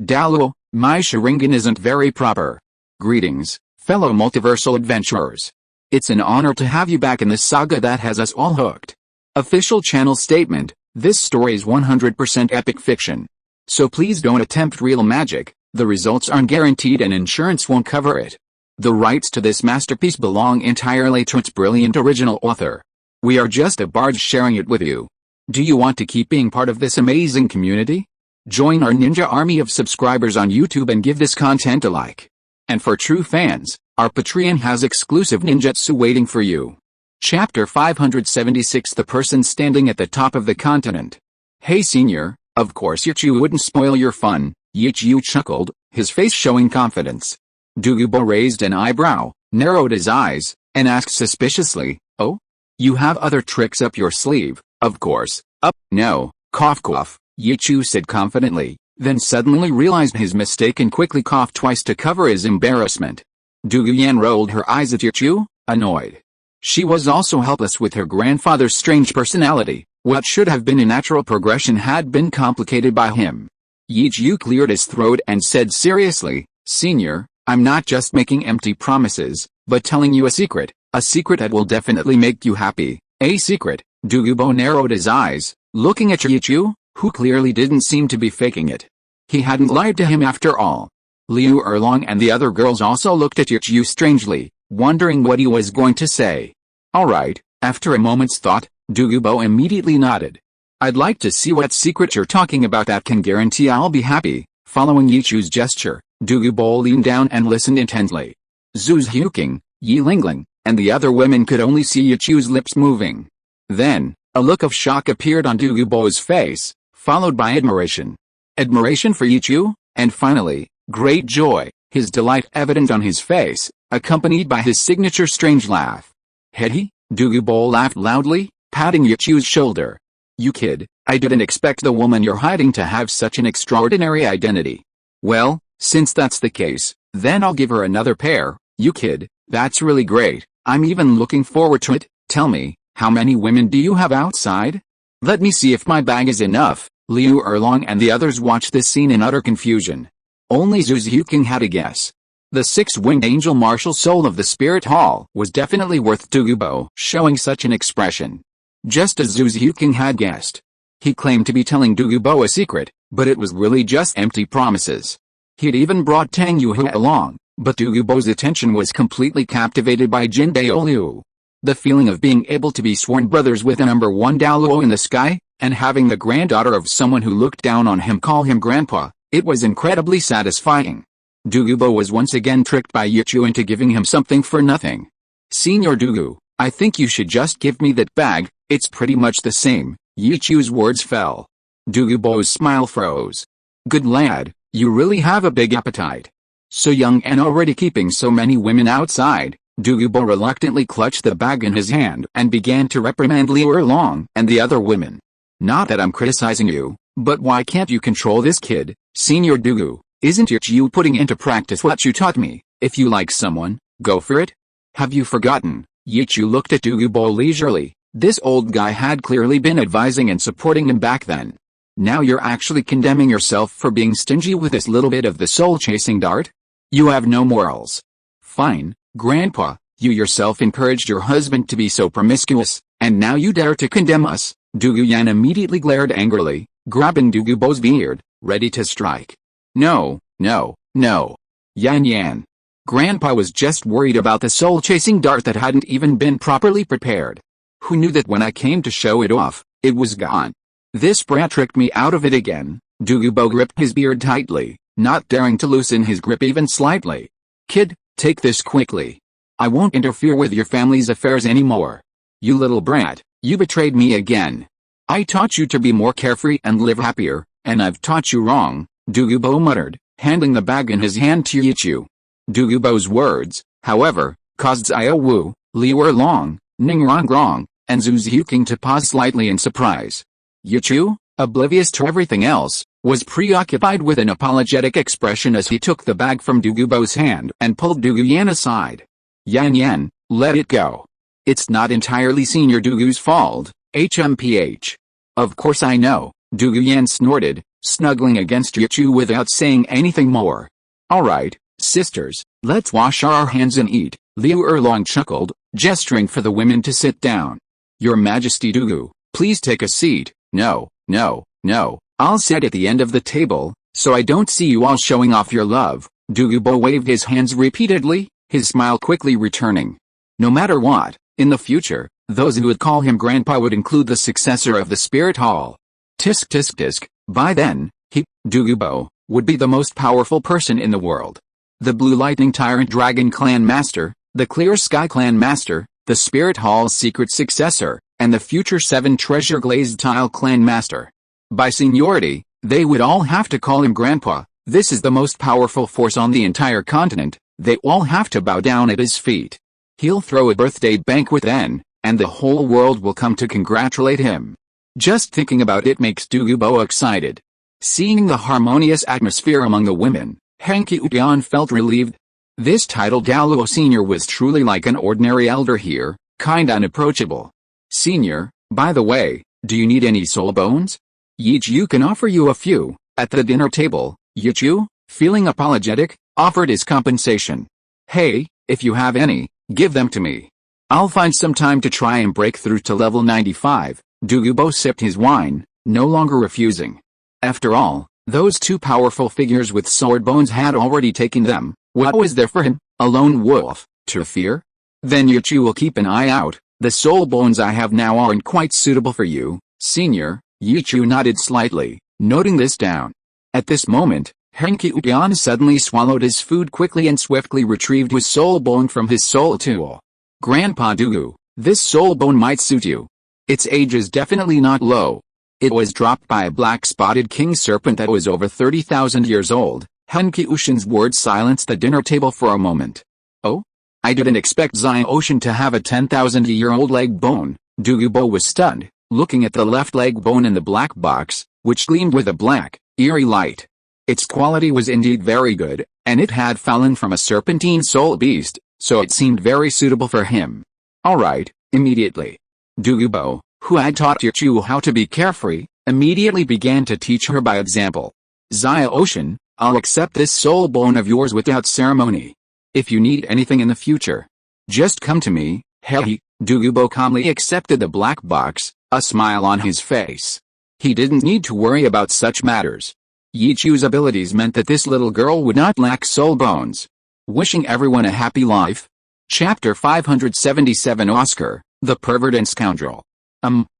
Douluo, my Sharingan isn't very proper. Greetings, fellow multiversal adventurers. It's an honor to have you back in this saga that has us all hooked. Official channel statement, this story is 100% epic fiction. So please don't attempt real magic, the results aren't guaranteed and insurance won't cover it. The rights to this masterpiece belong entirely to its brilliant original author. We are just a barge sharing it with you. Do you want to keep being part of this amazing community? Join our ninja army of subscribers on YouTube and give this content a like. And for true fans, our Patreon has exclusive ninjutsu waiting for you. Chapter 576, the person standing at the top of the continent. Hey senior, of course Yichu wouldn't spoil your fun, Yichu chuckled, his face showing confidence. Douluo raised an eyebrow, narrowed his eyes, and asked suspiciously, oh? You have other tricks up your sleeve, of course. No, cough cough, Yichu said confidently, then suddenly realized his mistake and quickly coughed twice to cover his embarrassment. Douluo rolled her eyes at Yichu, annoyed. She was also helpless with her grandfather's strange personality. What should have been a natural progression had been complicated by him. Yichu cleared his throat and said seriously, Senior, I'm not just making empty promises, but telling you a secret that will definitely make you happy. A secret? Douluo narrowed his eyes, looking at Yichu, who clearly didn't seem to be faking it. He hadn't lied to him after all. Liu Erlong and the other girls also looked at Yichu strangely, wondering what he was going to say. Alright, after a moment's thought, Douluo immediately nodded. I'd like to see what secret you're talking about that can guarantee I'll be happy. Following Yichu's gesture, Douluo leaned down and listened intently. Zhu Huqing, Yi Lingling, and the other women could only see Yichu's lips moving. Then, a look of shock appeared on Douluo's face, followed by admiration. Admiration for Yichu, and finally, great joy, his delight evident on his face, accompanied by his signature strange laugh. Hehe, Douluo laughed loudly, patting Yichu's shoulder. You kid, I didn't expect the woman you're hiding to have such an extraordinary identity. Well, since that's the case, then I'll give her another pair. You kid, that's really great, I'm even looking forward to it. Tell me, how many women do you have outside? Let me see if my bag is enough. Liu Erlong and the others watched this scene in utter confusion. Only Zhu Huqing had a guess. The six-winged angel martial soul of the spirit hall was definitely worth Douluo showing such an expression. Just as Zhu Huqing had guessed. He claimed to be telling Douluo a secret, but it was really just empty promises. He'd even brought Tang Yuhu along, but Douluo's attention was completely captivated by Jin Daoliu. The feeling of being able to be sworn brothers with a number one Douluo in the sky, and having the granddaughter of someone who looked down on him call him grandpa, it was incredibly satisfying. Douluo was once again tricked by Yichu into giving him something for nothing. Senior Douluo, I think you should just give me that bag, it's pretty much the same. Yichu's words fell. Douluo's smile froze. Good lad, you really have a big appetite. So young and already keeping so many women outside. Douluo reluctantly clutched the bag in his hand and began to reprimand Liu Erlong and the other women. Not that I'm criticizing you, but why can't you control this kid, Senior Douluo? Isn't Yichu putting into practice what you taught me? If you like someone, go for it. Have you forgotten? Yichu looked at Douluo leisurely. This old guy had clearly been advising and supporting him back then. Now you're actually condemning yourself for being stingy with this little bit of the soul-chasing dart? You have no morals. Fine. Grandpa, you yourself encouraged your husband to be so promiscuous, and now you dare to condemn us. Douluo immediately glared angrily, grabbing Douluo's beard, ready to strike. No, no, no. Yan. Grandpa was just worried about the soul-chasing dart that hadn't even been properly prepared. Who knew that when I came to show it off, it was gone? This brat tricked me out of it again. Douluo gripped his beard tightly, not daring to loosen his grip even slightly. Kid, take this quickly. I won't interfere with your family's affairs anymore. You little brat, you betrayed me again. I taught you to be more carefree and live happier, and I've taught you wrong, Douluo muttered, handing the bag in his hand to Yichu. Douluo's words, however, caused Xiao Wu, Liu Erlong, Ning Rongrong, and Zhu Huqing to pause slightly in surprise. Yichu, oblivious to everything else, was preoccupied with an apologetic expression as he took the bag from Douluo's hand and pulled Douluo aside. Yan, let it go. It's not entirely Senior Douluo's fault, HMPH. Of course I know, Douluo snorted, snuggling against Yichu without saying anything more. "Alright, sisters, let's wash our hands and eat," Liu Erlong chuckled, gesturing for the women to sit down. "Your Majesty Douluo, please take a seat." "No, no, no, I'll sit at the end of the table, so I don't see you all showing off your love." Douluo waved his hands repeatedly, his smile quickly returning. No matter what, in the future, those who would call him grandpa would include the successor of the Spirit Hall. Tisk tisk tisk, by then, he, Douluo, would be the most powerful person in the world. The Blue Lightning Tyrant Dragon Clan Master, the Clear Sky Clan Master, the Spirit Hall's secret successor, and the future 7 Treasure Glazed Tile Clan Master. By seniority, they would all have to call him grandpa. This is the most powerful force on the entire continent. They all have to bow down at his feet. He'll throw a birthday banquet then, and the whole world will come to congratulate him. Just thinking about it makes Douluo excited. Seeing the harmonious atmosphere among the women, Hanky Udian felt relieved. This title Douluo Senior was truly like an ordinary elder here, kinda unapproachable. "Senior, by the way, do you need any soul bones? Yichu can offer you a few." At the dinner table, Yichu, feeling apologetic, offered his compensation. "Hey, if you have any, give them to me. I'll find some time to try and break through to level 95. Douluo sipped his wine, no longer refusing. After all, those 2 powerful figures with sword bones had already taken them. What was there for him, a lone wolf, to fear? "Then Yichu will keep an eye out. The soul bones I have now aren't quite suitable for you, Senior." Yichu nodded slightly, noting this down. At this moment, Hanky Udian suddenly swallowed his food quickly and swiftly retrieved his soul bone from his soul tool. "Grandpa Douluo, this soul bone might suit you. Its age is definitely not low. It was dropped by a black-spotted king serpent that was over 30,000 years old." Hanky Ushin's words silenced the dinner table for a moment. "Oh? I didn't expect Xiao Ocean to have a 10,000-year-old leg bone." Douluo was stunned, looking at the left leg bone in the black box, which gleamed with a black, eerie light. Its quality was indeed very good, and it had fallen from a serpentine soul beast, so it seemed very suitable for him. "Alright," immediately. Douluo, who had taught Yichu how to be carefree, immediately began to teach her by example. "Xiao Ocean, I'll accept this soul bone of yours without ceremony. If you need anything in the future, just come to me." "Hey." Douluo calmly accepted the black box, a smile on his face. He didn't need to worry about such matters. Yichu's abilities meant that this little girl would not lack soul bones. Wishing everyone a happy life. Chapter 577 Oscar, the Pervert and Scoundrel.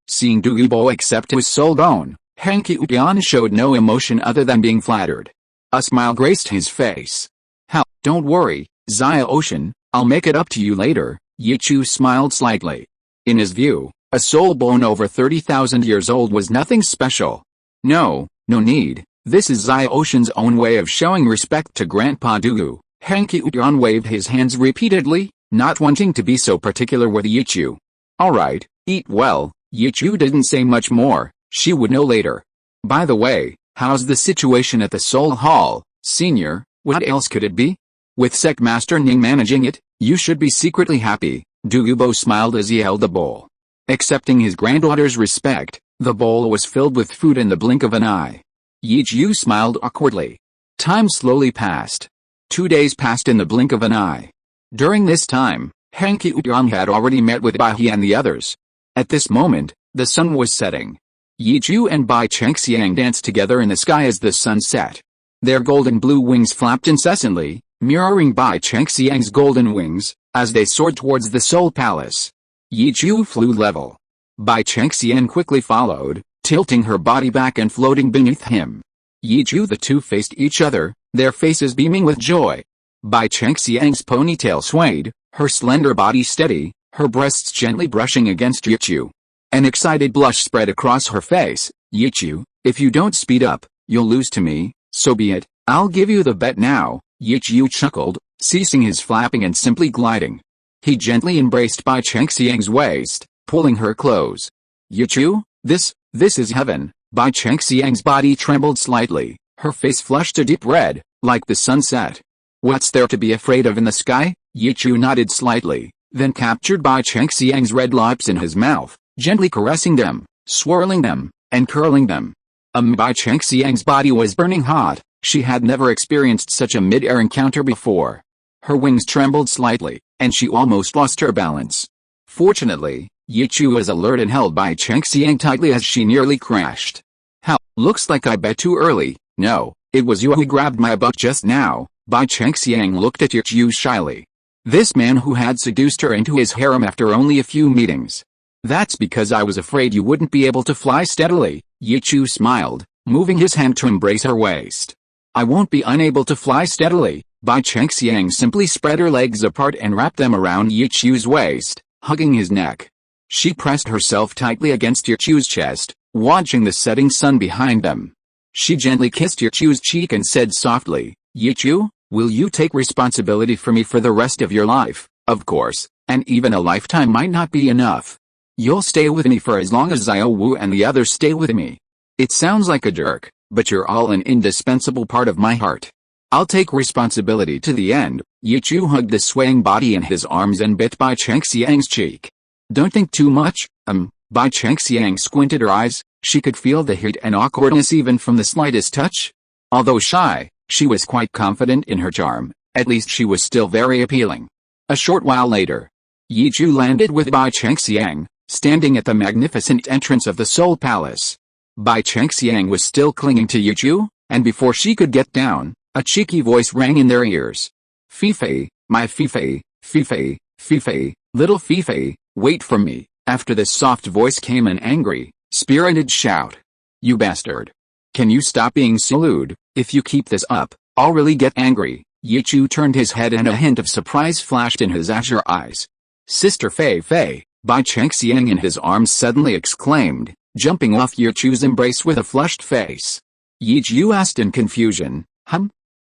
Seeing Douluo accept his soul bone, Hanky Udian showed no emotion other than being flattered. A smile graced his face. "How, don't worry, Xiao Ocean, I'll make it up to you later." Yichu smiled slightly. In his view, a soul bone over 30,000 years old was nothing special. No need. This is Xiao Ocean's own way of showing respect to Grandpa Douluo." Hanky Udian waved his hands repeatedly, not wanting to be so particular with Yichu. "Alright, eat well." Yichu didn't say much more, she would know later. "By the way, how's the situation at the Soul Hall, Senior?" "What else could it be? With Sect Master Ning managing it, you should be secretly happy." Douluo smiled as he held the bowl. Accepting his granddaughter's respect, the bowl was filled with food in the blink of an eye. Yichu smiled awkwardly. Time slowly passed. 2 days passed in the blink of an eye. During this time, Hanky Udian had already met with Bai He and the others. At this moment, the sun was setting. Yichu and Bai Chengxiang danced together in the sky as the sun set. Their golden blue wings flapped incessantly, mirroring Bai Chengxiang's golden wings, as they soared towards the Soul Palace. Yichu flew level. Bai Chengxiang quickly followed, tilting her body back and floating beneath him. Yichu the two faced each other, their faces beaming with joy. Bai Chengxiang's ponytail swayed, her slender body steady, her breasts gently brushing against Yichu. An excited blush spread across her face. "Yichu, if you don't speed up, you'll lose to me, so be it, I'll give you the bet now." Yichu chuckled, ceasing his flapping and simply gliding. He gently embraced Bai Chengxiang's waist, pulling her close. "Yichu, this is heaven." Bai Chengxiang's body trembled slightly, her face flushed a deep red, like the sunset. "What's there to be afraid of in the sky?" Yichu nodded slightly, then captured Bai Chengxiang's red lips in his mouth, gently caressing them, swirling them, and curling them. Bai Chengxiang's body was burning hot. She had never experienced such a mid-air encounter before. Her wings trembled slightly, and she almost lost her balance. Fortunately, Yichu was alert and held Bai Chengxiang tightly as she nearly crashed. Hell, looks like I bet too early. No, it was you who grabbed my butt just now. Bai Chengxiang looked at Yichu shyly. This man who had seduced her into his harem after only a few meetings. That's because I was afraid you wouldn't be able to fly steadily. Yichu smiled, moving his hand to embrace her waist. I won't be unable to fly steadily. Bai Chengxiang simply spread her legs apart and wrapped them around Yichu's waist, hugging his neck. She pressed herself tightly against Yichu's chest, watching the setting sun behind them. She gently kissed Yichu's cheek and said softly, Yichu, will you take responsibility for me for the rest of your life? Of course, and even a lifetime might not be enough. You'll stay with me for as long as Xiao Wu and the others stay with me. It sounds like a jerk, but you're all an indispensable part of my heart. I'll take responsibility to the end. Yichu hugged the swaying body in his arms and bit Bai Chengxiang's cheek. Don't think too much, Bai Chengxiang squinted her eyes. She could feel the heat and awkwardness even from the slightest touch. Although shy, she was quite confident in her charm. At least she was still very appealing. A short while later, Yichu landed with Bai Chengxiang, standing at the magnificent entrance of the Soul Palace. Bai Chengxiang was still clinging to Yichu, and before she could get down, a cheeky voice rang in their ears. Fifei, my Fifei, Fifei, Fifei, little Fifei, wait for me. After this soft voice came an angry, spirited shout. You bastard. Can you stop being so lewd? If you keep this up, I'll really get angry. Yichu turned his head and a hint of surprise flashed in his azure eyes. Sister Fei Fei, Bai Chengxiang in his arms suddenly exclaimed, jumping off Yichu's embrace with a flushed face. Yichu asked in confusion,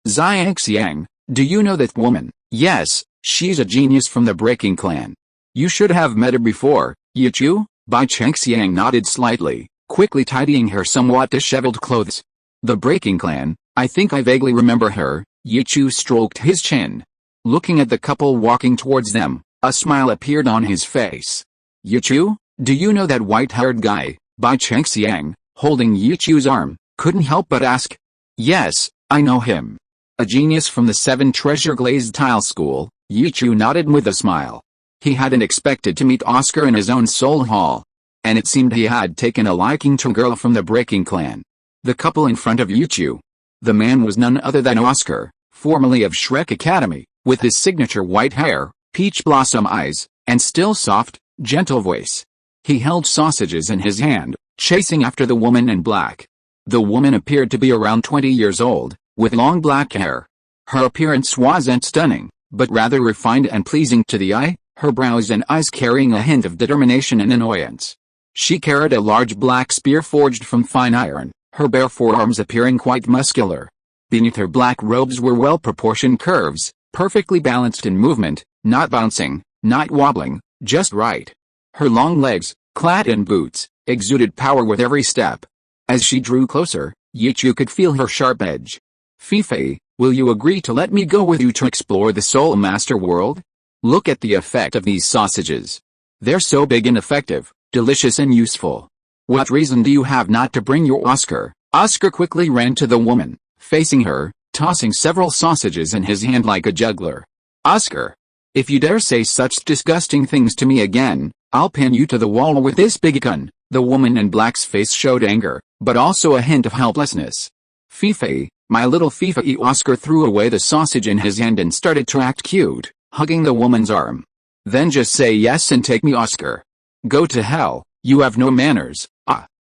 Xiangxiang, do you know that woman? Yes, she's a genius from the Breaking Clan. You should have met her before, Yichu. Bai Chengxiang nodded slightly, quickly tidying her somewhat disheveled clothes. The Breaking Clan, I think I vaguely remember her. Yichu stroked his chin. Looking at the couple walking towards them, a smile appeared on his face. Yichu, do you know that white-haired guy? Bai Chengxiang, holding Yichu's arm, couldn't help but ask. Yes, I know him. A genius from the 7 Treasure Glazed Tile School. Yichu nodded with a smile. He hadn't expected to meet Oscar in his own soul hall. And it seemed he had taken a liking to a girl from the Breaking Clan. The couple in front of Yichu. The man was none other than Oscar, formerly of Shrek Academy, with his signature white hair, peach blossom eyes, and still soft, gentle voice. He held sausages in his hand, chasing after the woman in black. The woman appeared to be around 20 years old, with long black hair. Her appearance wasn't stunning, but rather refined and pleasing to the eye, her brows and eyes carrying a hint of determination and annoyance. She carried a large black spear forged from fine iron, her bare forearms appearing quite muscular. Beneath her black robes were well-proportioned curves, perfectly balanced in movement, not bouncing, not wobbling, just right. Her long legs, clad in boots, exuded power with every step. As she drew closer, Yichu could feel her sharp edge. Fifei, will you agree to let me go with you to explore the Soul Master world? Look at the effect of these sausages. They're so big and effective, delicious and useful. What reason do you have not to bring your Oscar? Oscar quickly ran to the woman, facing her, tossing several sausages in his hand like a juggler. Oscar, if you dare say such disgusting things to me again, I'll pin you to the wall with this big gun. The woman in black's face showed anger, but also a hint of helplessness. Fifei, my little Fifei. Oscar threw away the sausage in his hand and started to act cute, hugging the woman's arm. Then just say yes and take me, Oscar. Go to hell, you have no manners.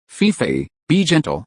Fifei, be gentle,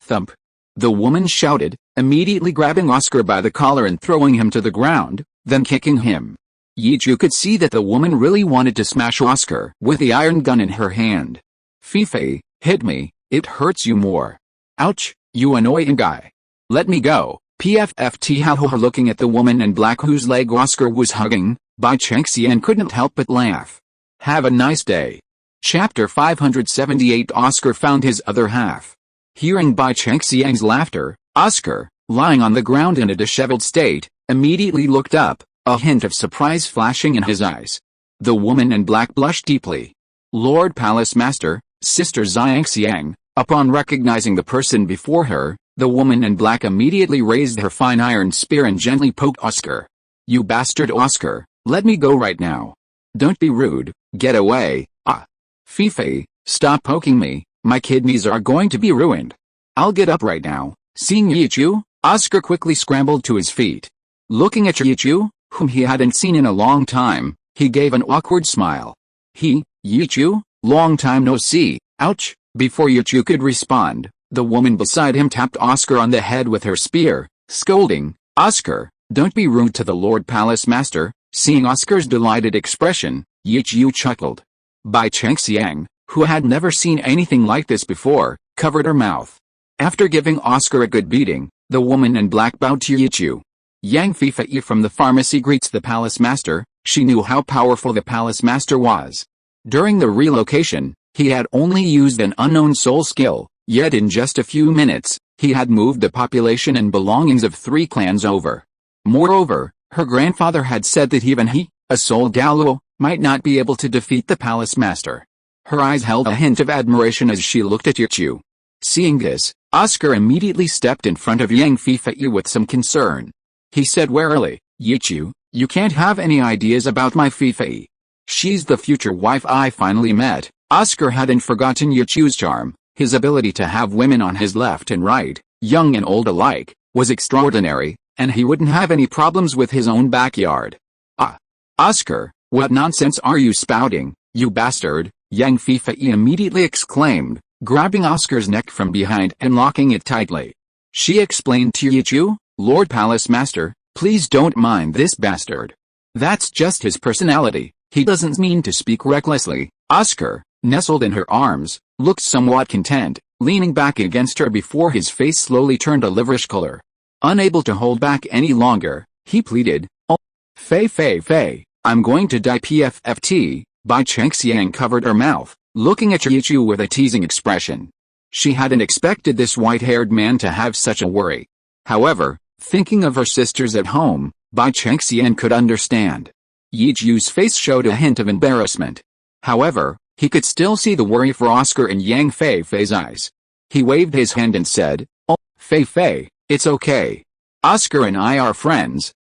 thump. The woman shouted, immediately grabbing Oscar by the collar and throwing him to the ground, then kicking him. Yichu could see that the woman really wanted to smash Oscar with the iron gun in her hand. Fifei, hit me, it hurts you more. Ouch, you annoying guy. Let me go. PFFT. Looking at the woman in black whose leg Oscar was hugging, Bai Chengxiang couldn't help but laugh. Have a nice day. Chapter 578. Oscar found his other half. Hearing Bai Chengxiang's laughter, Oscar, lying on the ground in a disheveled state, immediately looked up, a hint of surprise flashing in his eyes. The woman in black blushed deeply. Lord Palace Master, Sister Xiangxiang, Upon recognizing the person before her, the woman in black immediately raised her fine iron spear and gently poked Oscar. "You bastard Oscar, let me go right now. Don't be rude, get away, ah. Fifi, stop poking me, my kidneys are going to be ruined. I'll get up right now." Seeing Yichu, Oscar quickly scrambled to his feet. Looking at Yichu, whom he hadn't seen in a long time, he gave an awkward smile. Yichu, long time no see, ouch. Before Yichu could respond, the woman beside him tapped Oscar on the head with her spear, scolding, "Oscar, don't be rude to the Lord Palace Master." Seeing Oscar's delighted expression, Yichu chuckled. Bai Chengxiang, who had never seen anything like this before, covered her mouth. After giving Oscar a good beating, the woman in black bowed to Yichu. Yang Fifei from the pharmacy greets the Palace Master. She knew how powerful the Palace Master was. During the relocation, he had only used an unknown soul skill, yet in just a few minutes, he had moved the population and belongings of 3 clans over. Moreover, her grandfather had said that even he, a soul Douluo, might not be able to defeat the Palace Master. Her eyes held a hint of admiration as she looked at Yichu. Seeing this, Oscar immediately stepped in front of Yang Fifei with some concern. He said warily, "Yichu, you can't have any ideas about my Fifei. She's the future wife I finally met." Oscar hadn't forgotten Yichu's charm. His ability to have women on his left and right, young and old alike, was extraordinary, and he wouldn't have any problems with his own backyard. "Ah! Oscar, what nonsense are you spouting, you bastard?" Yang Fifei immediately exclaimed, grabbing Oscar's neck from behind and locking it tightly. She explained to Yichu, "Lord Palace Master, please don't mind this bastard. That's just his personality, he doesn't mean to speak recklessly." Oscar, nestled in her arms, looked somewhat content, leaning back against her before his face slowly turned a liverish color. Unable to hold back any longer, he pleaded, "Oh, Fei, I'm going to die PFFT." Bai Chengxiang covered her mouth, looking at Yichu with a teasing expression. She hadn't expected this white-haired man to have such a worry. However, thinking of her sisters at home, Bai Chengxiang could understand. Yichu's face showed a hint of embarrassment. However, he could still see the worry for Oscar in Yang Feifei's eyes. He waved his hand and said, "Oh, Fei, it's okay. Oscar and I are friends."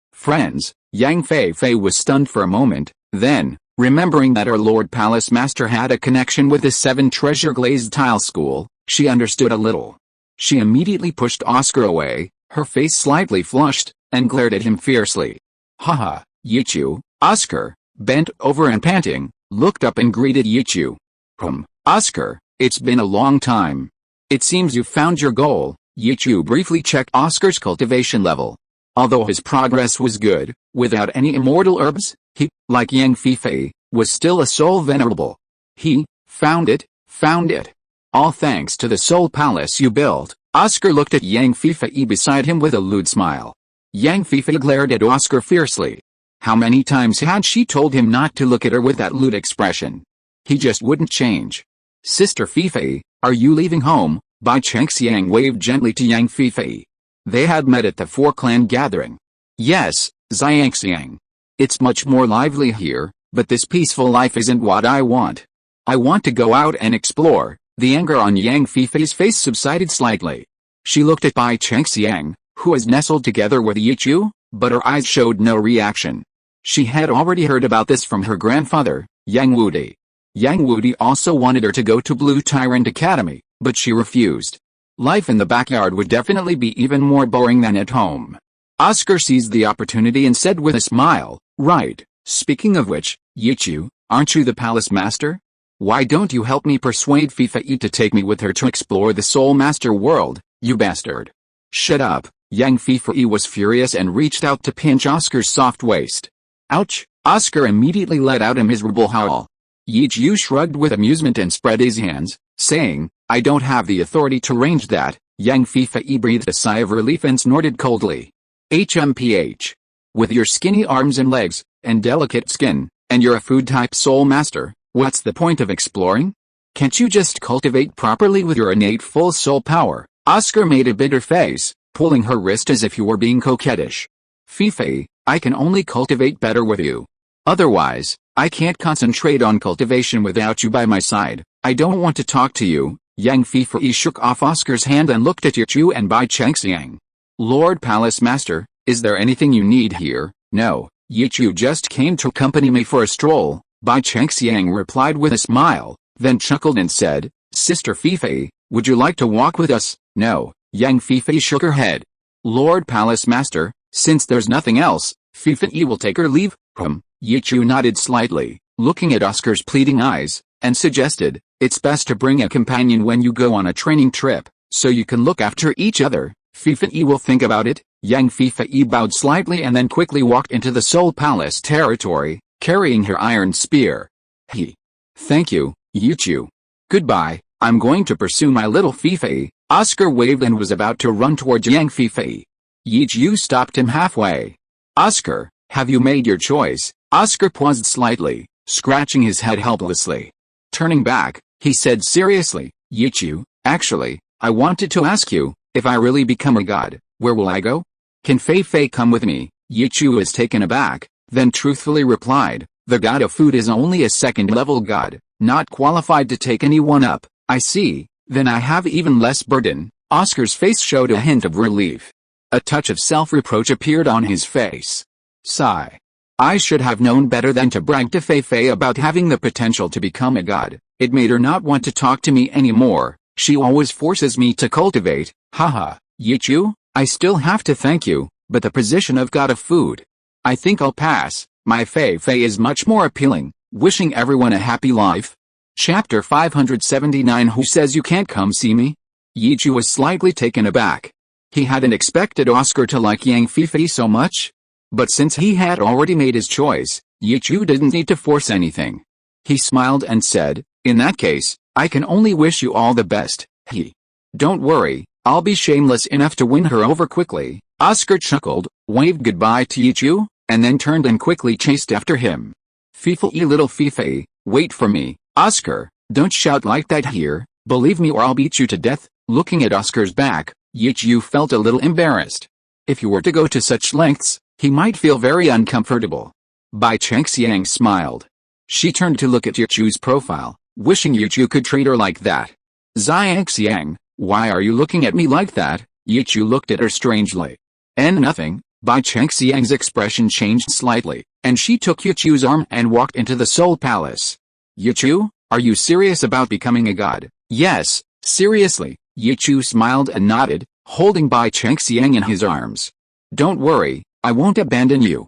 Yang Feifei was stunned for a moment, then, remembering that her Lord Palace Master had a connection with the 7 Treasure Glazed Tile School, she understood a little. She immediately pushed Oscar away, her face slightly flushed, and glared at him fiercely. "Haha, Yichu." Oscar, bent over and panting, looked up and greeted Yichu. Oscar, it's been a long time. It seems you found your goal." Yichu briefly checked Oscar's cultivation level. Although his progress was good, without any immortal herbs, he, like Yang Fifei, was still a soul venerable. He found it. All thanks to the soul palace you built." Oscar looked at Yang Fifei beside him with a lewd smile. Yang Fifei glared at Oscar fiercely. How many times had she told him not to look at her with that lewd expression? He just wouldn't change. "Sister Fifei, are you leaving home?" Bai Chengxiang waved gently to Yang Fifei. They had met at the 4-clan gathering. "Yes, Xiangxiang. It's much more lively here, but this peaceful life isn't what I want. I want to go out and explore." The anger on Yang Fifei's face subsided slightly. She looked at Bai Chengxiang, who was nestled together with Yichu, but her eyes showed no reaction. She had already heard about this from her grandfather, Yang Wudi. Yang Wudi also wanted her to go to Blue Tyrant Academy, but she refused. Life in the backyard would definitely be even more boring than at home. Oscar seized the opportunity and said with a smile, "Right, speaking of which, Yichu, aren't you the Palace Master? Why don't you help me persuade Fifei to take me with her to explore the Soul Master world, you bastard?" "Shut up." Yang Fifei was furious and reached out to pinch Oscar's soft waist. "Ouch!" Oscar immediately let out a miserable howl. Yichu shrugged with amusement and spread his hands, saying, "I don't have the authority to arrange that." Yang Fifei breathed a sigh of relief and snorted coldly. "HMPH. With your skinny arms and legs, and delicate skin, and you're a food-type soul master, what's the point of exploring? Can't you just cultivate properly with your innate full soul power?" Oscar made a bitter face, pulling her wrist as if he were being coquettish. "Fifei, I can only cultivate better with you. Otherwise, I can't concentrate on cultivation without you by my side." "I don't want to talk to you," Yang Fifei shook off Oscar's hand and looked at Yichu and Bai Chengxiang. Lord Palace Master, is there anything you need here? No, Yichu just came to accompany me for a stroll, Bai Chengxiang replied with a smile, then chuckled and said, Sister Fifei, would you like to walk with us? No, Yang Fifei shook her head. Lord Palace Master, since there's nothing else, Fifei will take her leave. Yichu nodded slightly, looking at Oscar's pleading eyes, and suggested, it's best to bring a companion when you go on a training trip, so you can look after each other. Fifei will think about it. Yang Fifei bowed slightly and then quickly walked into the Soul Palace territory, carrying her iron spear. Thank you, Yichu. Goodbye, I'm going to pursue my little Fifei. Oscar waved and was about to run towards Yang Fifei. Yichu stopped him halfway. Oscar, have you made your choice? Oscar paused slightly, scratching his head helplessly. Turning back, he said seriously, Yichu, actually, I wanted to ask you, if I really become a god, where will I go? Can Fei come with me? Yichu was taken aback, then truthfully replied, the god of food is only a second-level god, not qualified to take anyone up. I see, then I have even less burden. Oscar's face showed a hint of relief. A touch of self-reproach appeared on his face. Sigh. I should have known better than to brag to Fei about having the potential to become a god. It made her not want to talk to me anymore. She always forces me to cultivate. Haha, Yichu, I still have to thank you, but the position of god of food. I think I'll pass. My Fei is much more appealing. Wishing everyone a happy life. Chapter 579. Who says you can't come see me? Yichu was slightly taken aback. He hadn't expected Oscar to like Yang Fifei so much. But since he had already made his choice, Yichu didn't need to force anything. He smiled and said, in that case, I can only wish you all the best. Don't worry, I'll be shameless enough to win her over quickly. Oscar chuckled, waved goodbye to Yichu, and then turned and quickly chased after him. Fifei, little Fifei, wait for me. Oscar, don't shout like that here, believe me or I'll beat you to death. Looking at Oscar's back, Yichu felt a little embarrassed. If you were to go to such lengths, he might feel very uncomfortable. Bai Chengxiang smiled. She turned to look at Yichu's profile, wishing Yichu could treat her like that. Xiang, why are you looking at me like that? Yichu looked at her strangely. Nothing. Bai Chengxiang's expression changed slightly, and she took Yichu's arm and walked into the Soul Palace. Yichu, are you serious about becoming a god? Yes, seriously. Yichu smiled and nodded, holding Bai Chengxiang in his arms. Don't worry, I won't abandon you.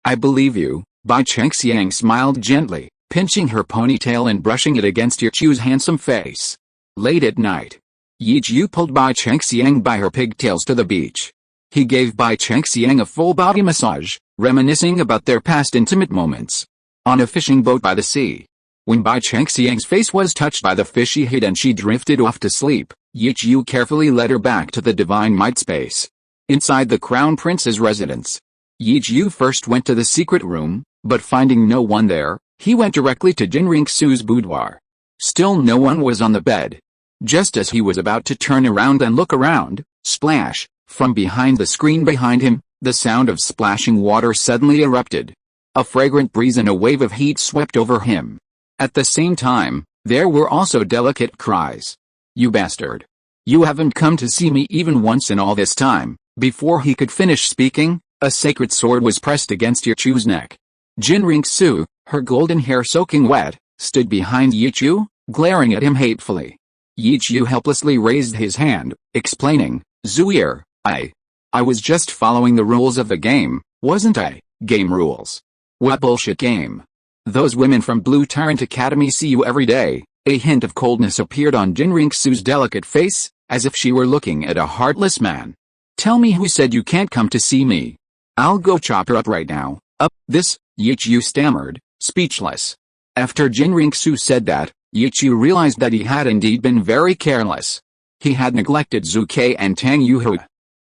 I believe you. Bai Chengxiang smiled gently, pinching her ponytail and brushing it against Yichu's handsome face. Late at night, Yichu pulled Bai Chengxiang by her pigtails to the beach. He gave Bai Chengxiang a full-body massage, reminiscing about their past intimate moments. On a fishing boat by the sea. When Bai Chengxiang's face was touched by the fishy heat and she drifted off to sleep, Yichu carefully led her back to the divine might space. Inside the Crown Prince's residence, Yichu first went to the secret room, but finding no one there, he went directly to Jinrixu's boudoir. Still no one was on the bed. Just as he was about to turn around and look around, splash, from behind the screen behind him, the sound of splashing water suddenly erupted. A fragrant breeze and a wave of heat swept over him. At the same time, there were also delicate cries. You bastard! You haven't come to see me even once in all this time. Before he could finish speaking, a sacred sword was pressed against Yichu's neck. Jinrixu, her golden hair soaking wet, stood behind Yichu, glaring at him hatefully. Yichu helplessly raised his hand, explaining, Zuier, I was just following the rules of the game, wasn't I? Game rules. What bullshit game? Those women from Blue Tyrant Academy see you every day. A hint of coldness appeared on Jinrixu's delicate face, as if she were looking at a heartless man. Tell me who said you can't come to see me. I'll go chop her up right now. Yichu stammered, speechless. After Jinrixu said that, Yichu realized that he had indeed been very careless. He had neglected Zuke and Tang Yuhu.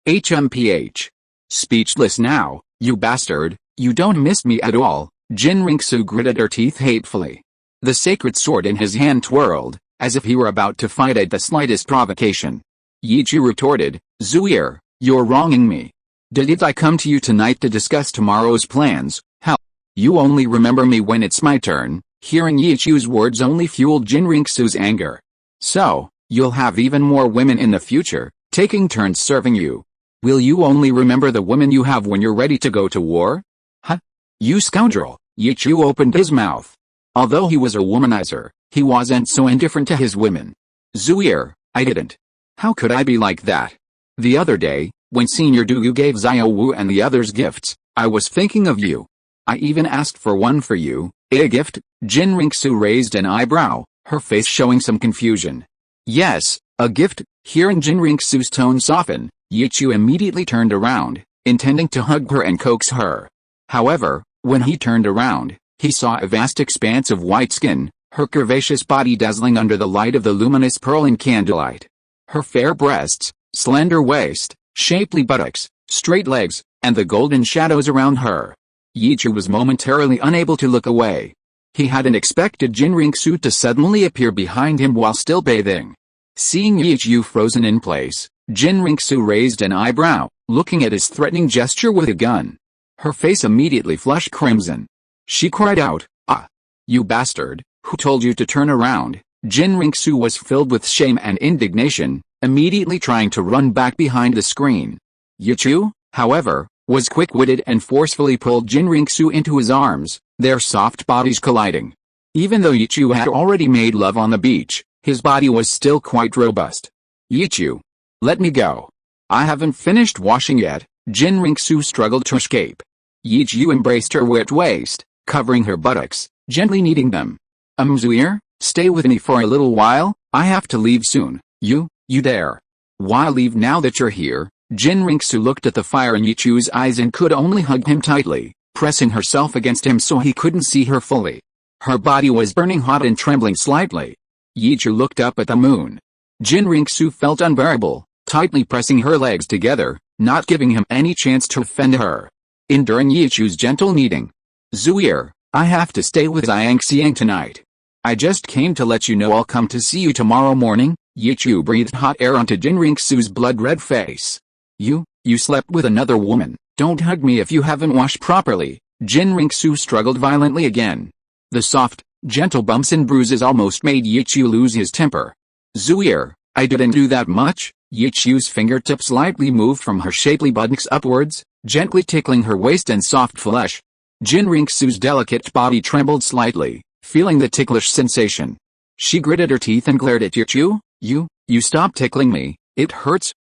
HMPH. Speechless now, you bastard, you don't miss me at all. Jinrixu gritted her teeth hatefully. The sacred sword in his hand twirled, as if he were about to fight at the slightest provocation. Yichu retorted, Zuier, you're wronging me. Did I come to you tonight to discuss tomorrow's plans? How? You only remember me when it's my turn. Hearing Yichu's words only fueled Jinrixu's anger. So, You'll have even more women in the future, taking turns serving you. Will you only remember the women you have when you're ready to go to war? Huh? You scoundrel! Yichu opened his mouth. Although he was a womanizer, he wasn't so indifferent to his women. Zuier, I didn't. How could I be like that? The other day, when Senior Douluo gave Xiao Wu and the others gifts, I was thinking of you. I even asked for one for you. A gift? Jinriksu raised an eyebrow, her face showing some confusion. Yes, a gift. Hearing Jinriksu's tone soften, Yichu immediately turned around, intending to hug her and coax her. However, when he turned around, he saw a vast expanse of white skin, her curvaceous body dazzling under the light of the luminous pearl and candlelight. Her fair breasts, slender waist, shapely buttocks, straight legs, and the golden shadows around her. Yichu was momentarily unable to look away. He hadn't expected Jinriksu to suddenly appear behind him while still bathing. Seeing Yichu frozen in place, Jinriksu raised an eyebrow, looking at his threatening gesture with a gun. Her face immediately flushed crimson. She cried out, "Ah! You bastard, who told you to turn around?" Jinriksu was filled with shame and indignation, immediately trying to run back behind the screen. Yichu, however, was quick-witted and forcefully pulled Jinriksu into his arms, their soft bodies colliding. Even though Yichu had already made love on the beach, his body was still quite robust. "Yichu, let me go. I haven't finished washing yet." Jinriksu struggled to escape. Yichu embraced her wet waist, covering her buttocks, gently kneading them. Zuier, stay with me for a little while, I have to leave soon." You dare. Why leave now that you're here?" Jinriksu looked at the fire in Yichu's eyes and could only hug him tightly, pressing herself against him so he couldn't see her fully. Her body was burning hot and trembling slightly. Yichu looked up at the moon. Jinriksu felt unbearable, tightly pressing her legs together, not giving him any chance to offend her. Enduring Yichu's gentle kneading. "Zuier, I have to stay with Xiang tonight. I just came to let you know I'll come to see you tomorrow morning." Yichu breathed hot air onto Jinriksu's blood-red face. You slept with another woman. Don't hug me if you haven't washed properly." Jinriksu struggled violently again. The soft, gentle bumps and bruises almost made Yichu lose his temper. "Zuier, I didn't do that much." Yichu's fingertips lightly moved from her shapely buttocks upwards, gently tickling her waist and soft flesh. Jinriksu's delicate body trembled slightly, feeling the ticklish sensation. She gritted her teeth and glared at Yichu. You stop tickling me, it hurts."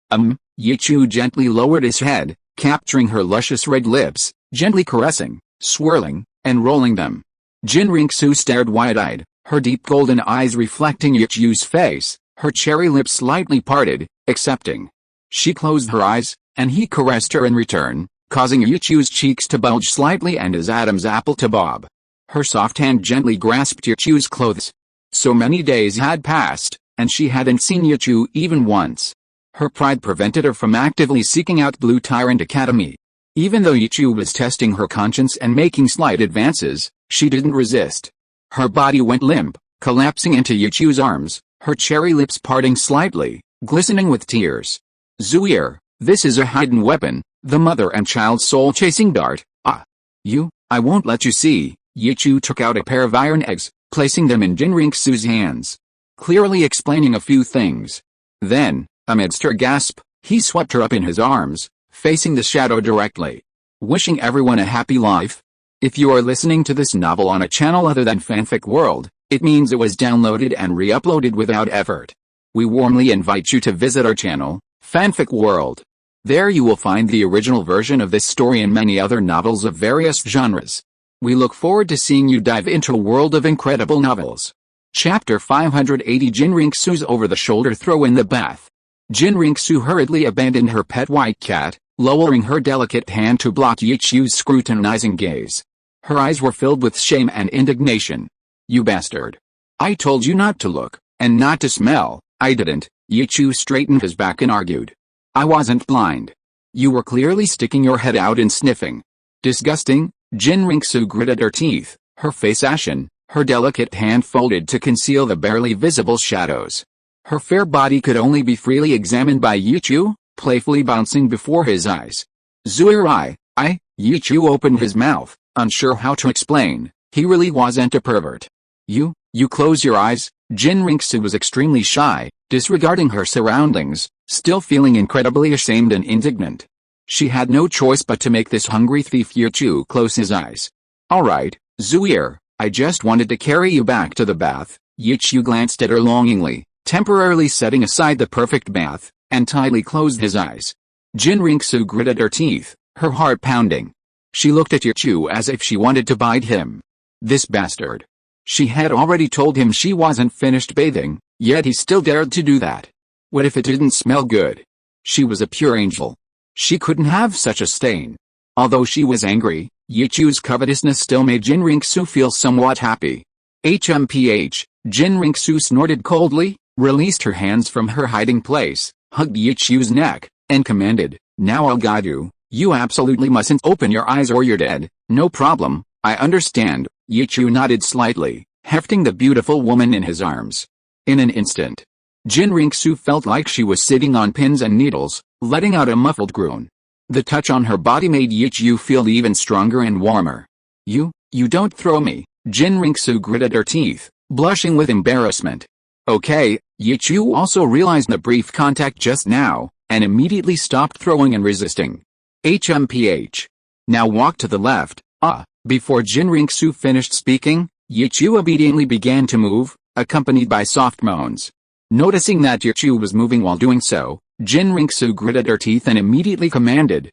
Yichu gently lowered his head, capturing her luscious red lips, gently caressing, swirling, and rolling them. Jinriksu stared wide-eyed, her deep golden eyes reflecting Yichu's face, her cherry lips slightly parted, accepting. She closed her eyes, and he caressed her in return, causing Yichu's cheeks to bulge slightly and his Adam's apple to bob. Her soft hand gently grasped Yichu's clothes. So many days had passed, and she hadn't seen Yichu even once. Her pride prevented her from actively seeking out Blue Tyrant Academy. Even though Yichu was testing her conscience and making slight advances, she didn't resist. Her body went limp, collapsing into Yichu's arms, her cherry lips parting slightly, glistening with tears. "Zuier, this is a hidden weapon, the mother and child soul-chasing dart. I won't let you see." Yichu took out a pair of iron eggs, placing them in Jinriksu's hands, clearly explaining a few things. Then, amidst her gasp, he swept her up in his arms, facing the shadow directly. Wishing everyone a happy life. If you are listening to this novel on a channel other than Fanfic World, it means it was downloaded and re-uploaded without effort. We warmly invite you to visit our channel, Fanfic World. There you will find the original version of this story and many other novels of various genres. We look forward to seeing you dive into a world of incredible novels. Chapter 580 Jinriksu's over-the-shoulder throw in the bath. Jinriksu hurriedly abandoned her pet white cat, lowering her delicate hand to block Yichu's scrutinizing gaze. Her eyes were filled with shame and indignation. "You bastard. I told you not to look, and not to smell." "I didn't." Yichu straightened his back and argued. "I wasn't blind. You were clearly sticking your head out and sniffing." "Disgusting." Jinriksu gritted her teeth, her face ashen, her delicate hand folded to conceal the barely visible shadows. Her fair body could only be freely examined by Yichu, playfully bouncing before his eyes. "Zuier, Yichu opened his mouth, unsure how to explain. He really wasn't a pervert. You close your eyes." Jinriksu was extremely shy, disregarding her surroundings, still feeling incredibly ashamed and indignant. She had no choice but to make this hungry thief Yichu close his eyes. "Alright, Zuier, I just wanted to carry you back to the bath." Yichu glanced at her longingly, temporarily setting aside the perfect bath, and tightly closed his eyes. Jinriksu gritted her teeth, her heart pounding. She looked at Yichu as if she wanted to bite him. This bastard. She had already told him she wasn't finished bathing, yet he still dared to do that. What if it didn't smell good? She was a pure angel. She couldn't have such a stain. Although she was angry, Yichu's covetousness still made Jinriksu feel somewhat happy. HMPH, Jinriksu snorted coldly, released her hands from her hiding place, hugged Yichu's neck, and commanded, "Now I'll guide you. You absolutely mustn't open your eyes or you're dead." "No problem, I understand." Yichu nodded slightly, hefting the beautiful woman in his arms. In an instant, Jinriksu felt like she was sitting on pins and needles, letting out a muffled groan. The touch on her body made Yichu feel even stronger and warmer. You don't throw me." Jinriksu gritted her teeth, blushing with embarrassment. "Okay." Yichu also realized the brief contact just now, and immediately stopped throwing and resisting. HMPH. "Now walk to the left." Before Jinriksu finished speaking, Yichu obediently began to move, accompanied by soft moans. Noticing that Yichu was moving while doing so, Jinriksu gritted her teeth and immediately commanded,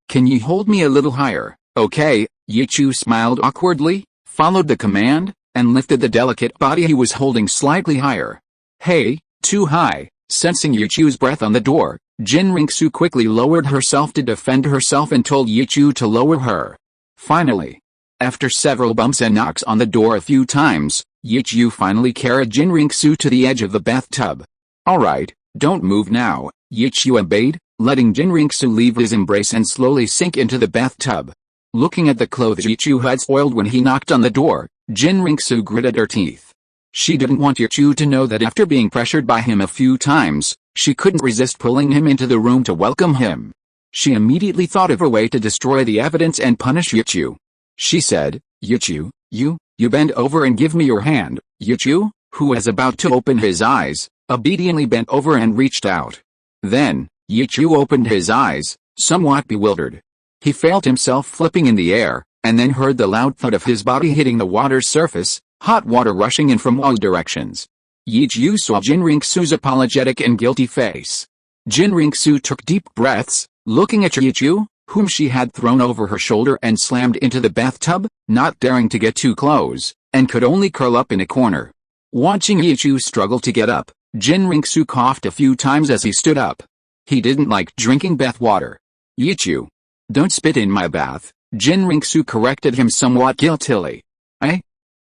Can you hold me a little higher?" "Okay." Yichu smiled awkwardly, followed the command, and lifted the delicate body he was holding slightly higher. "Hey, too high." Sensing Yichu's breath on the door, Jinriksu quickly lowered herself to defend herself and told Yichu to lower her. Finally, after several bumps and knocks on the door a few times, Yichu finally carried Jinriksu to the edge of the bathtub. "Alright, don't move now." Yichu obeyed, letting Jinriksu leave his embrace and slowly sink into the bathtub. Looking at the clothes Yichu had spoiled when he knocked on the door, Jinriksu gritted her teeth. She didn't want Yichu to know that after being pressured by him a few times, she couldn't resist pulling him into the room to welcome him. She immediately thought of a way to destroy the evidence and punish Yichu. She said, "Yichu, you bend over and give me your hand." Yichu, who was about to open his eyes, obediently bent over and reached out. Then, Yichu opened his eyes, somewhat bewildered. He felt himself flipping in the air, and then heard the loud thud of his body hitting the water's surface, hot water rushing in from all directions. Yichu saw Jinriksu's apologetic and guilty face. Jinriksu took deep breaths, looking at Yichu, whom she had thrown over her shoulder and slammed into the bathtub, not daring to get too close, and could only curl up in a corner. Watching Yichu struggle to get up, Jinriksu coughed a few times as he stood up. He didn't like drinking bath water. "Yichu, don't spit in my bath," Jinriksu corrected him somewhat guiltily.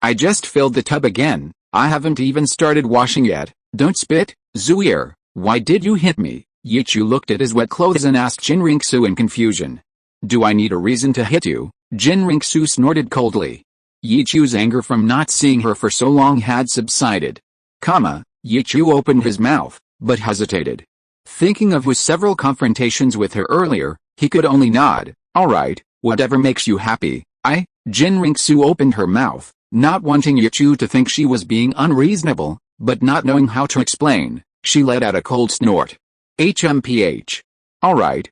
I just filled the tub again. I haven't even started washing yet." "Don't spit, Zuier. Why did you hit me?" Yichu looked at his wet clothes and asked Jinriksu in confusion. "Do I need a reason to hit you?" Jinriksu snorted coldly. Yichu's anger from not seeing her for so long had subsided. Yichu opened his mouth, but hesitated. Thinking of his several confrontations with her earlier, he could only nod. "Alright, whatever makes you happy." Jinriksu opened her mouth, not wanting Yichu to think she was being unreasonable, but not knowing how to explain. She let out a cold snort. HMPH. Alright.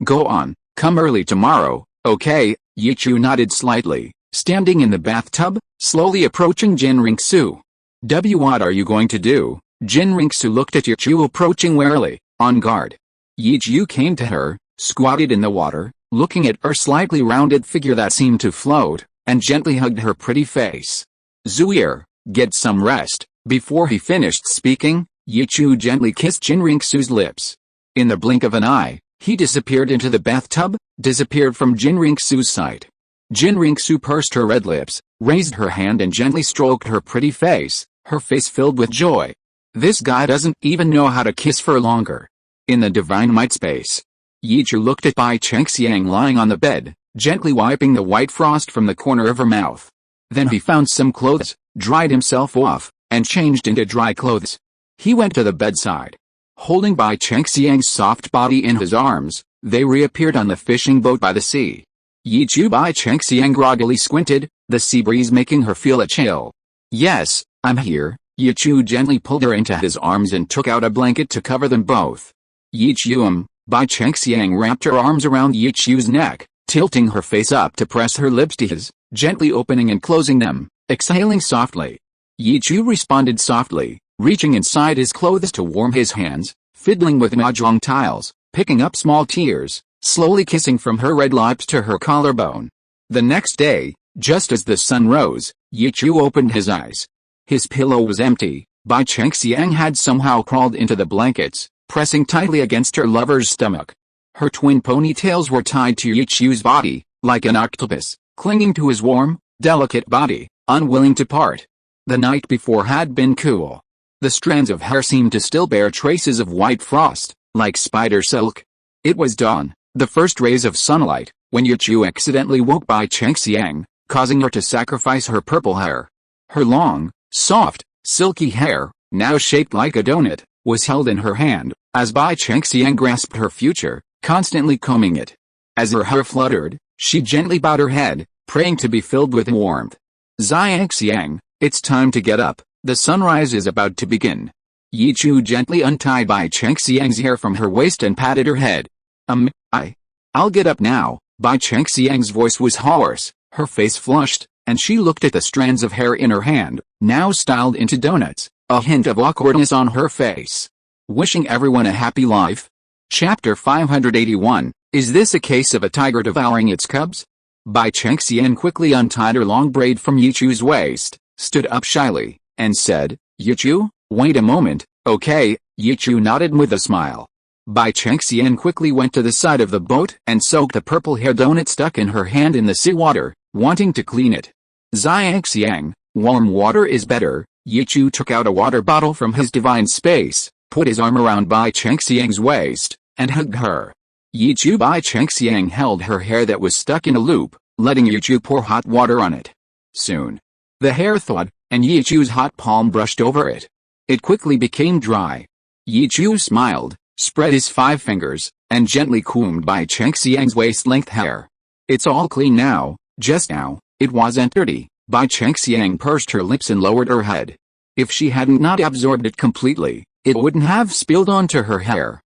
Go on, come early tomorrow, okay?" Yichu nodded slightly, standing in the bathtub, slowly approaching Jinriksu. What are you going to do?" Jinriksu looked at Yichu approaching warily, on guard. Yichu came to her, squatted in the water, looking at her slightly rounded figure that seemed to float, and gently hugged her pretty face. "Zuier, get some rest." Before he finished speaking, Yichu gently kissed Jinriksu's lips. In the blink of an eye, he disappeared into the bathtub, disappeared from Jinriksu's sight. Jinriksu pursed her red lips, raised her hand and gently stroked her pretty face, her face filled with joy. This guy doesn't even know how to kiss for longer. In the divine might space, Yichu looked at Bai Chengxiang lying on the bed, gently wiping the white frost from the corner of her mouth. Then he found some clothes, dried himself off, and changed into dry clothes. He went to the bedside. Holding Bai Chengxiang's soft body in his arms, they reappeared on the fishing boat by the sea. Yichu Bai Chengxiang groggily squinted, the sea breeze making her feel a chill. "Yes, I'm here." Yichu gently pulled her into his arms and took out a blanket to cover them both. Yichu, Bai Chengxiang wrapped her arms around Yichu's neck, tilting her face up to press her lips to his, gently opening and closing them, exhaling softly. Yichu responded softly, reaching inside his clothes to warm his hands, fiddling with mahjong tiles, picking up small tears, slowly kissing from her red lips to her collarbone. The next day, just as the sun rose, Yichu opened his eyes. His pillow was empty. Bai Chengxiang had somehow crawled into the blankets, pressing tightly against her lover's stomach. Her twin ponytails were tied to Yichu's body, like an octopus, clinging to his warm, delicate body, unwilling to part. The night before had been cool. The strands of hair seemed to still bear traces of white frost, like spider silk. It was dawn, the first rays of sunlight, when Yichu accidentally woke Bai Chengxiang, causing her to sacrifice her purple hair. Her long, soft, silky hair, now shaped like a donut, was held in her hand, as Bai Chengxiang grasped her future, constantly combing it. As her hair fluttered, she gently bowed her head, praying to be filled with warmth. Xiangxiang, it's time to get up, the sunrise is about to begin. Yichu gently untied Bai Chengxiang's hair from her waist and patted her head. I'll get up now. Bai Chengxiang's voice was hoarse, her face flushed, and she looked at the strands of hair in her hand, now styled into donuts, a hint of awkwardness on her face. Wishing everyone a happy life. Chapter 581, Is this a case of a tiger devouring its cubs? Bai Chengxiang quickly untied her long braid from Yichu's waist, stood up shyly, and said, Yichu, wait a moment, okay? Yichu nodded with a smile. Bai Chengxiang quickly went to the side of the boat and soaked the purple hair donut stuck in her hand in the seawater, wanting to clean it. Xiangxiang, warm water is better. Yichu took out a water bottle from his divine space, put his arm around Bai Chengxiang's waist, and hugged her. Yichu Bai Chengxiang held her hair that was stuck in a loop, letting Yichu pour hot water on it. Soon, the hair thawed, and Yichu's hot palm brushed over it. It quickly became dry. Yichu smiled, spread his 5 fingers, and gently combed Bai Chengxiang's waist-length hair. It's all clean now. Just now, it wasn't dirty. Bai Chengxiang pursed her lips and lowered her head. If she hadn't not absorbed it completely, it wouldn't have spilled onto her hair.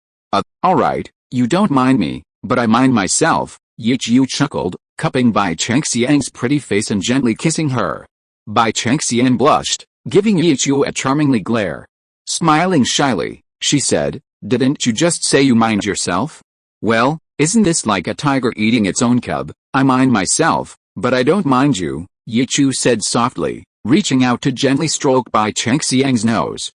Alright, you don't mind me, but I mind myself, Yichu chuckled, cupping Bai Chengxiang's pretty face and gently kissing her. Bai Chengxiang blushed, giving Yichu a charmingly glare. Smiling shyly, she said, Didn't you just say you mind yourself? Well, isn't this like a tiger eating its own cub? I mind myself, but I don't mind you, Yichu said softly, reaching out to gently stroke Bai Chengxiang's nose.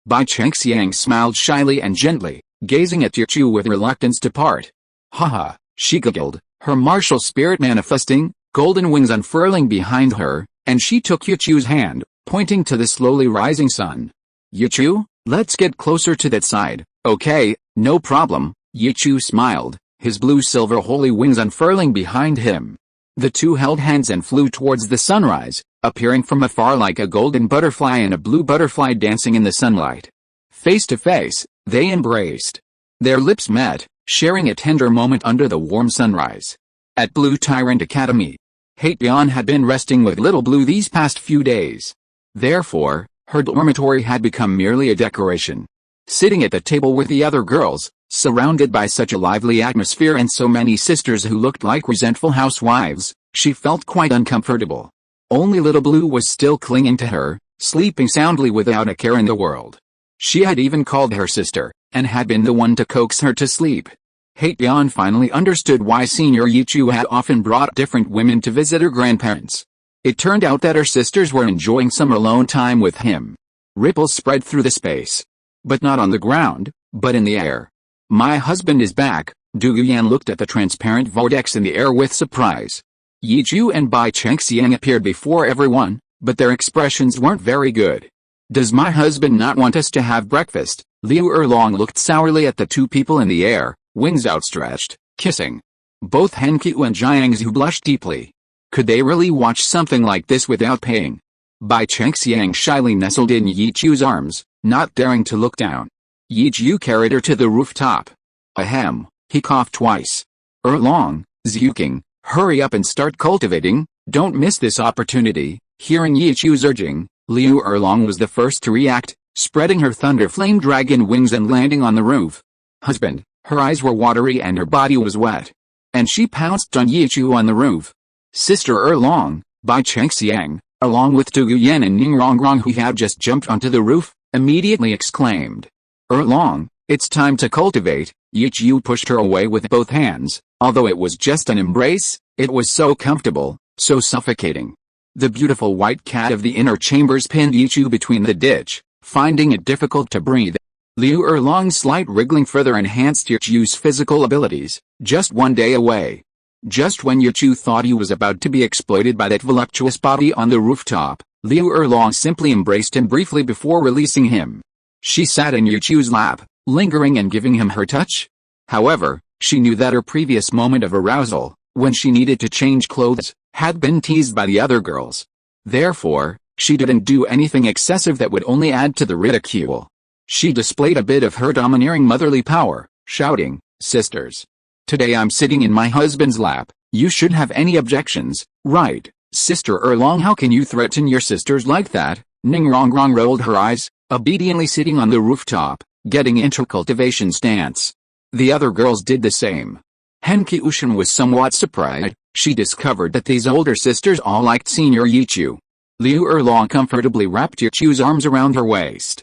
Bai Chengxiang smiled shyly and gently, gazing at Yichu with reluctance to part. Haha, she giggled, her martial spirit manifesting, golden wings unfurling behind her, and she took Yichu's hand, pointing to the slowly rising sun. Yichu, let's get closer to that side. Okay, no problem, Yichu smiled, his blue-silver holy wings unfurling behind him. The two held hands and flew towards the sunrise, appearing from afar like a golden butterfly and a blue butterfly dancing in the sunlight. Face to face, they embraced. Their lips met, sharing a tender moment under the warm sunrise. At Blue Tyrant Academy, Hate-Yan had been resting with Little Blue these past few days. Therefore, her dormitory had become merely a decoration. Sitting at the table with the other girls, surrounded by such a lively atmosphere and so many sisters who looked like resentful housewives, she felt quite uncomfortable. Only Little Blue was still clinging to her, sleeping soundly without a care in the world. She had even called her sister, and had been the one to coax her to sleep. Hate-Yan finally understood why Senior Yichu had often brought different women to visit her grandparents. It turned out that her sisters were enjoying some alone time with him. Ripples spread through the space. But not on the ground, but in the air. My husband is back. Douluo looked at the transparent vortex in the air with surprise. Yichu and Bai Chengxiang appeared before everyone, but their expressions weren't very good. Does my husband not want us to have breakfast? Liu Erlong looked sourly at the two people in the air, wings outstretched, kissing. Both Henkyu and Jiangzhu blushed deeply. Could they really watch something like this without paying? Bai Chengxiang shyly nestled in Yichu's arms, not daring to look down. Yichu carried her to the rooftop. Ahem, he coughed twice. Erlong, Zhuking, hurry up and start cultivating, don't miss this opportunity. Hearing Yichu's urging, Liu Erlong was the first to react, spreading her thunder flame dragon wings and landing on the roof. Husband, her eyes were watery and her body was wet. And she pounced on Yichu on the roof. Sister Erlong, Bai Chengxiang, along with Tu Yan and Ning Rongrong who had just jumped onto the roof, immediately exclaimed. Erlong, it's time to cultivate. Yichu pushed her away with both hands. Although it was just an embrace, it was so comfortable, so suffocating. The beautiful white cat of the inner chambers pinned Yichu between the ditch, finding it difficult to breathe. Liu Erlong's slight wriggling further enhanced Yichu's physical abilities, just one day away. Just when Yichu thought he was about to be exploited by that voluptuous body on the rooftop, Liu Erlong simply embraced him briefly before releasing him. She sat in Yichu's lap, lingering and giving him her touch. However, she knew that her previous moment of arousal, when she needed to change clothes, had been teased by the other girls. Therefore, she didn't do anything excessive that would only add to the ridicule. She displayed a bit of her domineering motherly power, shouting, "Sisters! Today I'm sitting in my husband's lap, you shouldn't have any objections, right, Sister Erlong? How can you threaten your sisters like that?" Ning Rongrong rolled her eyes, obediently sitting on the rooftop, getting into cultivation stance. The other girls did the same. Hen Qiushan was somewhat surprised. She discovered that these older sisters all liked Senior Yichu. Liu Erlong comfortably wrapped Yichu's arms around her waist.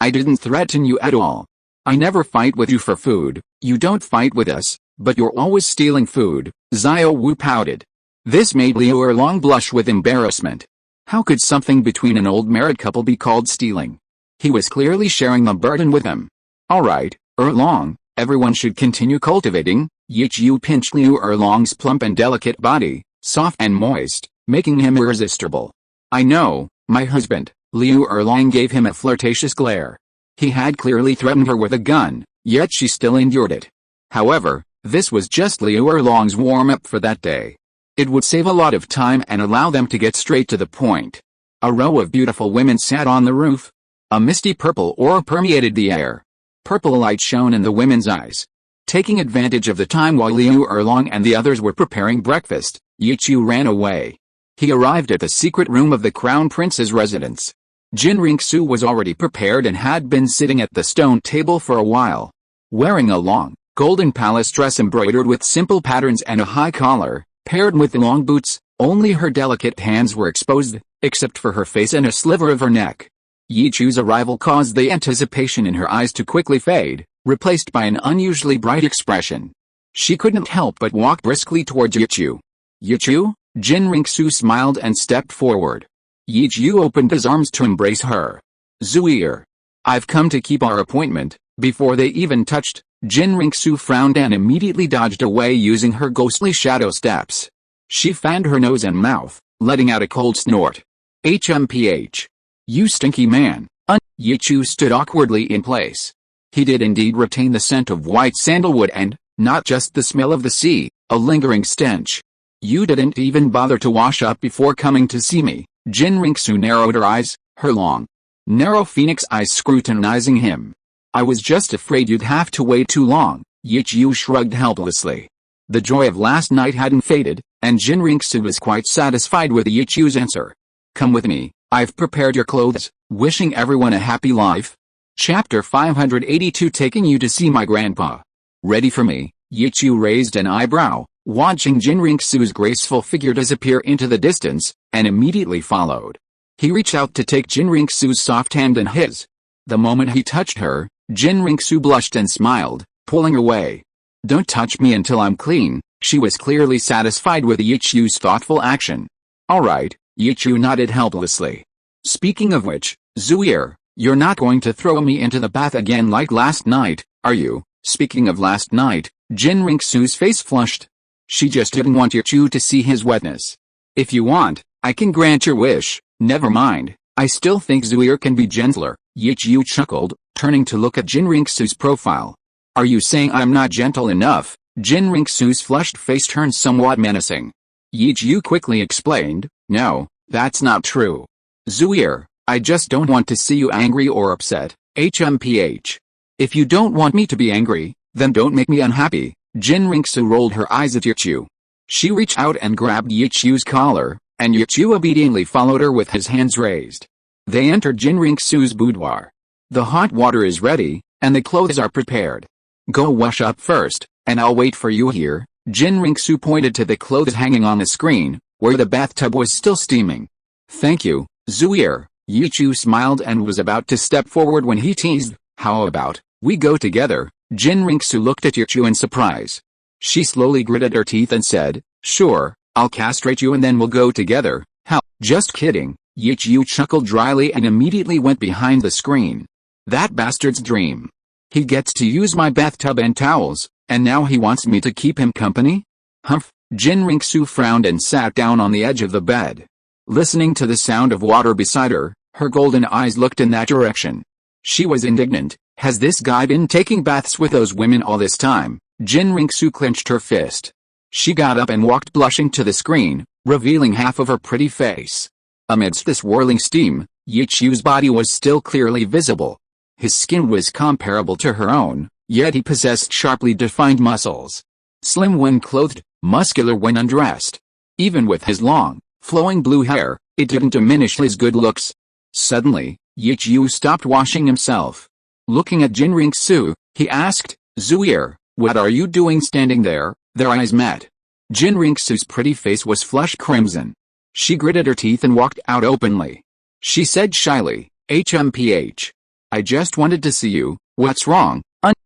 I didn't threaten you at all. I never fight with you for food. You don't fight with us, but you're always stealing food, Xiao Wu pouted. This made Liu Erlong blush with embarrassment. How could something between an old married couple be called stealing? He was clearly sharing the burden with them. Alright, Erlong, everyone should continue cultivating. Yichu pinched Liu Erlong's plump and delicate body, soft and moist, making him irresistible. I know, my husband. Liu Erlong gave him a flirtatious glare. He had clearly threatened her with a gun, yet she still endured it. However, this was just Liu Erlong's warm-up for that day. It would save a lot of time and allow them to get straight to the point. A row of beautiful women sat on the roof. A misty purple aura permeated the air. Purple light shone in the women's eyes. Taking advantage of the time while Liu Erlong and the others were preparing breakfast, Yichu ran away. He arrived at the secret room of the Crown Prince's residence. Jinringsu was already prepared and had been sitting at the stone table for a while. Wearing a long, golden palace dress embroidered with simple patterns and a high collar, paired with long boots, only her delicate hands were exposed, except for her face and a sliver of her neck. Yichu's arrival caused the anticipation in her eyes to quickly fade, replaced by an unusually bright expression. She couldn't help but walk briskly towards Yichu. Yichu? Jinringsu smiled and stepped forward. Yichu opened his arms to embrace her. Zuier. I've come to keep our appointment. Before they even touched, Jinringsu frowned and immediately dodged away using her ghostly shadow steps. She fanned her nose and mouth, letting out a cold snort. HMPH. You stinky man. Yichu stood awkwardly in place. He did indeed retain the scent of white sandalwood and, not just the smell of the sea, a lingering stench. You didn't even bother to wash up before coming to see me. Jinringsu narrowed her eyes, her long, narrow phoenix eyes scrutinizing him. I was just afraid you'd have to wait too long. Yichu shrugged helplessly. The joy of last night hadn't faded, and Jinringsu was quite satisfied with Yichu's answer. Come with me, I've prepared your clothes. Wishing everyone a happy life. Chapter 582 Taking you to see my grandpa. Ready for me? Yichu raised an eyebrow, watching Jinringsu's graceful figure disappear into the distance, and immediately followed. He reached out to take Jinringsu's soft hand in his. The moment he touched her, Jinringsu blushed and smiled, pulling away. Don't touch me until I'm clean. She was clearly satisfied with Yichu's thoughtful action. Alright, Yichu nodded helplessly. Speaking of which, Zuier, you're not going to throw me into the bath again like last night, are you? Speaking of last night, Jinringsu's face flushed. She just didn't want Yichu to see his wetness. If you want, I can grant your wish. Never mind, I still think Zuier can be gentler. Yichu chuckled, turning to look at Jinringsu's profile. Are you saying I'm not gentle enough? Jinringsu's flushed face turned somewhat menacing. Yichu quickly explained, no, that's not true. Zuier, I just don't want to see you angry or upset. HMPH. If you don't want me to be angry, then don't make me unhappy. Jinringsu rolled her eyes at Yichu. She reached out and grabbed Yichu's collar, and Yichu obediently followed her with his hands raised. They entered Jinriksu's boudoir. The hot water is ready, and the clothes are prepared. Go wash up first, and I'll wait for you here. Jinriksu pointed to the clothes hanging on the screen, where the bathtub was still steaming. Thank you, Zuier. Yichu smiled and was about to step forward when he teased, how about, we go together? Jinriksu looked at Yichu in surprise. She slowly gritted her teeth and said, sure, I'll castrate you and then we'll go together. How? Just kidding. Yichu chuckled dryly and immediately went behind the screen. That bastard's dream. He gets to use my bathtub and towels, and now he wants me to keep him company? Humph. Jinriksu frowned and sat down on the edge of the bed. Listening to the sound of water beside her, her golden eyes looked in that direction. She was indignant. Has this guy been taking baths with those women all this time? Jinriksu clenched her fist. She got up and walked blushing to the screen, revealing half of her pretty face. Amidst the swirling steam, Yichu's body was still clearly visible. His skin was comparable to her own, yet he possessed sharply defined muscles. Slim when clothed, muscular when undressed. Even with his long, flowing blue hair, it didn't diminish his good looks. Suddenly, Yichu stopped washing himself. Looking at Jinriksu, he asked, Zuier, what are you doing standing there? Their eyes met. Jinriksu's pretty face was flushed crimson. She gritted her teeth and walked out openly. She said shyly, HMPH. I just wanted to see you. What's wrong?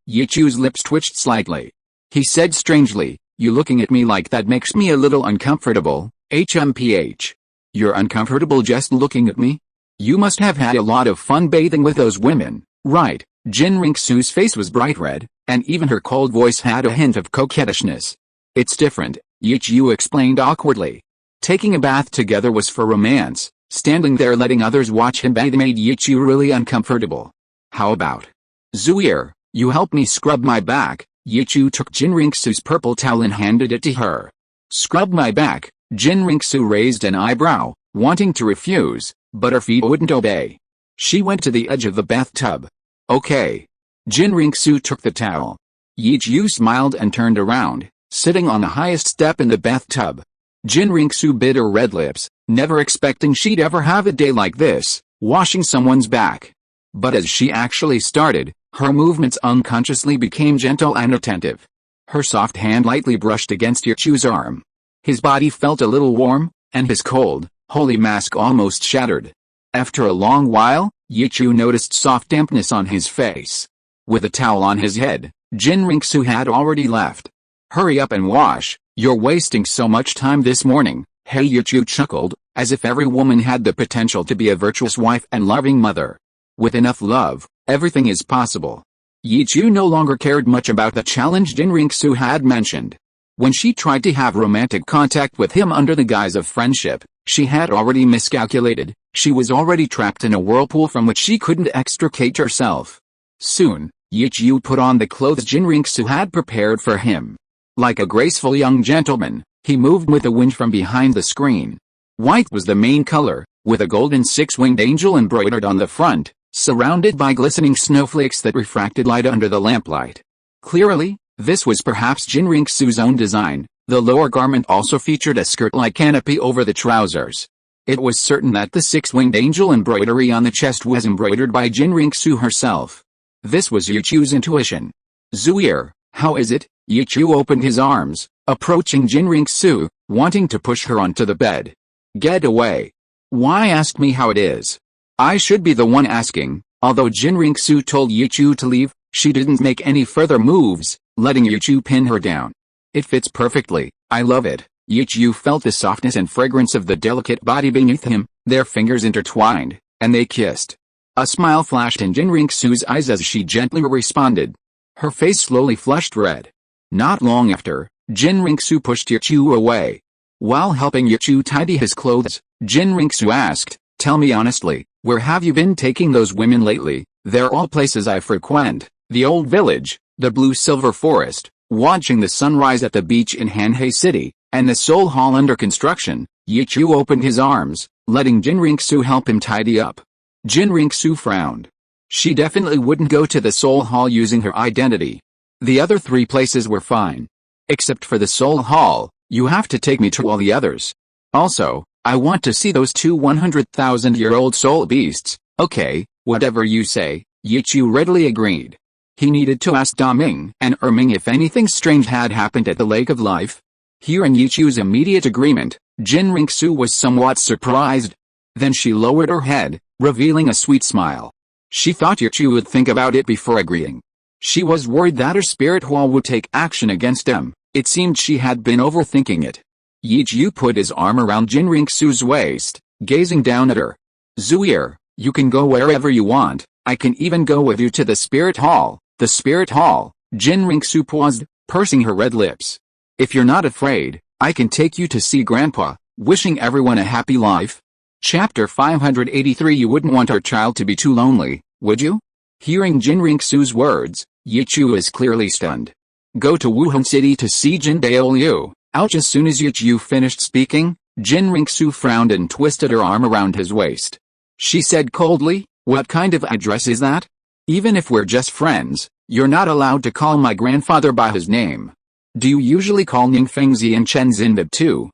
Yichu's lips twitched slightly. He said strangely, you looking at me like that makes me a little uncomfortable. HMPH. You're uncomfortable just looking at me? You must have had a lot of fun bathing with those women, right? Jinriksu's face was bright red, and even her cold voice had a hint of coquettishness. It's different, Yichu explained awkwardly. Taking a bath together was for romance. Standing there letting others watch him bathe made Yichu really uncomfortable. How about, Zuier, you help me scrub my back? Yichu took Jinriksu's purple towel and handed it to her. Scrub my back? Jinriksu raised an eyebrow, wanting to refuse, but her feet wouldn't obey. She went to the edge of the bathtub. Okay. Jinriksu took the towel. Yichu smiled and turned around, sitting on the highest step in the bathtub. Jinriksu bit her red lips, never expecting she'd ever have a day like this, washing someone's back. But as she actually started, her movements unconsciously became gentle and attentive. Her soft hand lightly brushed against Yichu's arm. His body felt a little warm, and his cold, holy mask almost shattered. After a long while, Yichu noticed soft dampness on his face. With a towel on his head, Jinriksu had already left. Hurry up and wash, you're wasting so much time this morning. Hey, Yichu chuckled, as if every woman had the potential to be a virtuous wife and loving mother. With enough love, everything is possible. Yichu no longer cared much about the challenge Jinriksu had mentioned. When she tried to have romantic contact with him under the guise of friendship, she had already miscalculated. She was already trapped in a whirlpool from which she couldn't extricate herself. Soon, Yichu put on the clothes Jinriksu had prepared for him. Like a graceful young gentleman, he moved with the wind from behind the screen. White was the main color, with a golden six-winged angel embroidered on the front, surrounded by glistening snowflakes that refracted light under the lamplight. Clearly, this was perhaps Jinriksu's own design. The lower garment also featured a skirt-like canopy over the trousers. It was certain that the six-winged angel embroidery on the chest was embroidered by Jinriksu herself. This was Yichu's intuition. Zuier, how is it? Yichu opened his arms, approaching Jinriksu, wanting to push her onto the bed. Get away. Why ask me how it is? I should be the one asking. Although Jinriksu told Yichu to leave, she didn't make any further moves, letting Yichu pin her down. It fits perfectly, I love it. Yichu felt the softness and fragrance of the delicate body beneath him, their fingers intertwined, and they kissed. A smile flashed in Jinriksu's eyes as she gently responded. Her face slowly flushed red. Not long after, Jinriksu pushed Yichu away. While helping Yichu tidy his clothes, Jinriksu asked, tell me honestly, where have you been taking those women lately? They're all places I frequent, the old village, the blue-silver forest, watching the sunrise at the beach in Hanhei City, and the Seoul Hall under construction. Yichu opened his arms, letting Jinriksu help him tidy up. Jinriksu frowned. She definitely wouldn't go to the Seoul Hall using her identity. The other three places were fine. Except for the Seoul Hall, you have to take me to all the others. Also, I want to see those two 100,000-year-old soul beasts. Okay, whatever you say, Yichu readily agreed. He needed to ask Daming and Erming if anything strange had happened at the Lake of Life. Hearing Yichu's immediate agreement, Jin Ringsu was somewhat surprised. Then she lowered her head, revealing a sweet smile. She thought Yichu would think about it before agreeing. She was worried that her spirit hall would take action against him. It seemed she had been overthinking it. Yichu put his arm around Jin Ringsu's waist, gazing down at her. Zuir, you can go wherever you want. I can even go with you to the spirit hall. The spirit hall. Jin Ringsu paused, pursing her red lips. If you're not afraid, I can take you to see Grandpa, wishing everyone a happy life. Chapter 583. You wouldn't want our child to be too lonely, would you? Hearing Jin Ringsu's words, Yichu is clearly stunned. Go to Wuhan City to see Jin Douluo. Ouch! As soon as Yichu finished speaking, Jin Ringsu frowned and twisted her arm around his waist. She said coldly, what kind of address is that? Even if we're just friends, you're not allowed to call my grandfather by his name. Do you usually call Ningfengzi and Chen Xinbib too?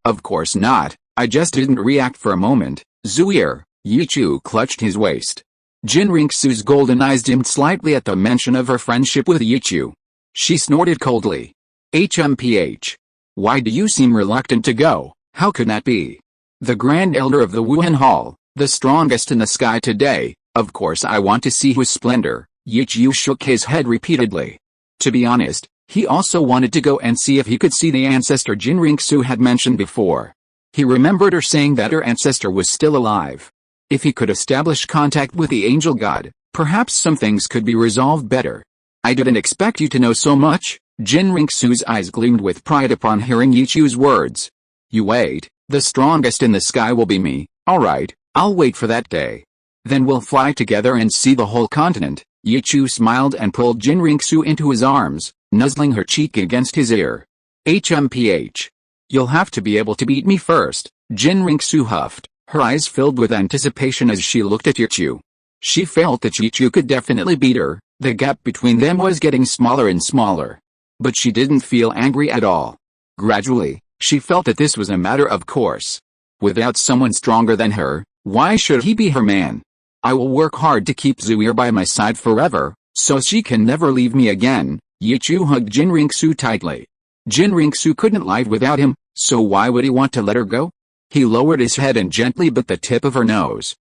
Of course not. I just didn't react for a moment. Zuir, Yichu clutched his waist. Jin Ringsu's golden eyes dimmed slightly at the mention of her friendship with Yichu. She snorted coldly. HMPH. Why do you seem reluctant to go? How could that be? The Grand Elder of the Wuhan Hall, the strongest in the sky today. Of course I want to see his splendor. Yichu shook his head repeatedly. To be honest, he also wanted to go and see if he could see the ancestor Jin Ringsu had mentioned before. He remembered her saying that her ancestor was still alive. If he could establish contact with the angel god, perhaps some things could be resolved better. I didn't expect you to know so much. Jin Ringsu's eyes gleamed with pride upon hearing Yichu's words. You wait, the strongest in the sky will be me. Alright, I'll wait for that day. Then we'll fly together and see the whole continent. Yichu smiled and pulled Jin Ringsu into his arms, nuzzling her cheek against his ear. HMPH. You'll have to be able to beat me first. Jin Ringsu huffed, her eyes filled with anticipation as she looked at Yichu. She felt that Yichu could definitely beat her. The gap between them was getting smaller and smaller. But she didn't feel angry at all. Gradually, she felt that this was a matter of course. Without someone stronger than her, why should he be her man? I will work hard to keep Zuir by my side forever, so she can never leave me again. Yichu hugged Jin Ringsu tightly. Jin Ringsu couldn't live without him, so why would he want to let her go? He lowered his head and gently bit the tip of her nose.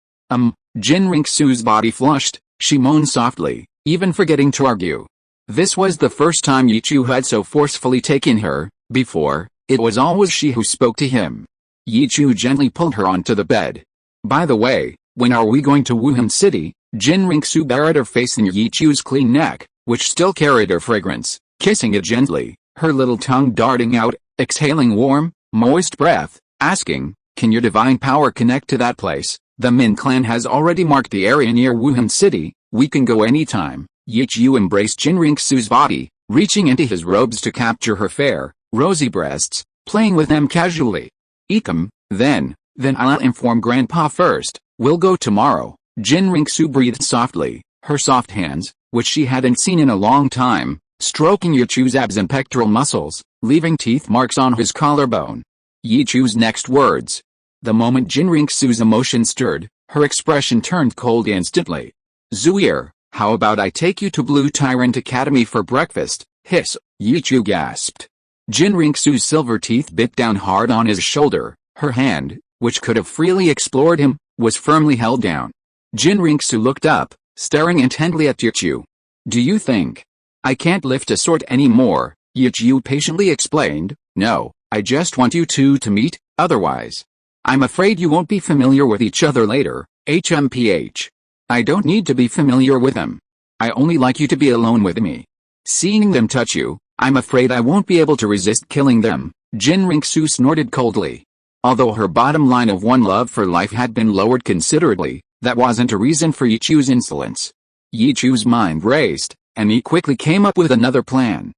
Jin Ringsu's body flushed, she moaned softly, even forgetting to argue. This was the first time Yichu had so forcefully taken her. Before, it was always she who spoke to him. Yichu gently pulled her onto the bed. By the way, when are we going to Wuhan City? Jin Ringsu buried her face in Yichu's clean neck, which still carried her fragrance, kissing it gently, her little tongue darting out, exhaling warm, moist breath, asking, can your divine power connect to that place? The Min clan has already marked the area near Wuhan City, we can go anytime. Yichu embraced Jin Ringsu's body, reaching into his robes to capture her fair, rosy breasts, playing with them casually. Ekum, then I'll inform Grandpa first, we'll go tomorrow. Jin Ringsu breathed softly, her soft hands, which she hadn't seen in a long time, stroking Yichu's abs and pectoral muscles, leaving teeth marks on his collarbone. Yichu's next words. The moment Jin Ringsu's emotion stirred, her expression turned cold instantly. Zuir, how about I take you to Blue Tyrant Academy for breakfast? Hiss, Yichu gasped. Jin Ringsu's silver teeth bit down hard on his shoulder, her hand, which could have freely explored him, was firmly held down. Jin Ringsu looked up, staring intently at Yichu. Do you think I can't lift a sword anymore? Yichu patiently explained. No, I just want you two to meet, otherwise I'm afraid you won't be familiar with each other later. HMPH. I don't need to be familiar with them. I only like you to be alone with me. Seeing them touch you, I'm afraid I won't be able to resist killing them. Jin Ringsu snorted coldly. Although her bottom line of one love for life had been lowered considerably, that wasn't a reason for Yichu's insolence. Yichu's mind raced, and he quickly came up with another plan.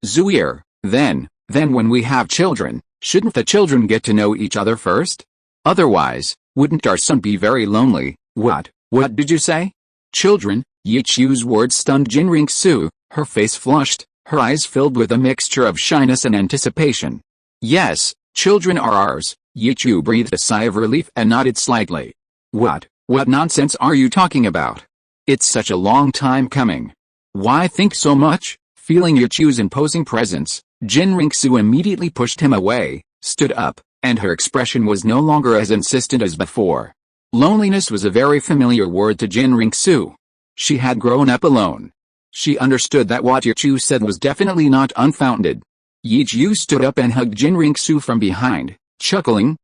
Zuir, then when we have children, shouldn't the children get to know each other first? Otherwise, wouldn't our son be very lonely? What did you say? Children? Yichu's words stunned Jin Ringsu, her face flushed, her eyes filled with a mixture of shyness and anticipation. Yes, children are ours, Yichu breathed a sigh of relief and nodded slightly. What nonsense are you talking about? It's such a long time coming. Why think so much? Feeling Yichu's imposing presence, Jin Ringsu immediately pushed him away, stood up, and her expression was no longer as insistent as before. Loneliness was a very familiar word to Jin Ringsu. She had grown up alone. She understood that what Yichu said was definitely not unfounded. Yichu stood up and hugged Jin Ringsu from behind, chuckling,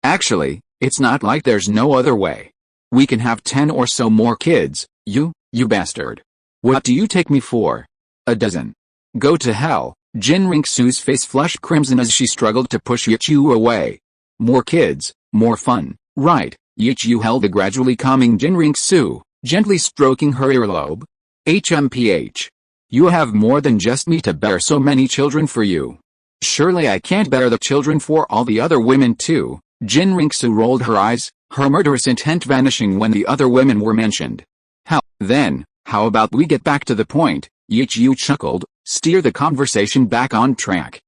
Actually, it's not like there's no other way. We can have 10 or so more kids, you bastard. What do you take me for? A dozen. Go to hell. Jin Ringsu's face flushed crimson as she struggled to push Yichu away. More kids, more fun, right? Yichu held a gradually calming Jin Ringsu, gently stroking her earlobe. HMPH. You have more than just me to bear so many children for you. Surely I can't bear the children for all the other women too. Jin Ringsu rolled her eyes, her murderous intent vanishing when the other women were mentioned. How about we get back to the point? Yichu chuckled, steer the conversation back on track.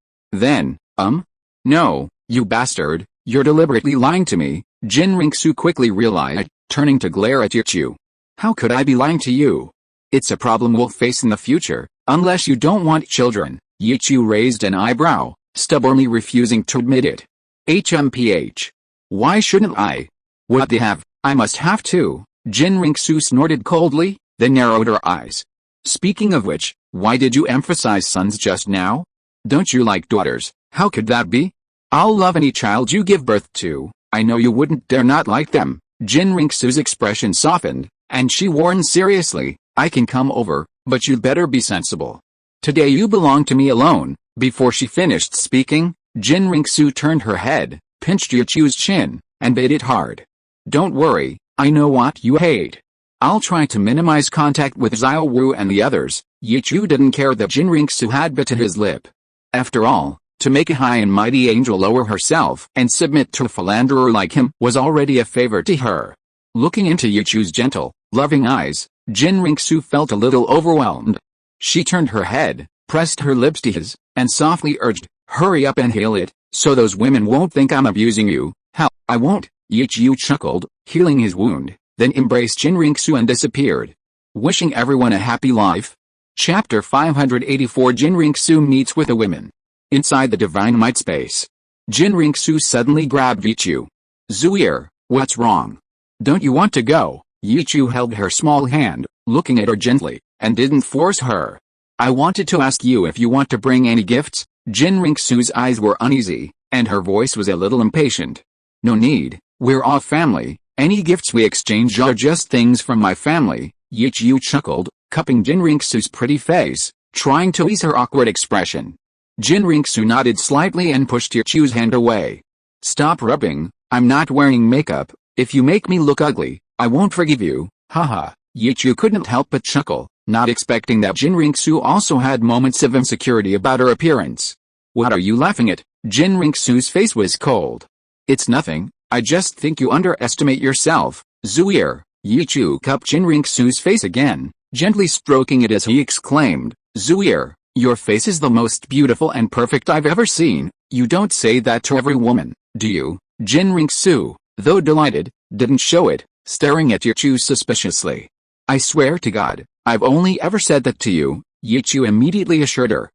No, you bastard, you're deliberately lying to me, Jin Ringsu quickly realized, turning to glare at Yichu. How could I be lying to you? It's a problem we'll face in the future, unless you don't want children. Yichu raised an eyebrow, stubbornly refusing to admit it. HMPH. Why shouldn't I? What they have, I must have too. Jin Ringsu snorted coldly, then narrowed her eyes. Speaking of which, why did you emphasize sons just now? Don't you like daughters? How could that be? I'll love any child you give birth to. I know you wouldn't dare not like them. Jin Ringsu's expression softened, and she warned seriously, I can come over, but you'd better be sensible. Today you belong to me alone. Before she finished speaking, Jin Ringsu turned her head, pinched Yichu's chin, and bit it hard. Don't worry, I know what you hate. I'll try to minimize contact with Xiao Wu and the others. Yichu didn't care that Jin Ringsu had bitten his lip. After all, to make a high and mighty angel lower herself and submit to a philanderer like him was already a favor to her. Looking into Yichu's gentle, loving eyes, Jin Ringsu felt a little overwhelmed. She turned her head, pressed her lips to his, and softly urged, hurry up and heal it, so those women won't think I'm abusing you. Hell, I won't. Yichu chuckled, healing his wound, then embraced Jin Ringsu and disappeared. Wishing everyone a happy life. Chapter 584 Jin Ringsu meets with the women. Inside the divine might space. Jin Ringsu suddenly grabbed Yichu. Zuir, what's wrong? Don't you want to go? Yichu held her small hand, looking at her gently, and didn't force her. I wanted to ask you if you want to bring any gifts. Jin Ringsu's eyes were uneasy, and her voice was a little impatient. No need, we're all family. Any gifts we exchange are just things from my family. Yichu chuckled, cupping Jin Ringsu's pretty face, trying to ease her awkward expression. Jin Ringsu nodded slightly and pushed Yichu's hand away. Stop rubbing, I'm not wearing makeup. If you make me look ugly, I won't forgive you. Haha. Yichu couldn't help but chuckle, not expecting that Jin Ringsu also had moments of insecurity about her appearance. What are you laughing at? Jin Ringsu's face was cold. It's nothing, I just think you underestimate yourself. Zuir. Yichu cupped Jin Ringsu's face again, gently stroking it as he exclaimed, Zuir, your face is the most beautiful and perfect I've ever seen. You don't say that to every woman, do you? Jin Ringsu, though delighted, didn't show it, staring at Yichu suspiciously. I swear to God, I've only ever said that to you, Yichu immediately assured her.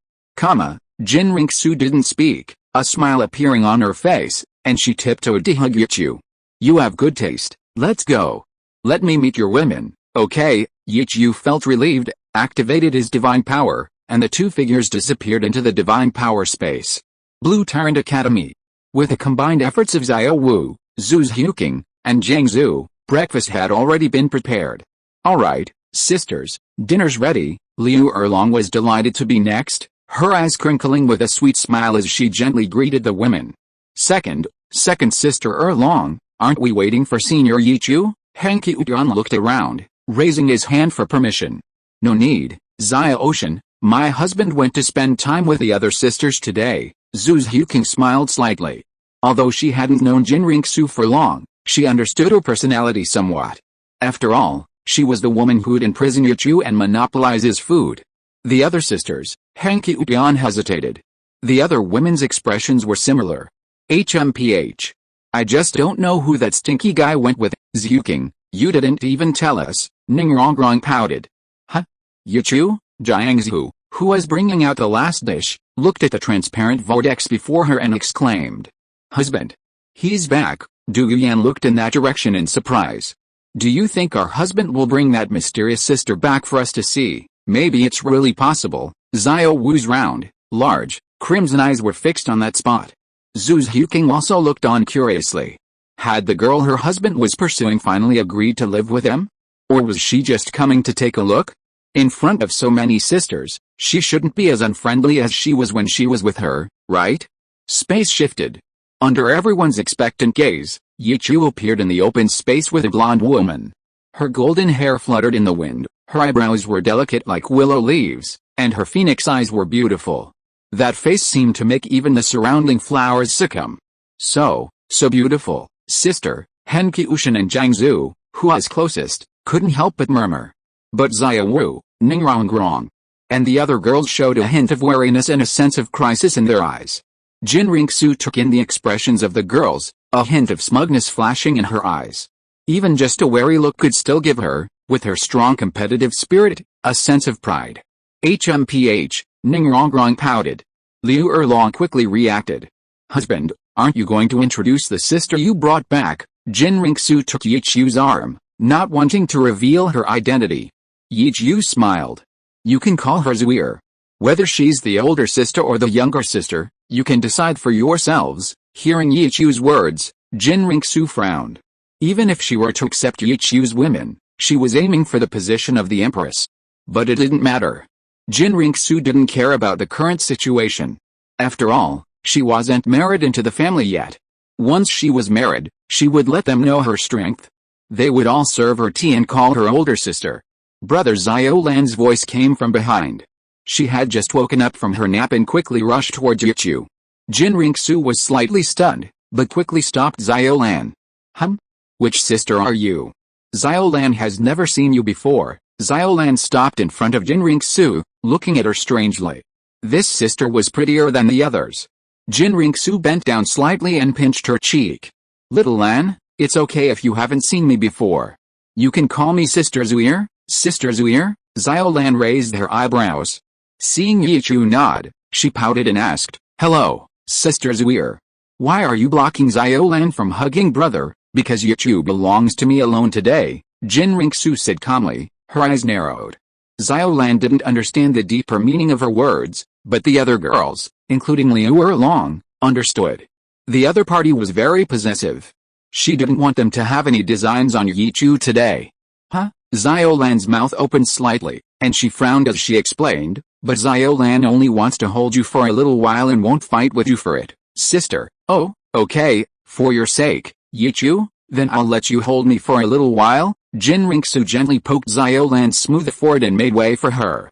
Jin Ringsu didn't speak, a smile appearing on her face, and she tiptoed to hug Yichu. You have good taste, let's go. Let me meet your women, okay? Yichu felt relieved, activated his divine power, and the two figures disappeared into the divine power space. Blue Tyrant Academy. With the combined efforts of Xiao Wu, Zhu Xiuqing, and Jiang Zhu, breakfast had already been prepared. Alright, sisters, dinner's ready. Liu Erlong was delighted to be next, her eyes crinkling with a sweet smile as she gently greeted the women. Second sister Erlong, aren't we waiting for Senior Yichu? Han Qiudian looked around, raising his hand for permission. No need, Xia Ocean, my husband went to spend time with the other sisters today. Zhu Xiuqing smiled slightly. Although she hadn't known Jin Ringsu for long, she understood her personality somewhat. After all, she was the woman who'd imprison Yichu and monopolize his food. The other sisters, Han Qiudian hesitated. The other women's expressions were similar. HMPH. I just don't know who that stinky guy went with. Zhuking, you didn't even tell us, Ningrongrong pouted. Huh? Yichu? Jiangzhu, who was bringing out the last dish, looked at the transparent vortex before her and exclaimed. Husband. He's back. Du Yan looked in that direction in surprise. Do you think our husband will bring that mysterious sister back for us to see? Maybe it's really possible. Xiao Wu's round, large, crimson eyes were fixed on that spot. Zhu Zhuking also looked on curiously. Had the girl her husband was pursuing finally agreed to live with him? Or was she just coming to take a look? In front of so many sisters, she shouldn't be as unfriendly as she was when she was with her, right? Space shifted. Under everyone's expectant gaze, Yichu appeared in the open space with a blonde woman. Her golden hair fluttered in the wind, her eyebrows were delicate like willow leaves, and her phoenix eyes were beautiful. That face seemed to make even the surrounding flowers succumb. So beautiful, sister, Henki Ushan and Jiangzhu, who was closest, couldn't help but murmur. But Xiao Wu, Ningrongrong, and the other girls showed a hint of wariness and a sense of crisis in their eyes. Jin Ringsu took in the expressions of the girls, a hint of smugness flashing in her eyes. Even just a wary look could still give her, with her strong competitive spirit, a sense of pride. HMPH, Ningrongrong pouted. Liu Erlong quickly reacted. Husband, aren't you going to introduce the sister you brought back? Jin Ringsu took Yichu's arm, not wanting to reveal her identity. Yichu smiled. You can call her Zuir. Whether she's the older sister or the younger sister, you can decide for yourselves. Hearing Yichu's words, Jin Ringsu frowned. Even if she were to accept Yichu's women, she was aiming for the position of the empress. But it didn't matter. Jin Ringsu didn't care about the current situation. After all, she wasn't married into the family yet. Once she was married, she would let them know her strength. They would all serve her tea and call her older sister. Brother Xiao Lan's voice came from behind. She had just woken up from her nap and quickly rushed towards Yichu. Jin Ringsu was slightly stunned, but quickly stopped Xiao Lan. Which sister are you? Xiao Lan has never seen you before. Xiao Lan stopped in front of Jin Ringsu, looking at her strangely. This sister was prettier than the others. Jin Ringsu bent down slightly and pinched her cheek. Little Lan, it's okay if you haven't seen me before. You can call me Sister Zuir. Sister Zuir? Xiao Lan raised her eyebrows. Seeing Yichu nod, she pouted and asked, Hello, Sister Zuir. Why are you blocking Xiao Lan from hugging brother? Because Yichu belongs to me alone today, Jin Ringsu said calmly, her eyes narrowed. Xiao Lan didn't understand the deeper meaning of her words, but the other girls, including Liu Erlong, understood. The other party was very possessive. She didn't want them to have any designs on Yichu today. Xiao Lan's mouth opened slightly, and she frowned as she explained, but Xiao Lan only wants to hold you for a little while and won't fight with you for it, sister. Oh, okay, for your sake, Yichu, then I'll let you hold me for a little while. Jin Ringsu gently poked Xiao Lan's smooth forehead and made way for her.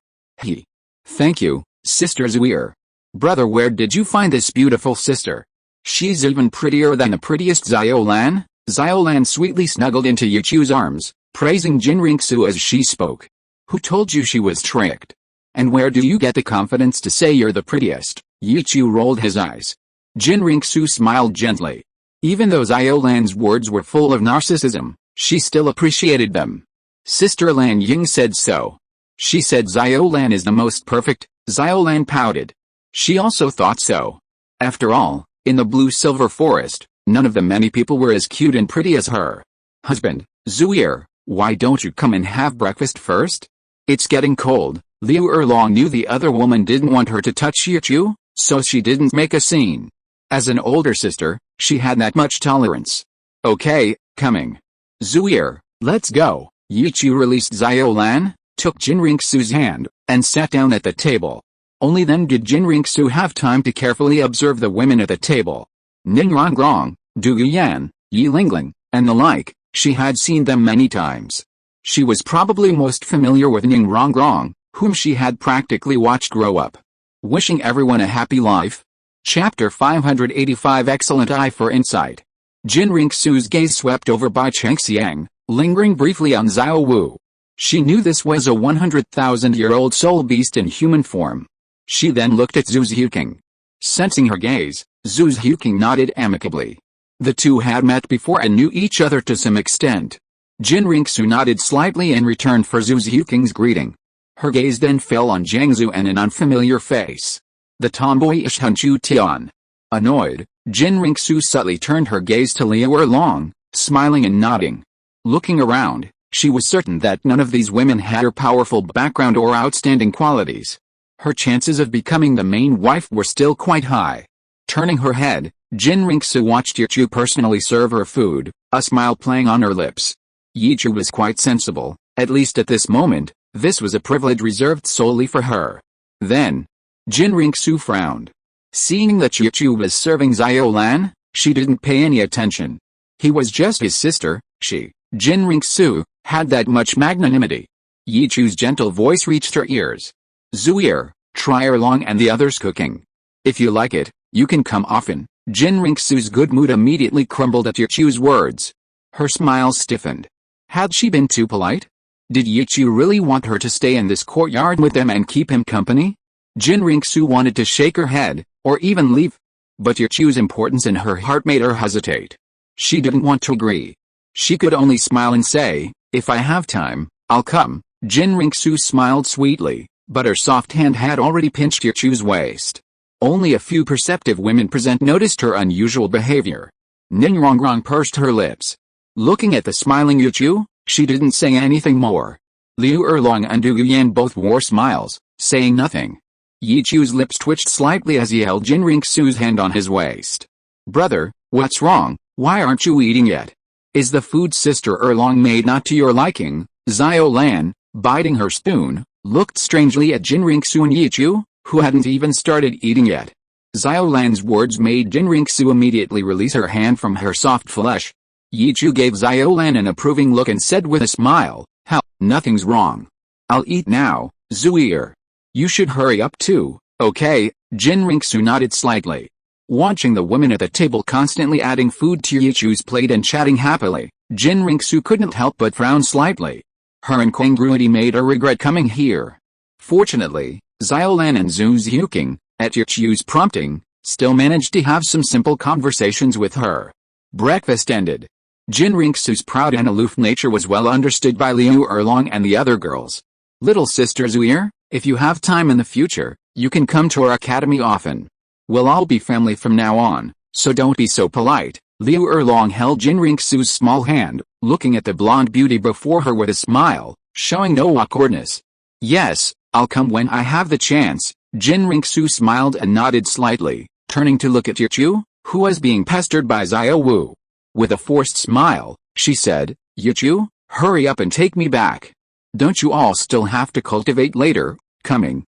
Thank you, Sister Zuir. Brother, where did you find this beautiful sister? She's even prettier than the prettiest Xiao Lan. Xiao Lan sweetly snuggled into Yichu's arms, praising Jin Ringsu as she spoke. Who told you she was tricked? And where do you get the confidence to say you're the prettiest? Yichu rolled his eyes. Jin Ringsu smiled gently. Even though Xiao Lan's words were full of narcissism, she still appreciated them. Sister Lan Ying said so. She said Xiao Lan is the most perfect. Xiao Lan pouted. She also thought so. After all, in the blue-silver forest, none of the many people were as cute and pretty as her. Husband, Zuir, why don't you come and have breakfast first? It's getting cold. Liu Erlong knew the other woman didn't want her to touch Yichu, so she didn't make a scene. As an older sister, she had that much tolerance. Okay, coming. Zuir, let's go. Yichu released Xiao Lan, took Jin Ringsu's hand, and sat down at the table. Only then did Jin Ringsu have time to carefully observe the women at the table. Ningrongrong, Du Yan, Yi Lingling, and the like. She had seen them many times. She was probably most familiar with Ningrongrong, whom she had practically watched grow up. Wishing everyone a happy life. Chapter 585 Excellent Eye for Insight. Jin Ringsu's gaze swept over Bai Chengxiang, lingering briefly on Xiao Wu. She knew this was a 100,000-year-old soul beast in human form. She then looked at Zhu Zhuking. Sensing her gaze, Zhu Xiuqing nodded amicably. The two had met before and knew each other to some extent. Jin Ringsu nodded slightly in return for Zhu Xiuqing's greeting. Her gaze then fell on Jiang Zhu and an unfamiliar face. The tomboyish Hun Chu Tian. Annoyed, Jin Ringsu subtly turned her gaze to Liu Erlong, smiling and nodding. Looking around, she was certain that none of these women had her powerful background or outstanding qualities. Her chances of becoming the main wife were still quite high. Turning her head, Jin Ringsu watched Yichu personally serve her food, a smile playing on her lips. Yichu was quite sensible, at least at this moment. This was a privilege reserved solely for her. Then, Jin Ringsu frowned. Seeing that Yichu was serving Xiao Lan, she didn't pay any attention. He was just his sister. She, Jin Ringsu, had that much magnanimity. Yichu's gentle voice reached her ears. Zuier, try Erlong and the others' cooking. If you like it, you can come often. Jin Ringsu's good mood immediately crumbled at Yichu's words. Her smile stiffened. Had she been too polite? Did Yichu really want her to stay in this courtyard with them and keep him company? Jin Ringsu wanted to shake her head, or even leave. But Yichu's importance in her heart made her hesitate. She didn't want to agree. She could only smile and say, if I have time, I'll come. Jin Ringsu smiled sweetly, but her soft hand had already pinched Yichu's waist. Only a few perceptive women present noticed her unusual behavior. Ningrongrong pursed her lips. Looking at the smiling Yichu, she didn't say anything more. Liu Erlong and Du Yan both wore smiles, saying nothing. Yichu's lips twitched slightly as he held Jin Ringsu's hand on his waist. Brother, what's wrong? Why aren't you eating yet? Is the food Sister Erlong made not to your liking? Xiao Lan, biting her spoon, looked strangely at Jin Ringsu and Yichu, who hadn't even started eating yet. Xiao Lan's words made Jin Ringsu immediately release her hand from her soft flesh. Yichu gave Xiao Lan an approving look and said with a smile, "Hell, nothing's wrong. I'll eat now, Zuier. You should hurry up too, okay?" Jin Ringsu nodded slightly. Watching the women at the table constantly adding food to Yichu's plate and chatting happily, Jin Ringsu couldn't help but frown slightly. Her incongruity made her regret coming here. Fortunately, Xiao Lan and Zhu Xiuqing, at Yichu's prompting, still managed to have some simple conversations with her. Breakfast ended. Jin Ringsu's proud and aloof nature was well understood by Liu Erlong and the other girls. Little sister Zuier, if you have time in the future, you can come to our academy often. We'll all be family from now on, so don't be so polite. Liu Erlong held Jin Ringsu's small hand, looking at the blonde beauty before her with a smile, showing no awkwardness. Yes, I'll come when I have the chance. Jin Ringsu smiled and nodded slightly, turning to look at Yichu, who was being pestered by Xiao Wu. With a forced smile, she said, Yichu, hurry up and take me back. Don't you all still have to cultivate later? Coming.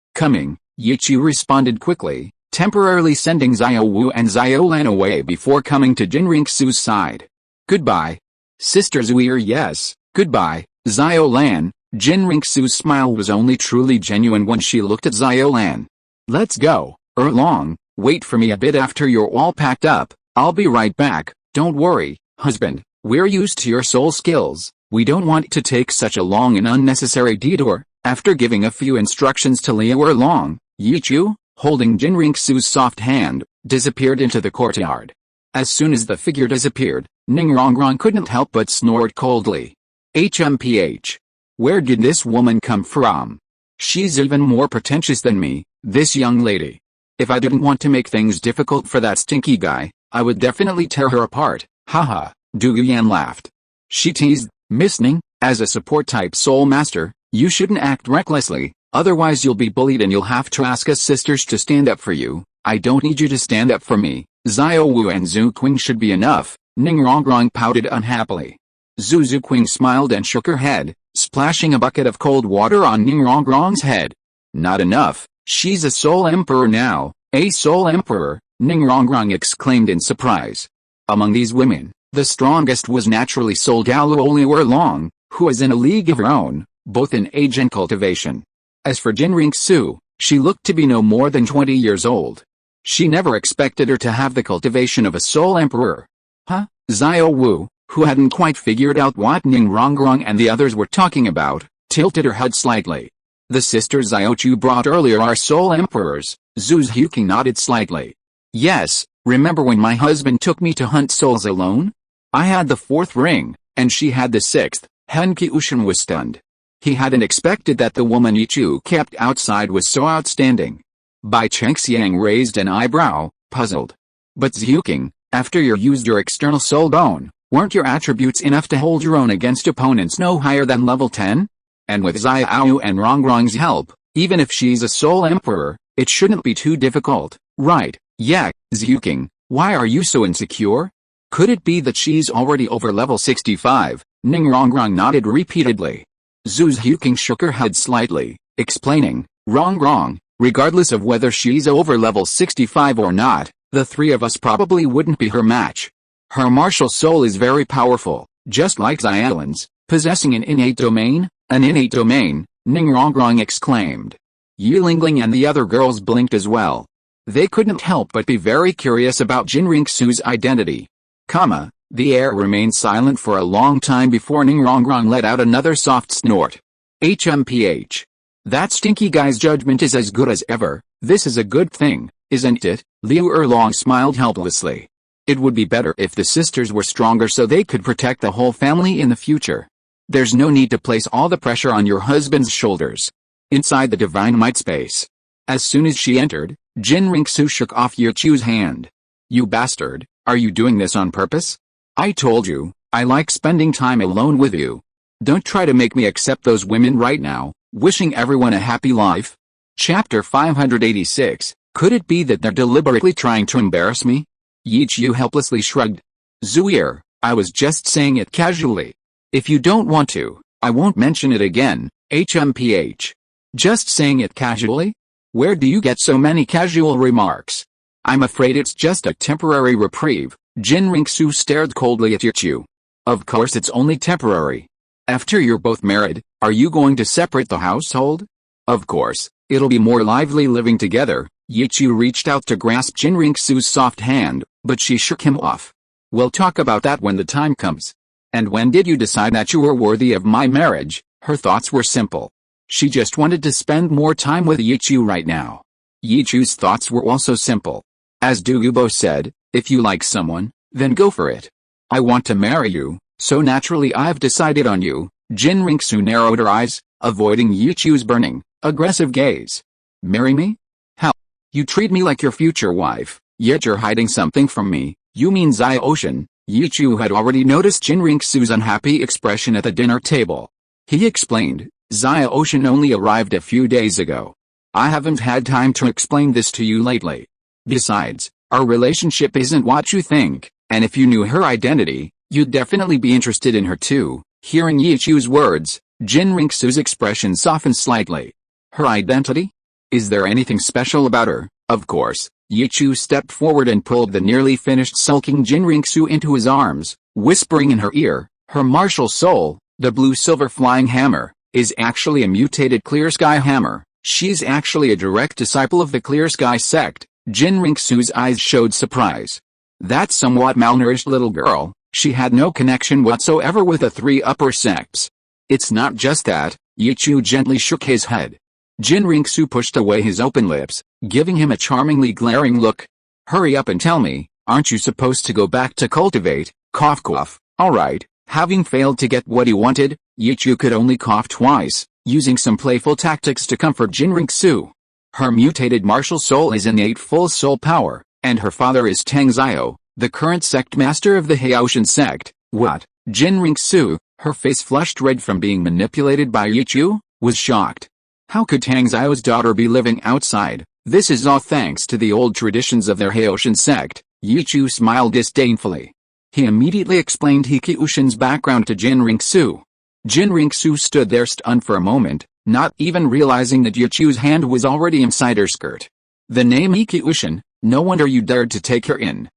Yichu responded quickly, temporarily sending Xiao Wu and Xiao Lan away before coming to Jin Ringsu's side. Goodbye. Sister Zuier. Yes, goodbye, Xiao Lan. Jin Ringsu's smile was only truly genuine when she looked at Xiao Lan. Let's go, Erlong, wait for me a bit after you're all packed up. I'll be right back. Don't worry, husband, we're used to your soul skills. We don't want to take such a long and unnecessary detour. After giving a few instructions to Liu Erlong, Yichu, holding Jin Ringsu's soft hand, disappeared into the courtyard. As soon as the figure disappeared, Ningrongrong couldn't help but snort coldly. HMPH. Where did this woman come from? She's even more pretentious than me, this young lady. If I didn't want to make things difficult for that stinky guy, I would definitely tear her apart. Haha, Du Yan laughed. She teased, Miss Ning, as a support-type soul master, you shouldn't act recklessly, otherwise you'll be bullied and you'll have to ask us sisters to stand up for you. I don't need you to stand up for me. Xiao Wu and Zhu Qing should be enough. Ningrongrong pouted unhappily. Zhu Qing smiled and shook her head, splashing a bucket of cold water on Ningrongrong's head. Not enough, she's a soul emperor now. A soul emperor, Ningrongrong exclaimed in surprise. Among these women, the strongest was naturally Soul Douluo Liu Erlong, who was in a league of her own, both in age and cultivation. As for Jin Ringsu, she looked to be no more than 20 years old. She never expected her to have the cultivation of a soul emperor. Huh? Xiao Wu, who hadn't quite figured out what Ningrongrong and the others were talking about, tilted her head slightly. The sisters Xiaochu brought earlier are soul emperors. Zhu Xiuqing nodded slightly. Yes, Remember when my husband took me to hunt souls alone? I had the 4th ring, and she had the 6th. Henki-ushin was stunned. He hadn't expected that the woman Yichu kept outside was so outstanding. Bai Chengxiang raised an eyebrow, puzzled. But Zhuking, after you used your external soul bone, weren't your attributes enough to hold your own against opponents no higher than level 10? And with Xiao Wu and Rongrong's help, even if she's a soul emperor, it shouldn't be too difficult, right? Yeah, Zhuking, why are you so insecure? Could it be that she's already over level 65? Ning Rongrong nodded repeatedly. Zhu Zhuking shook her head slightly, explaining, Rongrong, regardless of whether she's over level 65 or not, the 3 of us probably wouldn't be her match. Her martial soul is very powerful, just like Xiaolin's, possessing an innate domain. An innate domain, Ning Rongrong exclaimed. Yi Lingling and the other girls blinked as well. They couldn't help but be very curious about Jin Ringsu's identity. The air remained silent for a long time before Ning Rongrong let out another soft snort. HMPH. That stinky guy's judgment is as good as ever. This is a good thing, isn't it? Liu Erlong smiled helplessly. It would be better if the sisters were stronger so they could protect the whole family in the future. There's no need to place all the pressure on your husband's shoulders. Inside the divine might space. As soon as she entered, Jin Ringsu shook off Yichu's hand. You bastard, are you doing this on purpose? I told you, I like spending time alone with you. Don't try to make me accept those women right now. Wishing everyone a happy life. Chapter 586, could it be that they're deliberately trying to embarrass me? Yichu helplessly shrugged. Zuir, I was just saying it casually. If you don't want to, I won't mention it again. HMPH. Just saying it casually? Where do you get so many casual remarks? I'm afraid it's just a temporary reprieve. Jin Ringsu stared coldly at Yichu. Of course it's only temporary. After you're both married, are you going to separate the household? Of course, it'll be more lively living together. Yichu reached out to grasp Jin Ringsu's soft hand, but she shook him off. We'll talk about that when the time comes. And when did you decide that you were worthy of my marriage? Her thoughts were simple. She just wanted to spend more time with Yichu right now. Yichu's thoughts were also simple. As Douluo said, if you like someone, then go for it. I want to marry you, so naturally I've decided on you. Jin Ringsu narrowed her eyes, avoiding Yichu's burning, aggressive gaze. Marry me? How? You treat me like your future wife, yet you're hiding something from me. You mean Xiaoshan? Yichu had already noticed Jin Ringsu's unhappy expression at the dinner table. He explained, Xiaoshan only arrived a few days ago. I haven't had time to explain this to you lately. Besides, our relationship isn't what you think, and if you knew her identity, you'd definitely be interested in her too. Hearing Yichu's words, Jin Ringsu's expression softened slightly. Her identity? Is there anything special about her? Of course. Yichu stepped forward and pulled the nearly finished sulking Jin Ringsu into his arms, whispering in her ear, her martial soul, the blue-silver flying hammer, is actually a mutated clear sky hammer. She's actually a direct disciple of the clear sky sect. Jin Ringsu's eyes showed surprise. That somewhat malnourished little girl, she had no connection whatsoever with the 3 upper sects. It's not just that. Yichu gently shook his head. Jin Ringsu pushed away his open lips, giving him a charmingly glaring look. Hurry up and tell me, aren't you supposed to go back to cultivate? Cough cough. Alright, having failed to get what he wanted, Yichu could only cough twice, using some playful tactics to comfort Jin Ringsu. Her mutated martial soul is innate full soul power, and her father is Tang Xiao, the current sect master of the Haoshan sect. What? Jin Ringsu, her face flushed red from being manipulated by Yichu, was shocked. How could Tang Xiao's daughter be living outside? This is all thanks to the old traditions of their Haoshan sect. Yichu smiled disdainfully. He immediately explained Hikiushin's background to Jin Ringsu. Jin Ringsu stood there stunned for a moment, not even realizing that Yichu's hand was already inside her skirt. The name Hikiushin, no wonder you dared to take her in.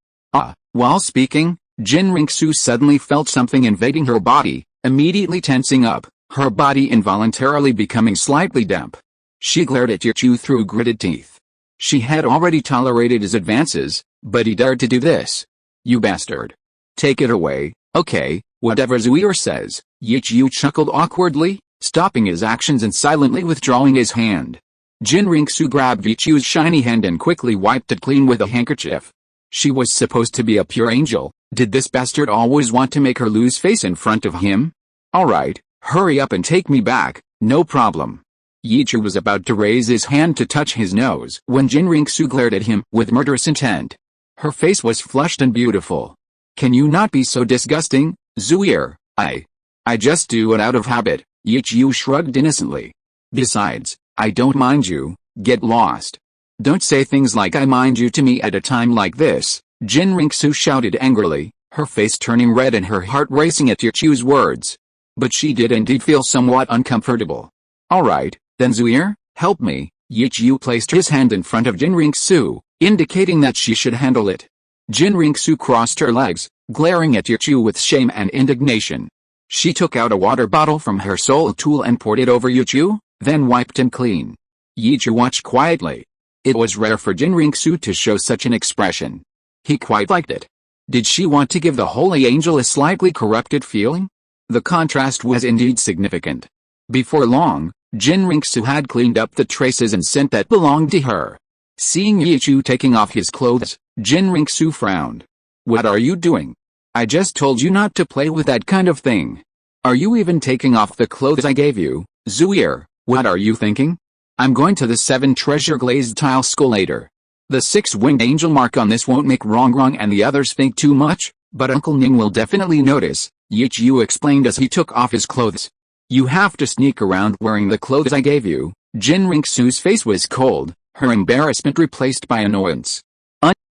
While speaking, Jin Ringsu suddenly felt something invading her body, immediately tensing up, her body involuntarily becoming slightly damp. She glared at Yichu through gritted teeth. She had already tolerated his advances, but he dared to do this. You bastard. Take it away, okay, whatever Zuir says. Yichu chuckled awkwardly, stopping his actions and silently withdrawing his hand. Jin Ringsu grabbed Yichu's shiny hand and quickly wiped it clean with a handkerchief. She was supposed to be a pure angel. Did this bastard always want to make her lose face in front of him? Alright, hurry up and take me back, no problem. Yichu was about to raise his hand to touch his nose when Jinriksu glared at him with murderous intent. Her face was flushed and beautiful. Can you not be so disgusting, Zuir? I just do it out of habit, Yichu shrugged innocently. Besides, I don't mind you, get lost. Don't say things like I mind you to me at a time like this, Jinriksu shouted angrily, her face turning red and her heart racing at Yichu's words. But she did indeed feel somewhat uncomfortable. Alright, then Zuir, help me. Yichu placed his hand in front of Jinriksu, indicating that she should handle it. Jinriksu crossed her legs, glaring at Yichu with shame and indignation. She took out a water bottle from her soul tool and poured it over Yichu, then wiped him clean. Yichu watched quietly. It was rare for Jinriksu to show such an expression. He quite liked it. Did she want to give the holy angel a slightly corrupted feeling? The contrast was indeed significant. Before long, Jinriksu had cleaned up the traces and scent that belonged to her. Seeing Yichu taking off his clothes, Jinriksu frowned. What are you doing? I just told you not to play with that kind of thing. Are you even taking off the clothes I gave you, Zuir? What are you thinking? I'm going to the 7 treasure glazed tile school later. The 6-winged angel mark on this won't make wrong and the others think too much, but Uncle Ning will definitely notice, Yichu explained as he took off his clothes. You have to sneak around wearing the clothes I gave you. Jinriksu's face was cold, her embarrassment replaced by annoyance.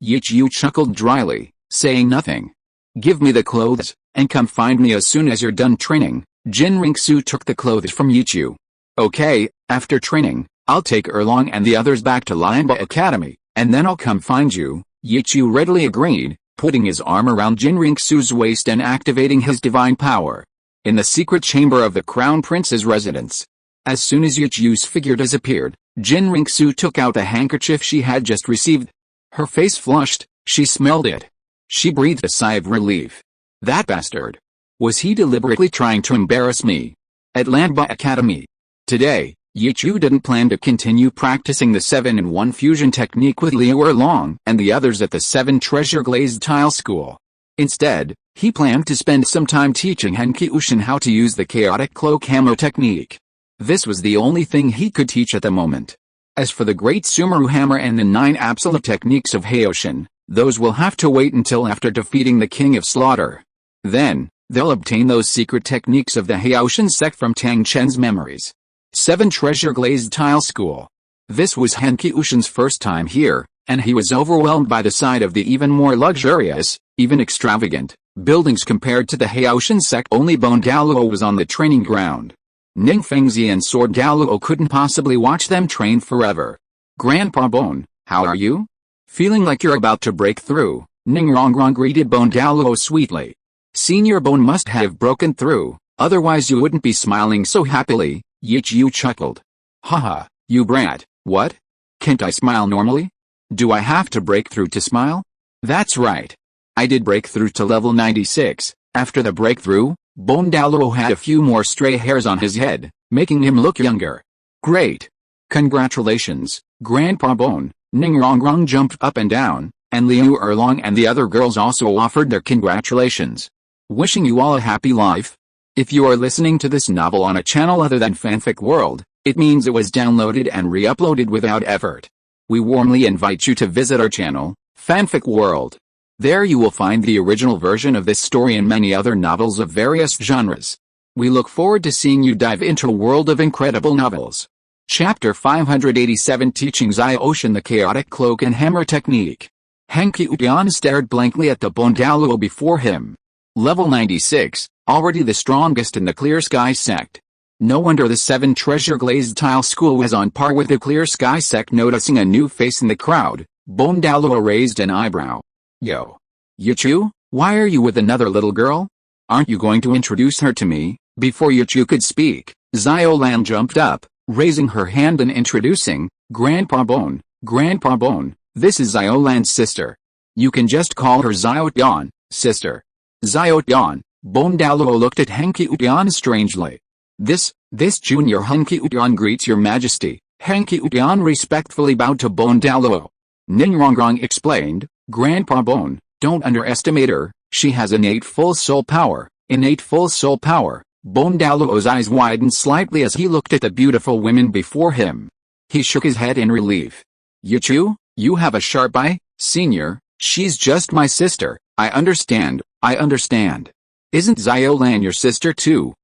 Yichu chuckled dryly, saying nothing. Give me the clothes, and come find me as soon as you're done training. Jinriksu took the clothes from Yichu. Okay, after training, I'll take Erlong and the others back to Lianba Academy, and then I'll come find you. Yichu readily agreed, putting his arm around Jinriksu's waist and activating his divine power. In the secret chamber of the Crown Prince's residence. As soon as Yichu's figure disappeared, Jinriksu took out the handkerchief she had just received. Her face flushed, she smelled it. She breathed a sigh of relief. That bastard. Was he deliberately trying to embarrass me? At Lianba Academy. Today, Yichu didn't plan to continue practicing the 7-in-1 fusion technique with Liu Erlong and the others at the 7 treasure glazed tile school. Instead, he planned to spend some time teaching Henki-Ushin how to use the chaotic cloak hammer technique. This was the only thing he could teach at the moment. As for the great Sumeru hammer and the 9 absolute techniques of Heioshin, those will have to wait until after defeating the King of Slaughter. Then, they'll obtain those secret techniques of the Heioshin sect from Tang Chen's memories. 7 treasure glazed tile school. This was Henki-Ushin's first time here, and he was overwhelmed by the sight of the even more luxurious, even extravagant, buildings compared to the Heioshin sect. Only Bone Douluo was on the training ground. Ning Fengzi and Sword Douluo couldn't possibly watch them train forever. Grandpa Bone, how are you? Feeling like you're about to break through, Ning Rongrong greeted Bone Douluo sweetly. Senior Bone must have broken through, otherwise you wouldn't be smiling so happily, Yichu chuckled. Haha, you brat, what? Can't I smile normally? Do I have to break through to smile? That's right. I did break through to level 96. After the breakthrough, Bone Douluo had a few more stray hairs on his head, making him look younger. Great. Congratulations, Grandpa Bone. Ning Rongrong jumped up and down, and Liu Erlong and the other girls also offered their congratulations. Wishing you all a happy life. If you are listening to this novel on a channel other than Fanfic World, it means it was downloaded and re-uploaded without effort. We warmly invite you to visit our channel, Fanfic World. There you will find the original version of this story and many other novels of various genres. We look forward to seeing you dive into a world of incredible novels. Chapter 587 Teaching Xiaoshin the Chaotic Cloak and Hammer Technique. Henki-Udian stared blankly at the Bone Douluo before him. Level 96, already the strongest in the Clear Sky sect. No wonder the 7 treasure glazed tile school was on par with the Clear Sky sect. Noticing a new face in the crowd, Bone Douluo raised an eyebrow. Yo. Yichu, why are you with another little girl? Aren't you going to introduce her to me? Before Yichu could speak, Xiaolan jumped up, raising her hand and introducing, Grandpa Bone, this is Xiaolan's sister. You can just call her Xiaotian, sister. Xiaotian, Bone Douluo looked at Henki-Udian strangely. This junior Henki-Udian greets your majesty. Henki-Udian respectfully bowed to Bone Douluo. Ning Rongrong explained, Grandpa Bone, don't underestimate her, she has innate full soul power, innate full soul power. Bone Douluo's eyes widened slightly as he looked at the beautiful women before him. He shook his head in relief. Yichu, you have a sharp eye, senior, she's just my sister, I understand. Isn't Xiao Lan your sister too?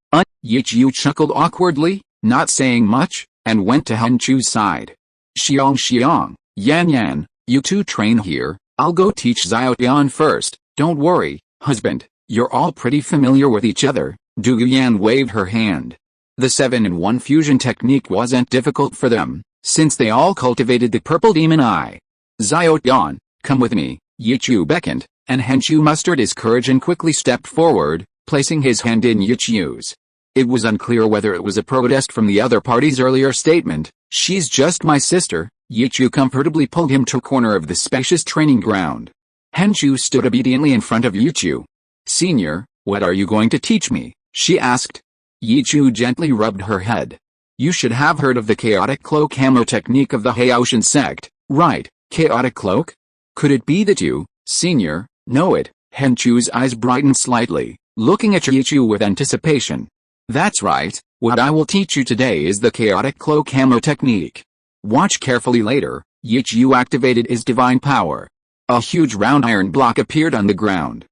Yichu chuckled awkwardly, not saying much, and went to Henshu's side. Xiang, Yan, you two train here, I'll go teach Xiao Yan first, don't worry, husband, you're all pretty familiar with each other. Du Yan waved her hand. The 7-in-1 fusion technique wasn't difficult for them, since they all cultivated the purple demon eye. Xiao Yan, come with me, Yichu beckoned, and Henshu mustered his courage and quickly stepped forward, placing his hand in Yichu's. It was unclear whether it was a protest from the other party's earlier statement, she's just my sister. Yichu comfortably pulled him to a corner of the spacious training ground. Henshu stood obediently in front of Yichu. Senior, what are you going to teach me? She asked. Yichu gently rubbed her head. You should have heard of the chaotic cloak hammer technique of the Haoshan sect, right? Chaotic cloak? Could it be that you, senior, know it? Henshu's eyes brightened slightly, looking at Yichu with anticipation. That's right, what I will teach you today is the chaotic cloak hammer technique. Watch carefully later. Yichu activated his divine power. A huge round iron block appeared on the ground.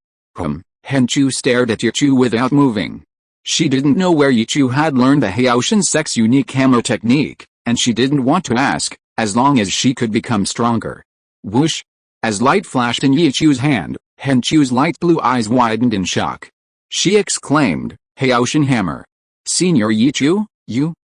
Henshu stared at Yichu without moving. She didn't know where Yichu had learned the Haoshan sect's unique hammer technique, and she didn't want to ask, as long as she could become stronger. Whoosh! As light flashed in Yichu's hand, Henshu's light blue eyes widened in shock. She exclaimed, Haoshan hammer. Senior Yichu,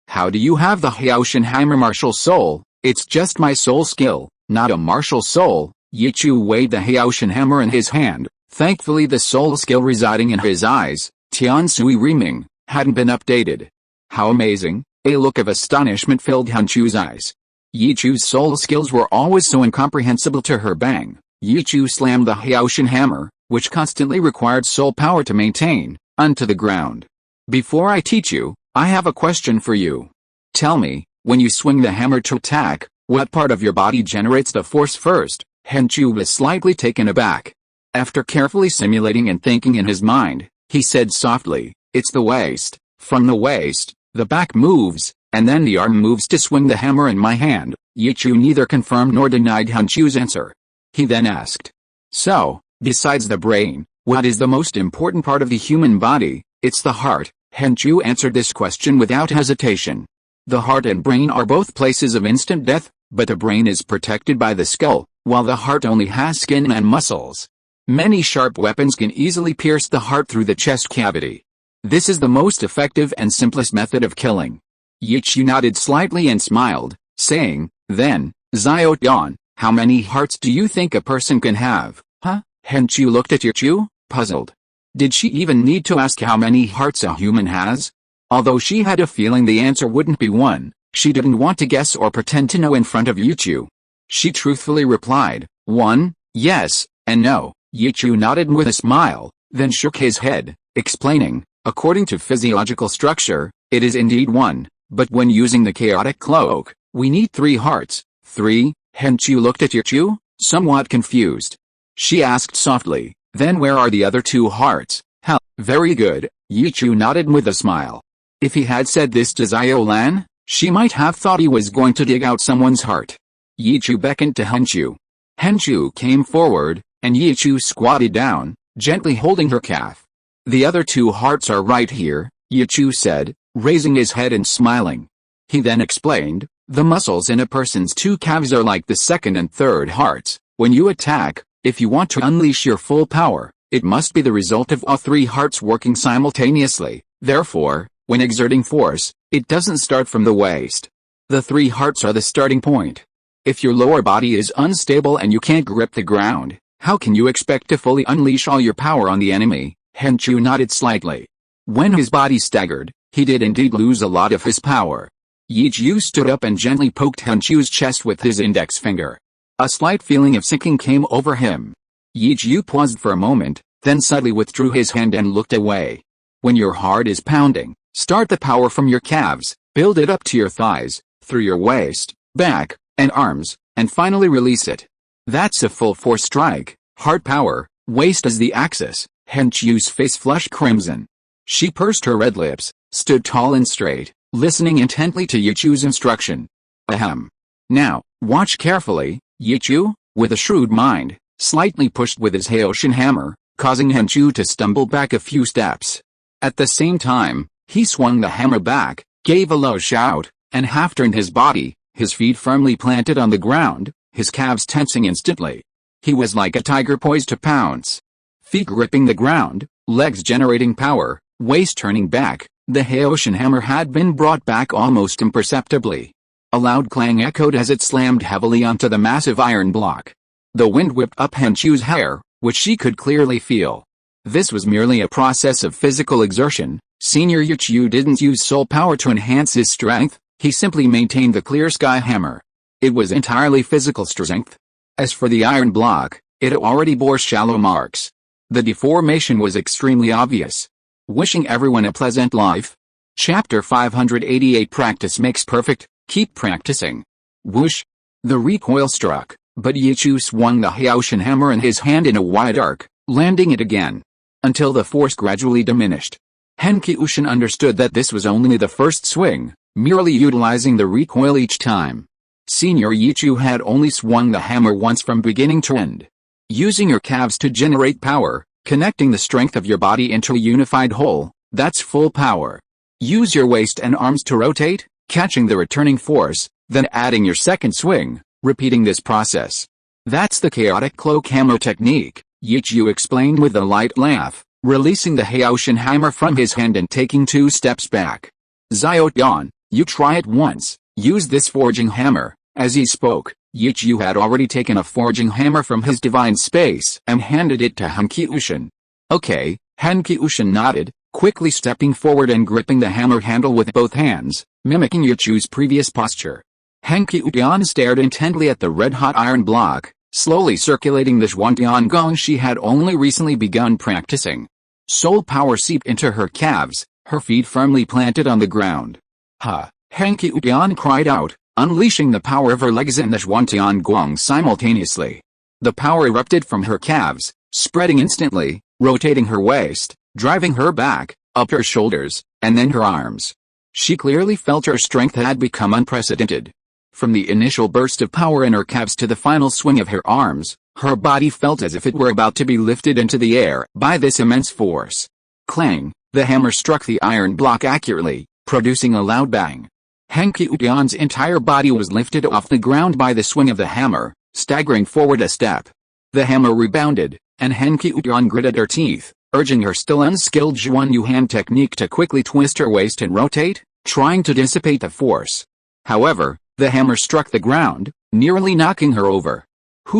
how do you have the Haoshan hammer martial soul? It's just my soul skill, not a martial soul. Yichu waved the Haoshan hammer in his hand. Thankfully the soul skill residing in his eyes, Tian Sui Riming, hadn't been updated. How amazing! A look of astonishment filled Henshu's eyes. Yichu's soul skills were always so incomprehensible to her. Bang! Yichu slammed the Haoshan hammer, which constantly required soul power to maintain, onto the ground. Before I teach you, I have a question for you. Tell me, when you swing the hammer to attack, what part of your body generates the force first? Henshu was slightly taken aback. After carefully simulating and thinking in his mind, he said softly, it's the waist. From the waist, the back moves, and then the arm moves to swing the hammer in my hand. Yichu neither confirmed nor denied Henshu's answer. He then asked, so, besides the brain, what is the most important part of the human body? It's the heart. Henshu answered this question without hesitation. The heart and brain are both places of instant death, but the brain is protected by the skull, while the heart only has skin and muscles. Many sharp weapons can easily pierce the heart through the chest cavity. This is the most effective and simplest method of killing. Yichu nodded slightly and smiled, saying, then, Xiao Yan, how many hearts do you think a person can have? Huh? Henshu looked at Yichu, puzzled. Did she even need to ask how many hearts a human has? Although she had a feeling the answer wouldn't be one, she didn't want to guess or pretend to know in front of Yichu. She truthfully replied, 1, yes, and no. Yichu nodded with a smile, then shook his head, explaining, according to physiological structure, it is indeed 1, but when using the chaotic cloak, we need 3 hearts. 3? Henshu looked at Yichu, somewhat confused. She asked softly, then where are the other 2 hearts? How? Very good, Yichu nodded with a smile. If he had said this to Xiao Lan, she might have thought he was going to dig out someone's heart. Yichu beckoned to Henshu. Henshu came forward, and Yichu squatted down, gently holding her calf. The other 2 hearts are right here, Yichu said, raising his head and smiling. He then explained, the muscles in a person's 2 calves are like the second and third hearts. When you attack, if you want to unleash your full power, it must be the result of all 3 hearts working simultaneously. Therefore, when exerting force, it doesn't start from the waist. The 3 hearts are the starting point. If your lower body is unstable and you can't grip the ground, how can you expect to fully unleash all your power on the enemy? Henshu nodded slightly. When his body staggered, he did indeed lose a lot of his power. Yichu stood up and gently poked Henshu's chest with his index finger. A slight feeling of sinking came over him. Yichu paused for a moment, then suddenly withdrew his hand and looked away. When your heart is pounding, start the power from your calves, build it up to your thighs, through your waist, back, and arms, and finally release it. That's a full force strike, heart power, waist as the axis. Han Qiu's face flushed crimson. She pursed her red lips, stood tall and straight, listening intently to Yichu's instruction. Ahem. Now, watch carefully, Yichu, with a shrewd mind, slightly pushed with his Haoshin hammer, causing Han Qiu to stumble back a few steps. At the same time, he swung the hammer back, gave a low shout, and half-turned his body, his feet firmly planted on the ground, his calves tensing instantly. He was like a tiger poised to pounce. Feet gripping the ground, legs generating power, waist turning back, the Haoshin hammer had been brought back almost imperceptibly. A loud clang echoed as it slammed heavily onto the massive iron block. The wind whipped up Han Qiu's hair, which she could clearly feel. This was merely a process of physical exertion. Senior Yichu didn't use soul power to enhance his strength, he simply maintained the clear sky hammer. It was entirely physical strength. As for the iron block, it already bore shallow marks. The deformation was extremely obvious. Wishing everyone a pleasant life. Chapter 588 Practice makes perfect, keep practicing. Whoosh! The recoil struck, but Yichu swung the Haoshin hammer in his hand in a wide arc, landing it again. Until the force gradually diminished. Han Qiushin understood that this was only the first swing, merely utilizing the recoil each time. Senior Yichu had only swung the hammer once from beginning to end. Using your calves to generate power, connecting the strength of your body into a unified whole, that's full power. Use your waist and arms to rotate, catching the returning force, then adding your second swing, repeating this process. That's the chaotic cloak hammer technique, Yichu explained with a light laugh, releasing the Haoshin hammer from his hand and taking 2 steps back. Xiao, you try it once, use this forging hammer. As he spoke, Yichu had already taken a forging hammer from his divine space and handed it to Han Qiushin. Okay, Han Qiushin nodded, quickly stepping forward and gripping the hammer handle with both hands, mimicking Yichu's previous posture. Han Qiushin stared intently at the red-hot iron block, slowly circulating the Zhuangtian gong she had only recently begun practicing. Soul power seeped into her calves, her feet firmly planted on the ground. Ha! Han Qiushin cried out, unleashing the power of her legs and the Zhuangtian gong simultaneously. The power erupted from her calves, spreading instantly, rotating her waist, driving her back, up her shoulders, and then her arms. She clearly felt her strength had become unprecedented. From the initial burst of power in her calves to the final swing of her arms, her body felt as if it were about to be lifted into the air by this immense force. Clang! The hammer struck the iron block accurately, producing a loud bang. Han Qiushin's entire body was lifted off the ground by the swing of the hammer, staggering forward a step. The hammer rebounded, and Han Qiushin gritted her teeth, urging her still unskilled Zhuan hand technique to quickly twist her waist and rotate, trying to dissipate the force. However, the hammer struck the ground, nearly knocking her over.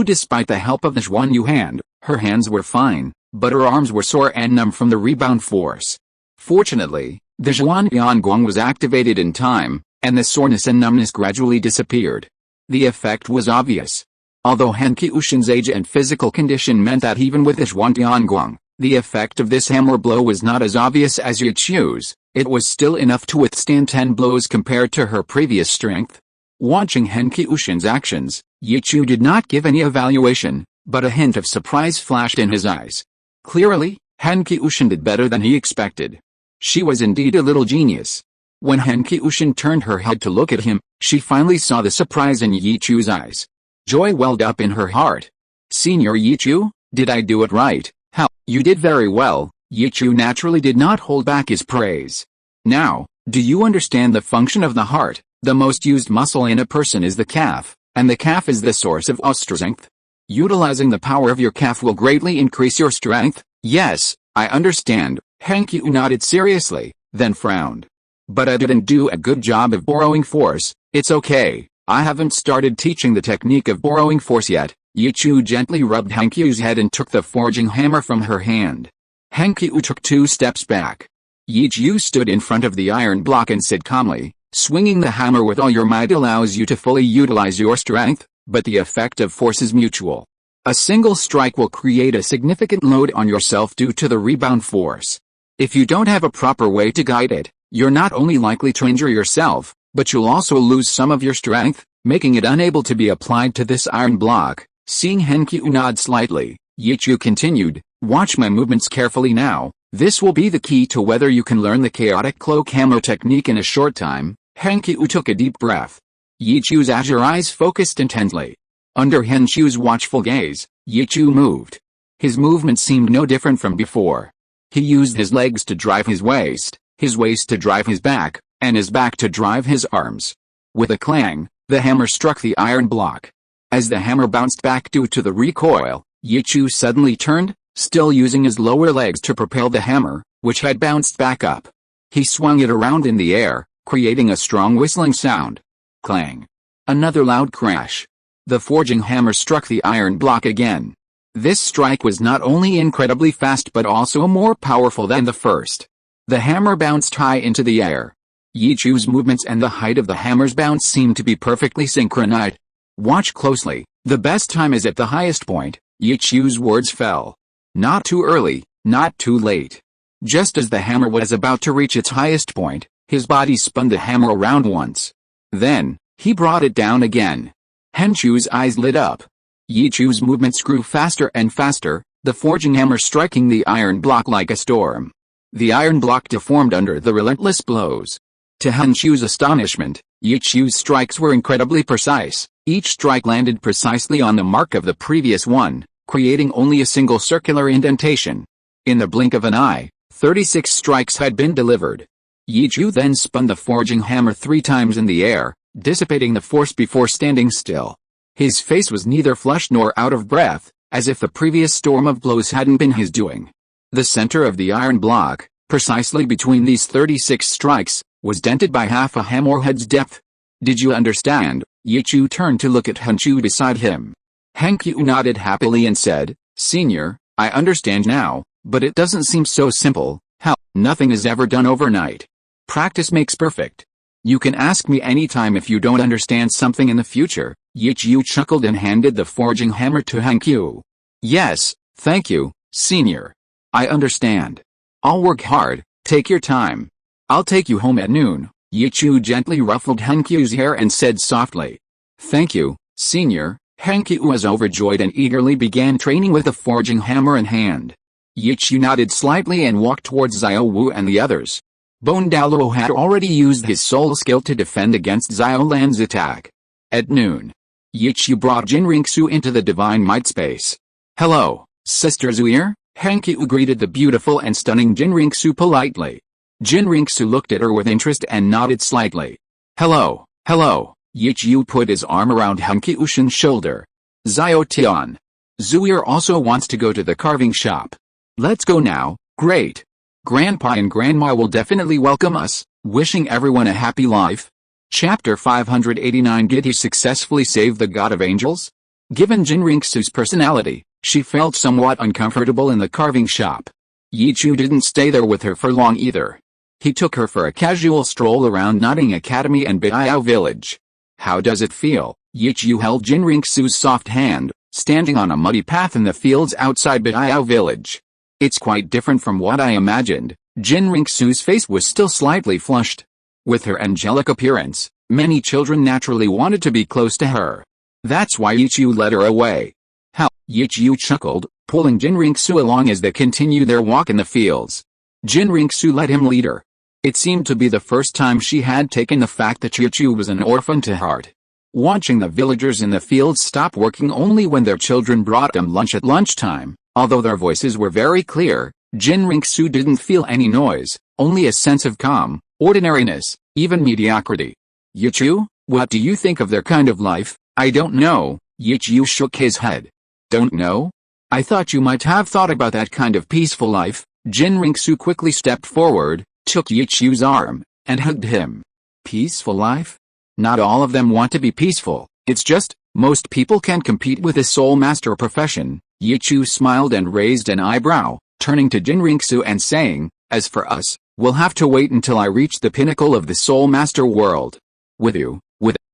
Despite the help of the Zhuan hand, her hands were fine, but her arms were sore and numb from the rebound force. Fortunately, the Zhuan gong was activated in time, and the soreness and numbness gradually disappeared. The effect was obvious. Although Han Qiushin's age and physical condition meant that even with the Zhuan gong, the effect of this hammer blow was not as obvious as Yichu's, it was still enough to withstand 10 blows compared to her previous strength. Watching Han Qiushin's actions, Yichu did not give any evaluation, but a hint of surprise flashed in his eyes. Clearly, Han Qiushin did better than he expected. She was indeed a little genius. When Han Qiushin turned her head to look at him, she finally saw the surprise in Yichu's eyes. Joy welled up in her heart. Senior Yichu, did I do it right? How? You did very well. Yichu naturally did not hold back his praise. Now, do you understand the function of the heart? The most used muscle in a person is the calf, and the calf is the source of all strength. Utilizing the power of your calf will greatly increase your strength. Yes, I understand. Han Qiu nodded seriously, then frowned. But I didn't do a good job of borrowing force. It's okay, I haven't started teaching the technique of borrowing force yet. Yichu gently rubbed Han Qiu's head and took the forging hammer from her hand. Han Qiu took 2 steps back. Yichu stood in front of the iron block and said calmly, swinging the hammer with all your might allows you to fully utilize your strength, but the effect of force is mutual. A single strike will create a significant load on yourself due to the rebound force. If you don't have a proper way to guide it, you're not only likely to injure yourself, but you'll also lose some of your strength, making it unable to be applied to this iron block. Seeing Henkyu nod slightly, Yichu continued, watch my movements carefully now. This will be the key to whether you can learn the chaotic cloak hammer technique in a short time. Henkyu took a deep breath. Yichu's azure eyes focused intently. Under Henkyu's watchful gaze, Yichu moved. His movement seemed no different from before. He used his legs to drive his waist to drive his back, and his back to drive his arms. With a clang, the hammer struck the iron block. As the hammer bounced back due to the recoil, Yichu suddenly turned, still using his lower legs to propel the hammer, which had bounced back up. He swung it around in the air, creating a strong whistling sound. Clang. Another loud crash. The forging hammer struck the iron block again. This strike was not only incredibly fast but also more powerful than the first. The hammer bounced high into the air. Yichu's movements and the height of the hammer's bounce seemed to be perfectly synchronized. Watch closely, the best time is at the highest point. Yichu's words fell. Not too early, not too late. Just as the hammer was about to reach its highest point, his body spun the hammer around once. Then, he brought it down again. Henkyu's eyes lit up. Yichu's movements grew faster and faster, the forging hammer striking the iron block like a storm. The iron block deformed under the relentless blows. To Henkyu's astonishment, Yichu's strikes were incredibly precise. Each strike landed precisely on the mark of the previous one, creating only a single circular indentation. In the blink of an eye, 36 strikes had been delivered. Yichu then spun the forging hammer 3 times in the air, dissipating the force before standing still. His face was neither flushed nor out of breath, as if the previous storm of blows hadn't been his doing. The center of the iron block, precisely between these 36 strikes, was dented by half a hammerhead's depth. Did you understand? Yichu turned to look at Henkyu beside him. Henkyu nodded happily and said, Senior, I understand now, but it doesn't seem so simple. How? Nothing is ever done overnight. Practice makes perfect. You can ask me anytime if you don't understand something in the future. Yichu chuckled and handed the forging hammer to Henkyu. Yes, thank you, Senior. I understand. I'll work hard, take your time. I'll take you home at noon. Yichu gently ruffled Henkyu's hair and said softly. Thank you, Senior. Henkyu was overjoyed and eagerly began training with the forging hammer in hand. Yichu nodded slightly and walked towards Xiao Wu and the others. Douluo had already used his soul skill to defend against Xiao Lan's attack. At noon, Yichu brought Jinriksu into the divine might space. Hello, Sister Zuir. Henkyu greeted the beautiful and stunning Jinriksu politely. Jinriksu looked at her with interest and nodded slightly. Hello, hello. Yichu put his arm around Henkyu's shoulder. Xiao Tian. Zuir also wants to go to the carving shop. Let's go now. Great. Grandpa and Grandma will definitely welcome us. Wishing everyone a happy life. Chapter 589. Did he successfully save the God of Angels? Given Jinriksu's personality, she felt somewhat uncomfortable in the carving shop. Yichu didn't stay there with her for long either. He took her for a casual stroll around Nodding Academy and Biao Village. How does it feel? Yichu held Jinriksu's soft hand, standing on a muddy path in the fields outside Biao Village. It's quite different from what I imagined. Jinriksu's face was still slightly flushed. With her angelic appearance, many children naturally wanted to be close to her. That's why Yichu led her away. How? Yichu chuckled, pulling Jinriksu along as they continued their walk in the fields. Jinriksu let him lead her. It seemed to be the first time she had taken the fact that Yichu was an orphan to heart. Watching the villagers in the fields stop working only when their children brought them lunch at lunchtime, although their voices were very clear, Jinriksu didn't feel any noise, only a sense of calm, ordinariness, even mediocrity. Yichu, what do you think of their kind of life? I don't know. Yichu shook his head. Don't know? I thought you might have thought about that kind of peaceful life. Jinriksu quickly stepped forward, took Yichu's arm, and hugged him. Peaceful life? Not all of them want to be peaceful, it's just, most people can compete with a soul master profession. Yichu smiled and raised an eyebrow, turning to Jinriksu and saying, as for us, we'll have to wait until I reach the pinnacle of the soul master world. With you,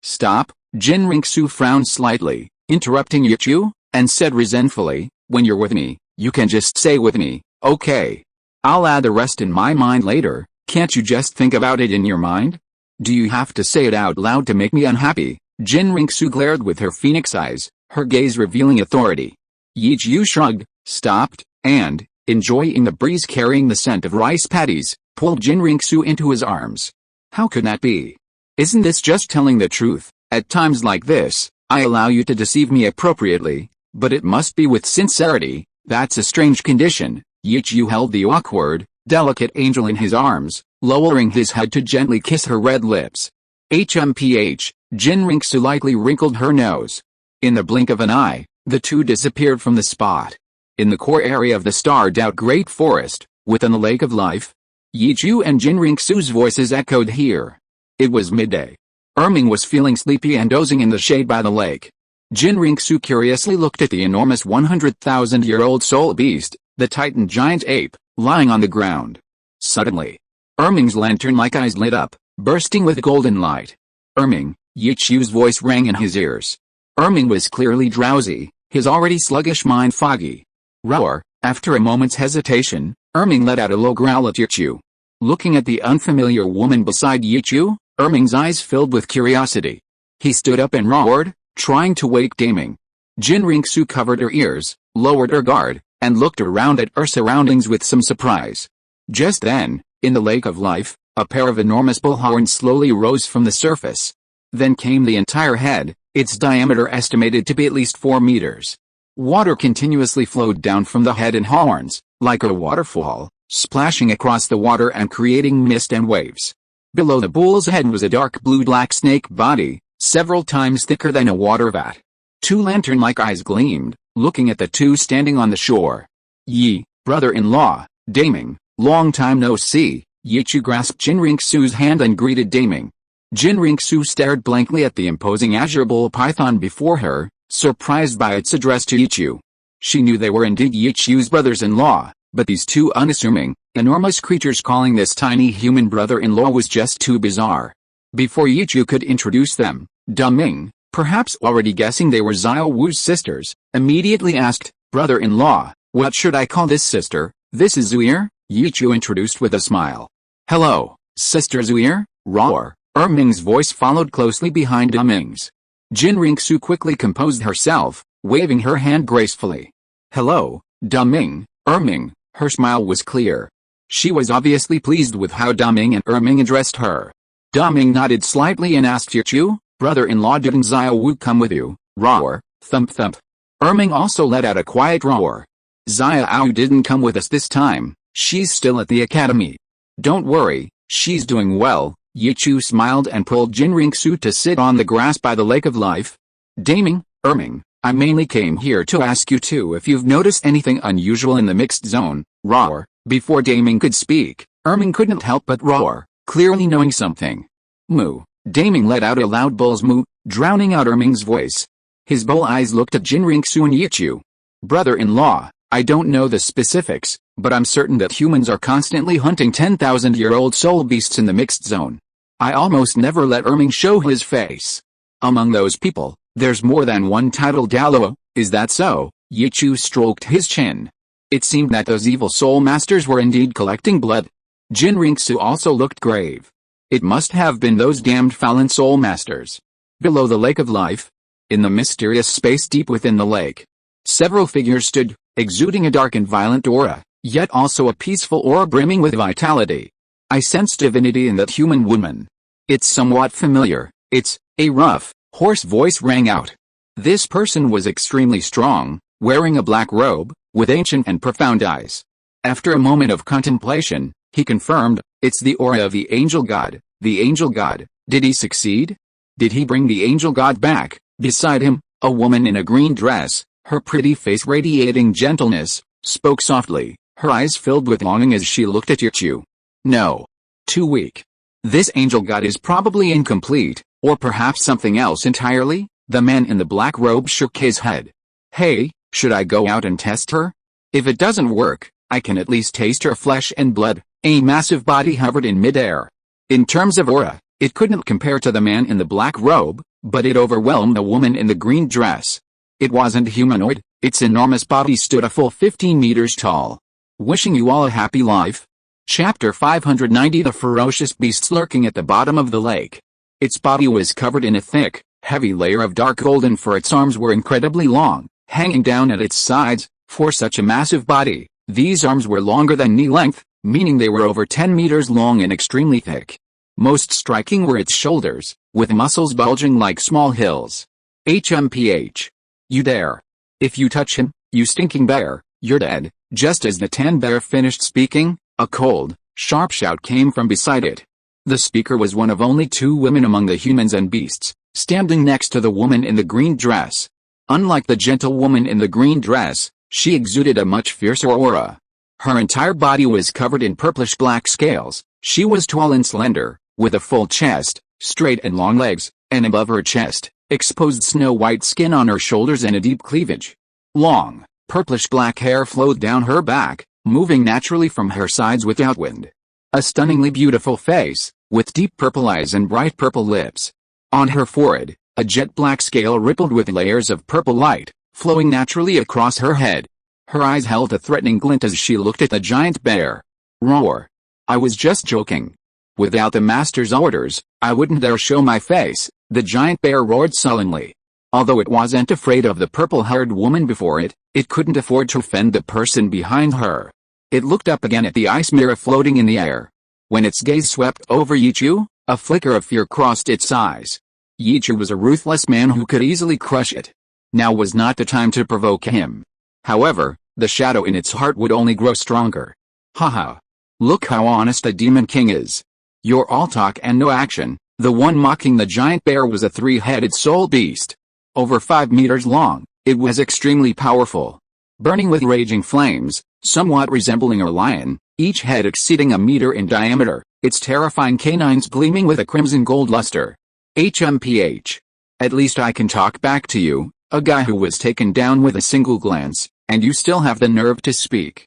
Stop. Jinriksu frowned slightly, interrupting Yichu, and said resentfully, when you're with me, you can just say with me, okay. I'll add the rest in my mind later. Can't you just think about it in your mind? Do you have to say it out loud to make me unhappy? Jinriksu glared with her phoenix eyes. her gaze revealing authority. Yichu shrugged, stopped, and, enjoying the breeze carrying the scent of rice paddies, pulled Jinriksu into his arms. How could that be? Isn't this just telling the truth? At times like this, I allow you to deceive me appropriately, but it must be with sincerity. That's a strange condition. Yichu held the awkward, delicate angel in his arms, lowering his head to gently kiss her red lips. HMPH, Jinriksu lightly wrinkled her nose. In the blink of an eye, the two disappeared from the spot. In the core area of the starred-out Great Forest, within the Lake of Life, Yichu and Jinriksu's voices echoed here. It was midday. Erming was feeling sleepy and dozing in the shade by the lake. Jinriksu curiously looked at the enormous 100,000-year-old soul beast, the Titan giant ape, lying on the ground. Suddenly, Erming's lantern-like eyes lit up, bursting with golden light. Erming, Yichu's voice rang in his ears. Erming was clearly drowsy, his already sluggish mind foggy. Roar. After a moment's hesitation, Erming let out a low growl at Yichu. Looking at the unfamiliar woman beside Yichu, Erming's eyes filled with curiosity. He stood up and roared, trying to wake Daming. Jinriksu covered her ears, lowered her guard, and looked around at her surroundings with some surprise. Just then, in the Lake of Life, a pair of enormous bullhorns slowly rose from the surface. Then came the entire head, its diameter estimated to be at least 4 meters. Water continuously flowed down from the head and horns, like a waterfall, splashing across the water and creating mist and waves. Below the bull's head was a dark blue-black snake body, several times thicker than a water vat. Two lantern-like eyes gleamed, looking at the two standing on the shore. Yi, brother-in-law, Daming, long time no see. Yichu grasped Jinriksu's hand and greeted Daming. Jinriksu stared blankly at the imposing azure bull python before her, surprised by its address to Yichu. She knew they were indeed Yichu's brothers-in-law, but these two unassuming, enormous creatures calling this tiny human brother-in-law was just too bizarre. Before Yichu could introduce them, Daming, perhaps already guessing they were Xiao Wu's sisters, immediately asked, "Brother-in-law, what should I call this sister?" "This is Zuir," Yichu introduced with a smile. "Hello, Sister Zuir." Roar. Erming's voice followed closely behind Daming's. Jinriksu quickly composed herself, waving her hand gracefully. "Hello, Daming, Erming." Her smile was clear. She was obviously pleased with how Daming and Erming addressed her. Daming nodded slightly and asked Yichu, "Brother-in-law, didn't Xiao Wu come with you?" Roar. Thump thump. Erming also let out a quiet roar. "Xiao Wu didn't come with us this time. She's still at the academy. Don't worry, she's doing well." Yichu smiled and pulled Jinriksu to sit on the grass by the Lake of Life. "Daming, Erming, I mainly came here to ask you two if you've noticed anything unusual in the mixed zone." Roar. Before Daming could speak, Erming couldn't help but roar, clearly knowing something. "Moo." Daming let out a loud bull's moo, drowning out Erming's voice. His bull eyes looked at Jinriksu and Yichu. "Brother-in-law, I don't know the specifics, but I'm certain that humans are constantly hunting 10,000-year-old soul beasts in the mixed zone. I almost never let Erming show his face. Among those people, there's more than one titled Douluo. Is that so?" Yichu stroked his chin. It seemed that those evil soul masters were indeed collecting blood. Jinriksu also looked grave. It must have been those damned Fallen soul masters. Below the Lake of Life, in the mysterious space deep within the lake, several figures stood, exuding a dark and violent aura, yet also a peaceful aura brimming with vitality. "I sense divinity in that human woman. It's somewhat familiar." "It's," a rough, hoarse voice rang out. This person was extremely strong, wearing a black robe, with ancient and profound eyes. After a moment of contemplation, he confirmed, "It's the aura of the angel god." The angel god. Did he succeed? Did he bring the angel god back? Beside him, a woman in a green dress, her pretty face radiating gentleness, spoke softly, her eyes filled with longing as she looked at Yichu. "No. Too weak. This angel god is probably incomplete, or perhaps something else entirely." The man in the black robe shook his head. "Hey, should I go out and test her? If it doesn't work, I can at least taste her flesh and blood." A massive body hovered in midair. In terms of aura, it couldn't compare to the man in the black robe, but it overwhelmed the woman in the green dress. It wasn't humanoid, its enormous body stood a full 15 meters tall. Wishing you all a happy life. Chapter 590. The ferocious beasts lurking at the bottom of the lake. Its body was covered in a thick, Heavy layer of dark golden for its arms were incredibly long, hanging down at its sides. For such a massive body, these arms were longer than knee length, meaning they were over 10 meters long and extremely thick. Most striking were its shoulders, with muscles bulging like small hills. HMPH. You dare. If you touch him, you stinking bear, you're dead. Just as the tan bear finished speaking, a cold, sharp shout came from beside it. The speaker was one of only 2 women among the humans and beasts, standing next to the woman in the green dress. Unlike the gentle woman in the green dress, she exuded a much fiercer aura. Her entire body was covered in purplish-black scales. She was tall and slender, with a full chest, straight and long legs, and above her chest, exposed snow-white skin on her shoulders and a deep cleavage. Long, purplish-black hair flowed down her back, moving naturally from her sides without wind. A stunningly beautiful face, with deep purple eyes and bright purple lips. On her forehead, a jet-black scale rippled with layers of purple light, flowing naturally across her head. Her eyes held a threatening glint as she looked at the giant bear. Roar. I was just joking. Without the master's orders, I wouldn't dare show my face, the giant bear roared sullenly. Although it wasn't afraid of the purple-haired woman before it, it couldn't afford to offend the person behind her. It looked up again at the ice mirror floating in the air. When its gaze swept over Yichu, a flicker of fear crossed its eyes. Yichu was a ruthless man who could easily crush it. Now was not the time to provoke him. However, the shadow in its heart would only grow stronger. Haha. Look how honest a demon king is. You're all talk and no action. The one mocking the giant bear was a 3-headed soul beast. Over 5 meters long, it was extremely powerful. Burning with raging flames, somewhat resembling a lion, each head exceeding a meter in diameter, its terrifying canines gleaming with a crimson gold luster. HMPH. At least I can talk back to you, a guy who was taken down with a single glance, and you still have the nerve to speak.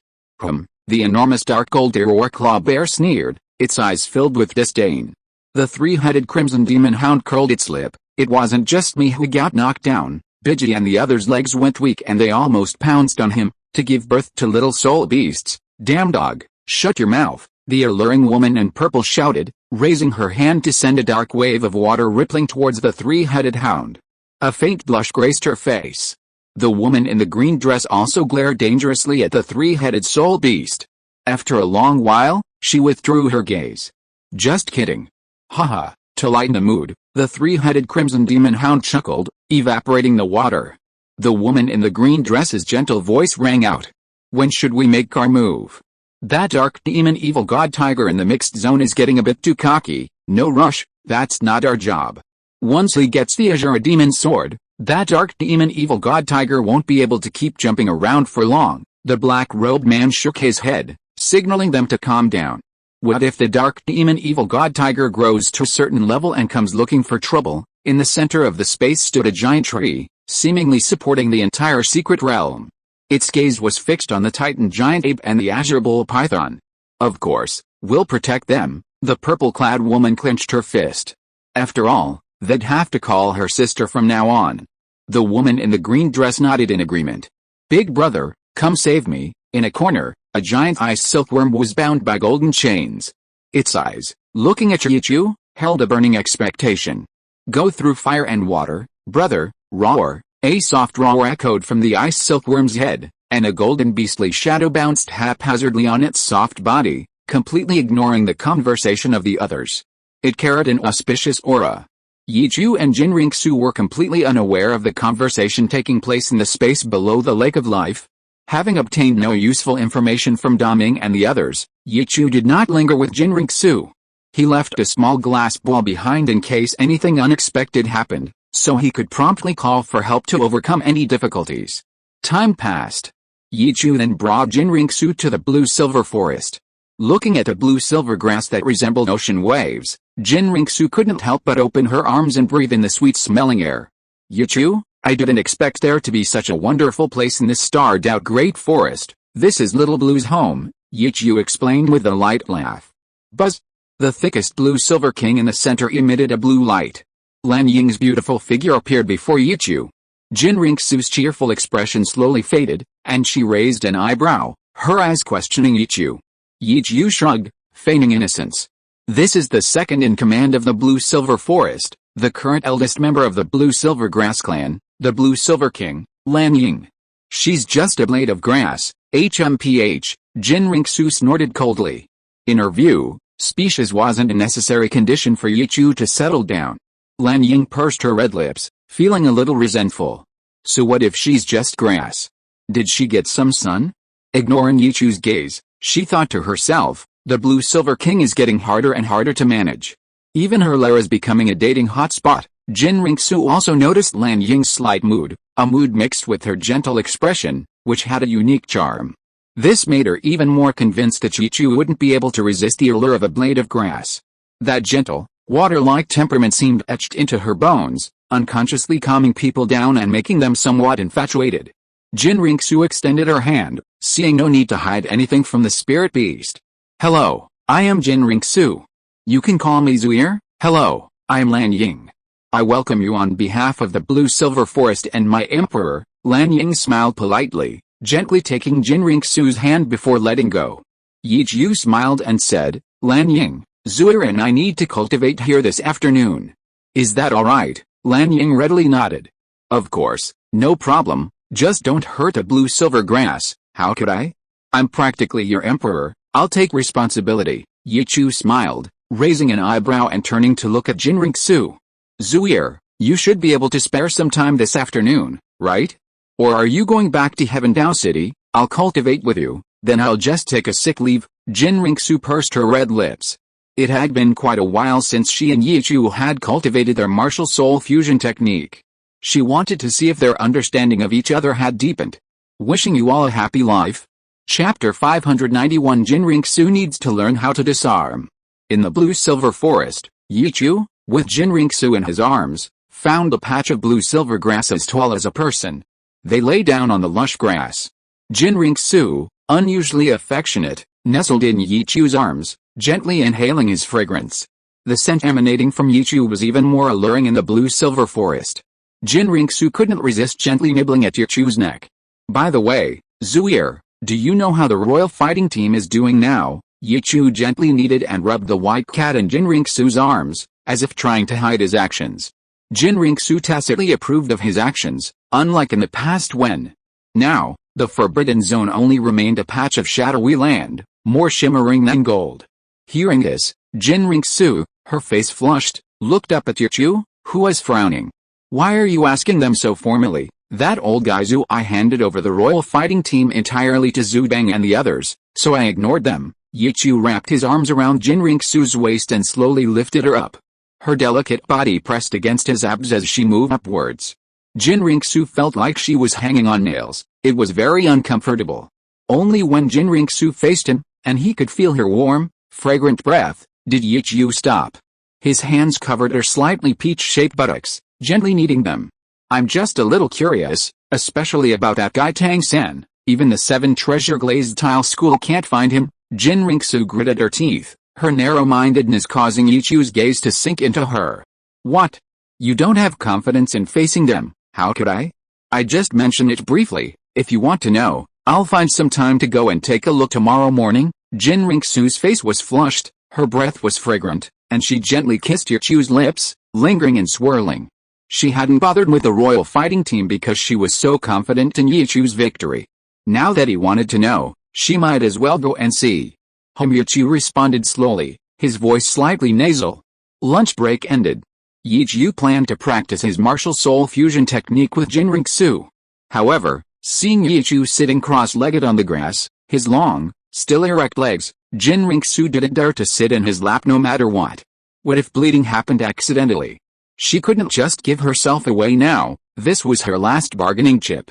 The enormous dark gold or claw bear sneered, its eyes filled with disdain. The 3-headed crimson demon hound curled its lip. It wasn't just me who got knocked down. Bidgie and the others' legs went weak and they almost pounced on him, to give birth to little soul beasts. Damn dog, shut your mouth, the alluring woman in purple shouted, raising her hand to send a dark wave of water rippling towards the 3-headed hound. A faint blush graced her face. The woman in the green dress also glared dangerously at the 3-headed soul beast. After a long while, she withdrew her gaze. Just kidding. Haha, to lighten the mood, the 3-headed crimson demon hound chuckled, evaporating the water. The woman in the green dress's gentle voice rang out. When should we make our move? That dark demon evil god tiger in the mixed zone is getting a bit too cocky. No rush, that's not our job. Once he gets the Azure demon sword, that dark demon evil god tiger won't be able to keep jumping around for long. The black-robed man shook his head, signaling them to calm down. What if the dark demon evil god tiger grows to a certain level and comes looking for trouble? In the center of the space stood a giant tree, seemingly supporting the entire secret realm. Its gaze was fixed on the titan giant ape and the azure bull python. Of course, we'll protect them. The purple-clad woman clenched her fist. After all, they'd have to call her sister from now on. The woman in the green dress nodded in agreement. Big brother, come save me. In a corner, a giant ice silkworm was bound by golden chains. Its eyes, looking at Yichu, held a burning expectation. Go through fire and water, brother, roar. A soft roar echoed from the ice silkworm's head, and a golden beastly shadow bounced haphazardly on its soft body, completely ignoring the conversation of the others. It carried an auspicious aura. Yichu and Jinriksu were completely unaware of the conversation taking place in the space below the Lake of Life. Having obtained no useful information from Daming and the others, Yichu did not linger with Jinriksu. He left a small glass ball behind in case anything unexpected happened, so he could promptly call for help to overcome any difficulties. Time passed. Yichu then brought Jinriksu to the blue-silver forest. Looking at the blue-silver grass that resembled ocean waves, Jinriksu couldn't help but open her arms and breathe in the sweet-smelling air. Yichu, I didn't expect there to be such a wonderful place in this starred-out great forest. This is Little Blue's home, Yichu explained with a light laugh. Buzz! The thickest blue-silver king in the center emitted a blue light. Lan Ying's beautiful figure appeared before Yichu. Jinriksu's cheerful expression slowly faded, and she raised an eyebrow, her eyes questioning Yichu. Yichu shrugged, feigning innocence. This is the second in command of the blue-silver forest. the current eldest member of the Blue-Silver Grass clan, the Blue-Silver King, Lan Ying. She's just a blade of grass, HMPH, Jin Ringsu snorted coldly. In her view, species wasn't a necessary condition for Yichu to settle down. Lan Ying pursed her red lips, feeling a little resentful. So what if she's just grass? Did she get some sun? Ignoring Yichu's gaze, she thought to herself, the Blue-Silver King is getting harder and harder to manage. Even her lair is becoming a dating hotspot. Jin Ringsu also noticed Lan Ying's slight mood, a mood mixed with her gentle expression, which had a unique charm. This made her even more convinced that Yichu wouldn't be able to resist the allure of a blade of grass. That gentle, water-like temperament seemed etched into her bones, unconsciously calming people down and making them somewhat infatuated. Jin Ringsu extended her hand, seeing no need to hide anything from the spirit beast. Hello, I am Jin Ringsu. You can call me Zuir. Hello, I am Lan Ying. I welcome you on behalf of the Blue-Silver Forest and my emperor. Lan Ying smiled politely, gently taking Jin Ringsu's hand before letting go. Yichu smiled and said, Lan Ying, Zuir and I need to cultivate here this afternoon. Is that alright? Lan Ying readily nodded. Of course, no problem, just don't hurt the Blue-Silver Grass. How could I? I'm practically your emperor, I'll take responsibility. Yichu smiled, raising an eyebrow and turning to look at Jin Ringsu. Zuir, you should be able to spare some time this afternoon, right? Or are you going back to Heavendao City? I'll cultivate with you, then I'll just take a sick leave. Jin Ringsu pursed her red lips. It had been quite a while since she and Yichu had cultivated their martial soul fusion technique. She wanted to see if their understanding of each other had deepened. Wishing you all a happy life. Chapter 591 Jin Ringsu needs to learn how to disarm. In the Blue-Silver Forest, Yichu, with Jin Ringsu in his arms, found a patch of blue-silver grass as tall as a person. They lay down on the lush grass. Jin Ringsu, unusually affectionate, nestled in Yichu's arms, gently inhaling his fragrance. The scent emanating from Yichu was even more alluring in the Blue-Silver Forest. Jin Ringsu couldn't resist gently nibbling at Yichu's neck. By the way, Zuir, do you know how the royal fighting team is doing now? Yichu gently kneaded and rubbed the white cat in Jin Ringsu's arms, as if trying to hide his actions. Jin Ringsu tacitly approved of his actions, unlike in the past when. Now, the Forbidden Zone only remained a patch of shadowy land, more shimmering than gold. Hearing this, Jin Ringsu, her face flushed, looked up at Yichu, who was frowning. Why are you asking them so formally? That old guy Zhu I handed over the royal fighting team entirely to Zhu Bang and the others, so I ignored them. Yichu wrapped his arms around Jin Ringsu's waist and slowly lifted her up. Her delicate body pressed against his abs as she moved upwards. Jin Ringsu felt like she was hanging on nails. It was very uncomfortable. Only when Jin Ringsu faced him, and he could feel her warm, fragrant breath, did Yichu stop. His hands covered her slightly peach-shaped buttocks, gently kneading them. I'm just a little curious, especially about that guy Tang San. Even the 7 treasure glazed tile school can't find him. Jin Ringsu gritted her teeth, her narrow-mindedness causing Yichu's gaze to sink into her. What? You don't have confidence in facing them? How could I? I just mentioned it briefly. If you want to know, I'll find some time to go and take a look tomorrow morning. Jin Ringsu's face was flushed, her breath was fragrant, and she gently kissed Yichu's lips, lingering and swirling. She hadn't bothered with the royal fighting team because she was so confident in Yichu's victory. Now that he wanted to know, she might as well go and see. Yichu responded slowly, his voice slightly nasal. Lunch break ended. Yichu planned to practice his martial soul fusion technique with Jin Ringsu. However, seeing Yichu sitting cross-legged on the grass, his long, still erect legs, Jin Ringsu didn't dare to sit in his lap no matter what. What if bleeding happened accidentally? She couldn't just give herself away now. This was her last bargaining chip.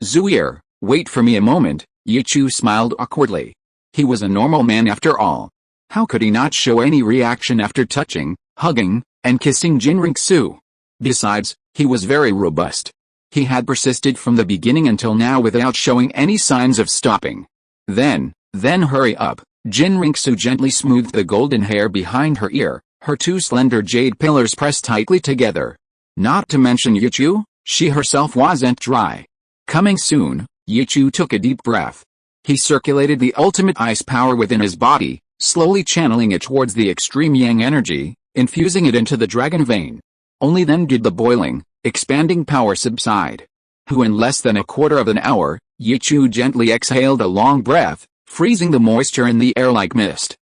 Zuir, wait for me a moment. Yichu smiled awkwardly. He was a normal man after all. How could he not show any reaction after touching, hugging, and kissing Jin Ringsu? Besides, he was very robust. He had persisted from the beginning until now without showing any signs of stopping. Then hurry up. Jin Ringsu gently smoothed the golden hair behind her ear, her 2 slender jade pillars pressed tightly together. Not to mention Yichu, she herself wasn't dry. Coming soon, Yichu took a deep breath. He circulated the ultimate ice power within his body, slowly channeling it towards the extreme yang energy, infusing it into the dragon vein. Only then did the boiling, expanding power subside. In less than a quarter of an hour, Yichu gently exhaled a long breath, freezing the moisture in the air like mist.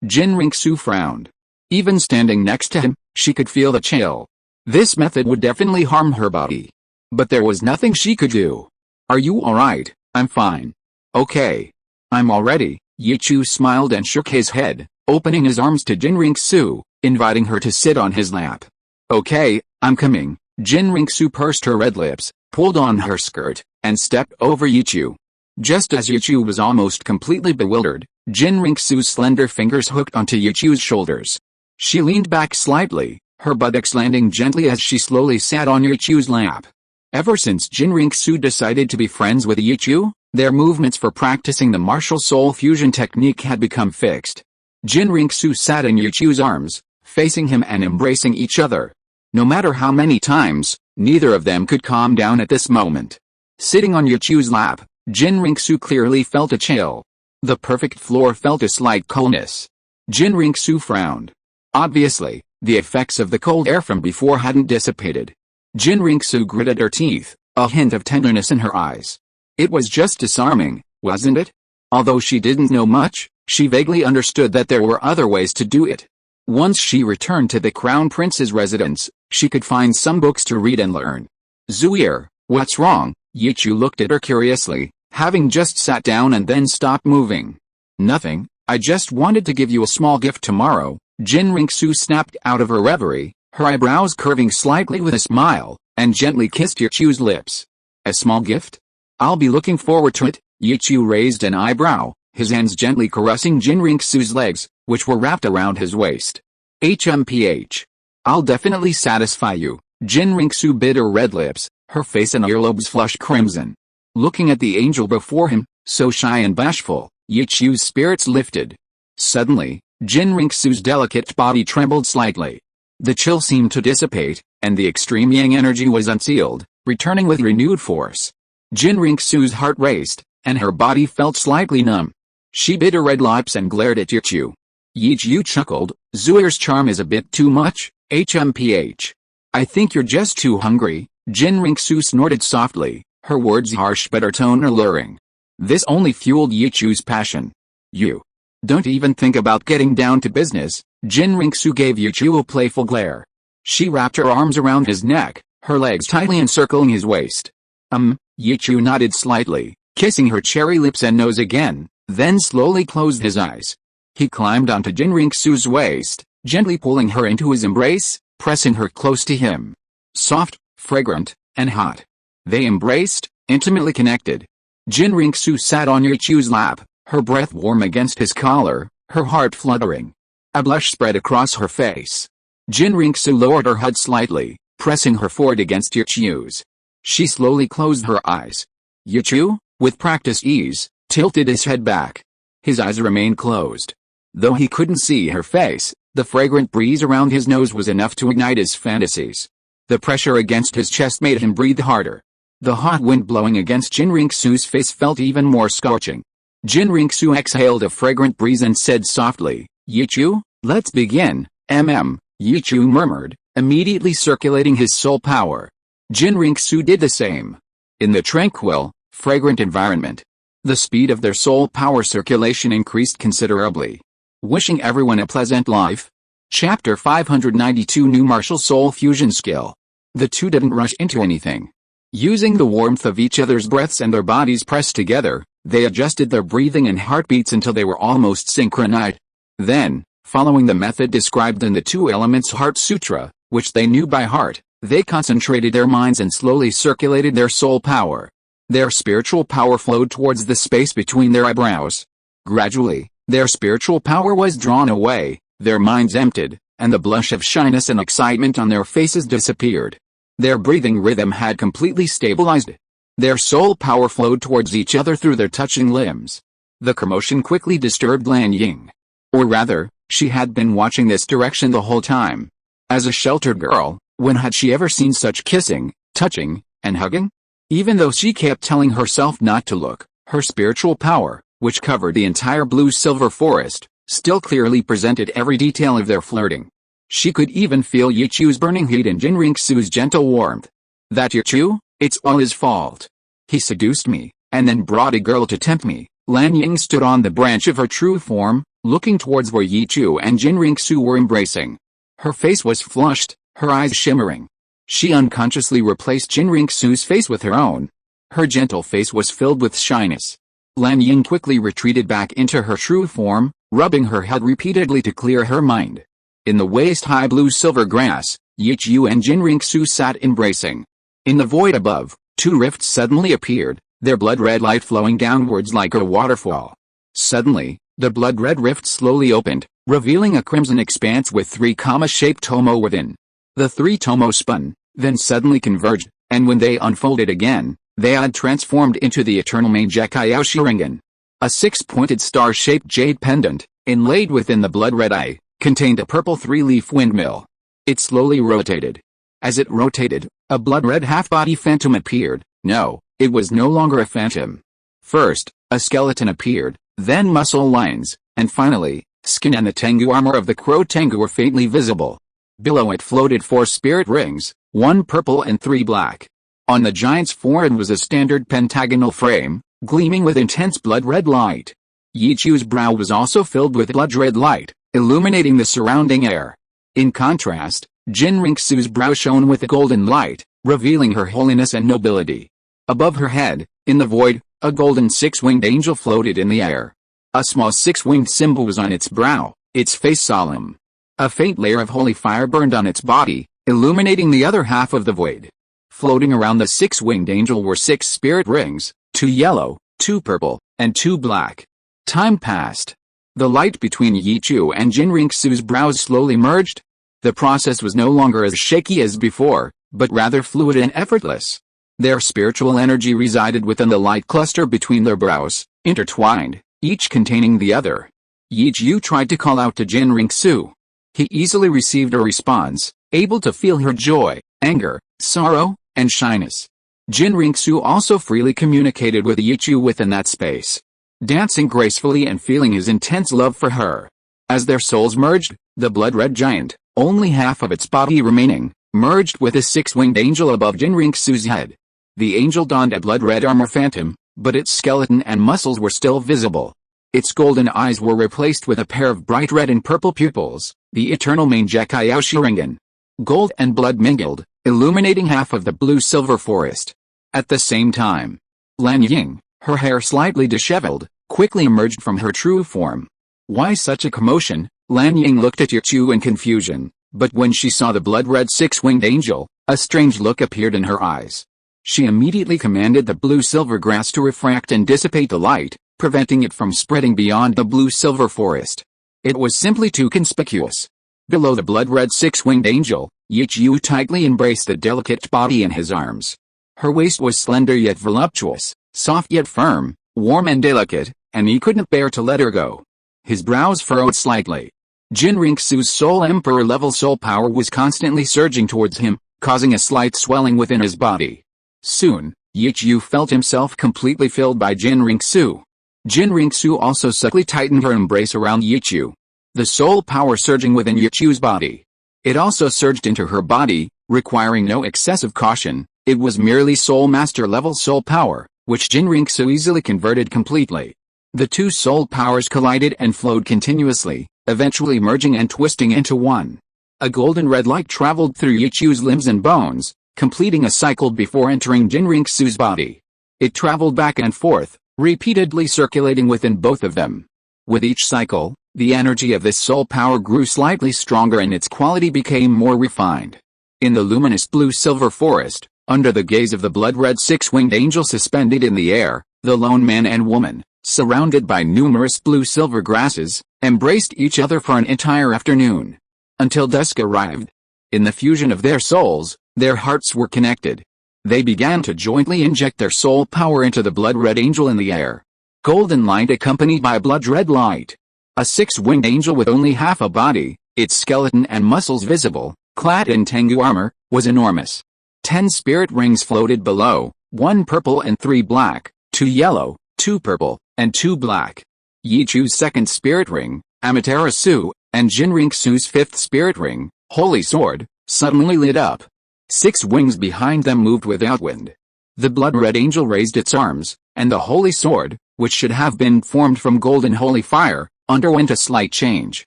Jinriksu frowned. Even standing next to him, she could feel the chill. This method would definitely harm her body. But there was nothing she could do. Are you alright? I'm fine. Okay. I'm all ready. Yichu smiled and shook his head, opening his arms to Jinriksu, inviting her to sit on his lap. Okay, I'm coming. Jinriksu pursed her red lips, pulled on her skirt, and stepped over Yichu. Just as Yichu was almost completely bewildered, Jinriksu's slender fingers hooked onto Yichu's shoulders. She leaned back slightly, her buttocks landing gently as she slowly sat on Yichu's lap. Ever since Jinriksu decided to be friends with Yichu, their movements for practicing the martial soul fusion technique had become fixed. Jinriksu sat in Yichu's arms, facing him and embracing each other. No matter how many times, neither of them could calm down at this moment. Sitting on Yichu's lap, Jinriksu clearly felt a chill. The perfect floor felt a slight coldness. Jinriksu frowned. Obviously, the effects of the cold air from before hadn't dissipated. Jinriksu gritted her teeth, a hint of tenderness in her eyes. It was just disarming, wasn't it? Although she didn't know much, she vaguely understood that there were other ways to do it. Once she returned to the Crown Prince's residence, she could find some books to read and learn. Zuir, what's wrong? Yichu looked at her curiously, having just sat down and then stopped moving. Nothing, I just wanted to give you a small gift tomorrow. Jinriksu snapped out of her reverie, her eyebrows curving slightly with a smile, and gently kissed Yichu's lips. A small gift? I'll be looking forward to it. Yichu raised an eyebrow, his hands gently caressing Jinriksu's legs, which were wrapped around his waist. HMPH. I'll definitely satisfy you. Jinriksu bit her red lips, her face and earlobes flushed crimson. Looking at the angel before him, so shy and bashful, Yichu's spirits lifted. Suddenly, Jinriksu's delicate body trembled slightly. The chill seemed to dissipate, and the extreme yang energy was unsealed, returning with renewed force. Jinriksu's heart raced, and her body felt slightly numb. She bit her red lips and glared at Yichu. Yichu chuckled, Zuir's charm is a bit too much, HMPH. I think you're just too hungry. Jinriksu snorted softly, her words harsh but her tone alluring. This only fueled Yichu's passion. You don't even think about getting down to business. Jinriksu gave Yichu a playful glare. She wrapped her arms around his neck, her legs tightly encircling his waist. Yichu nodded slightly, kissing her cherry lips and nose again, then slowly closed his eyes. He climbed onto Jinriksu's waist, gently pulling her into his embrace, pressing her close to him. Soft, fragrant, and hot. They embraced, intimately connected. Jinriksu sat on Yichu's lap, her breath warm against his collar, her heart fluttering. A blush spread across her face. Jinriksu lowered her head slightly, pressing her forehead against Yichu's. She slowly closed her eyes. Yichu, with practiced ease, tilted his head back. His eyes remained closed. Though he couldn't see her face, the fragrant breeze around his nose was enough to ignite his fantasies. The pressure against his chest made him breathe harder. The hot wind blowing against Jinriksu's face felt even more scorching. Jinriksu exhaled a fragrant breeze and said softly, Yichu, let's begin. Yichu murmured, immediately circulating his soul power. Jinriksu did the same. In the tranquil, fragrant environment, the speed of their soul power circulation increased considerably. Wishing everyone a pleasant life. Chapter 592 New Martial Soul Fusion Skill. The two didn't rush into anything. Using the warmth of each other's breaths and their bodies pressed together, they adjusted their breathing and heartbeats until they were almost synchronized. Then, following the method described in the Two Elements Heart Sutra, which they knew by heart, they concentrated their minds and slowly circulated their soul power. Their spiritual power flowed towards the space between their eyebrows. Gradually, their spiritual power was drawn away, their minds emptied, and the blush of shyness and excitement on their faces disappeared. Their breathing rhythm had completely stabilized. Their soul power flowed towards each other through their touching limbs. The commotion quickly disturbed Lan Ying. Or rather, she had been watching this direction the whole time. As a sheltered girl, when had she ever seen such kissing, touching, and hugging? Even though she kept telling herself not to look, her spiritual power, which covered the entire blue-silver forest, still clearly presented every detail of their flirting. She could even feel Yichu's burning heat and Jinriksu's gentle warmth. That Yichu? It's all his fault. He seduced me, and then brought a girl to tempt me. Lan Ying stood on the branch of her true form, looking towards where Yichu and Jinriksu were embracing. Her face was flushed, her eyes shimmering. She unconsciously replaced Jinriksu's face with her own. Her gentle face was filled with shyness. Lan Ying quickly retreated back into her true form, rubbing her head repeatedly to clear her mind. In the waist-high blue-silver grass, Yichu and Jinriksu sat embracing. In the void above, two rifts suddenly appeared, their blood-red light flowing downwards like a waterfall. Suddenly, the blood-red rift slowly opened, revealing a crimson expanse with three comma-shaped tomo within. The three tomo spun, then suddenly converged, and when they unfolded again, they had transformed into the eternal Mangekyou Sharingan. A six-pointed star-shaped jade pendant, inlaid within the blood-red eye, contained a purple three-leaf windmill. It slowly rotated. As it rotated, a blood-red half-body phantom appeared. No, it was no longer a phantom. First, a skeleton appeared, then muscle lines, and finally, skin and the Tengu armor of the Crow Tengu were faintly visible. Below it floated 4 spirit rings, 1 purple and 3 black. On the giant's forehead was a standard pentagonal frame, gleaming with intense blood-red light. Yichu's brow was also filled with blood-red light, illuminating the surrounding air. In contrast, Jinriksu's brow shone with a golden light, revealing her holiness and nobility. Above her head, in the void, a golden six-winged angel floated in the air. A small six-winged symbol was on its brow, its face solemn. A faint layer of holy fire burned on its body, illuminating the other half of the void. Floating around the six-winged angel were 6 spirit rings, 2 yellow, 2 purple, and 2 black. Time passed. The light between Yichu and Jinriksu's brows slowly merged. The process was no longer as shaky as before, but rather fluid and effortless. Their spiritual energy resided within the light cluster between their brows, intertwined, each containing the other. Yichu tried to call out to Jinriksu. He easily received a response, able to feel her joy, anger, sorrow, and shyness. Jinriksu also freely communicated with Yichu within that space, dancing gracefully and feeling his intense love for her. As their souls merged, the blood-red giant, only half of its body remaining, merged with a 6-winged angel above Jinriksu's head. The angel donned a blood-red armor phantom, but its skeleton and muscles were still visible. Its golden eyes were replaced with a pair of bright red and purple pupils, the eternal Mangekyou Sharingan. Gold and blood mingled, illuminating half of the blue-silver forest. At the same time, Lan Ying, her hair slightly disheveled, quickly emerged from her true form. Why such a commotion? Lan Ying looked at Yichu in confusion, but when she saw the blood-red 6-winged angel, a strange look appeared in her eyes. She immediately commanded the blue-silver grass to refract and dissipate the light, preventing it from spreading beyond the blue-silver forest. It was simply too conspicuous. Below the blood-red 6-winged angel, Yichu tightly embraced the delicate body in his arms. Her waist was slender yet voluptuous, soft yet firm, warm and delicate, and he couldn't bear to let her go. His brows furrowed slightly. Jinriksu's soul emperor-level soul power was constantly surging towards him, causing a slight swelling within his body. Soon, Yichu felt himself completely filled by Jinriksu. Jinriksu also subtly tightened her embrace around Yichu. The soul power surging within Yichu's body. It also surged into her body, requiring no excessive caution. It was merely soul master-level soul power, which Jinriksu easily converted completely. The two soul powers collided and flowed continuously, eventually merging and twisting into one. A golden red light traveled through Yichu's limbs and bones, completing a cycle before entering Jinriksu's body. It traveled back and forth, repeatedly circulating within both of them. With each cycle, the energy of this soul power grew slightly stronger and its quality became more refined. In the luminous blue-silver forest, under the gaze of the blood-red 6-winged angel suspended in the air, the lone man and woman, surrounded by numerous blue-silver grasses, embraced each other for an entire afternoon. Until dusk arrived. In the fusion of their souls, their hearts were connected. They began to jointly inject their soul power into the blood-red angel in the air. Golden light accompanied by blood-red light. A 6-winged angel with only half a body, its skeleton and muscles visible, clad in Tengu armor, was enormous. 10 spirit rings floated below, 1 purple and 3 black, 2 yellow, 2 purple, and 2 black. Yichu's second spirit ring, Amaterasu, and Jinriksu's 5th spirit ring, holy sword, suddenly lit up. 6 wings behind them moved without wind. The blood-red angel raised its arms, and the holy sword, which should have been formed from golden holy fire, underwent a slight change.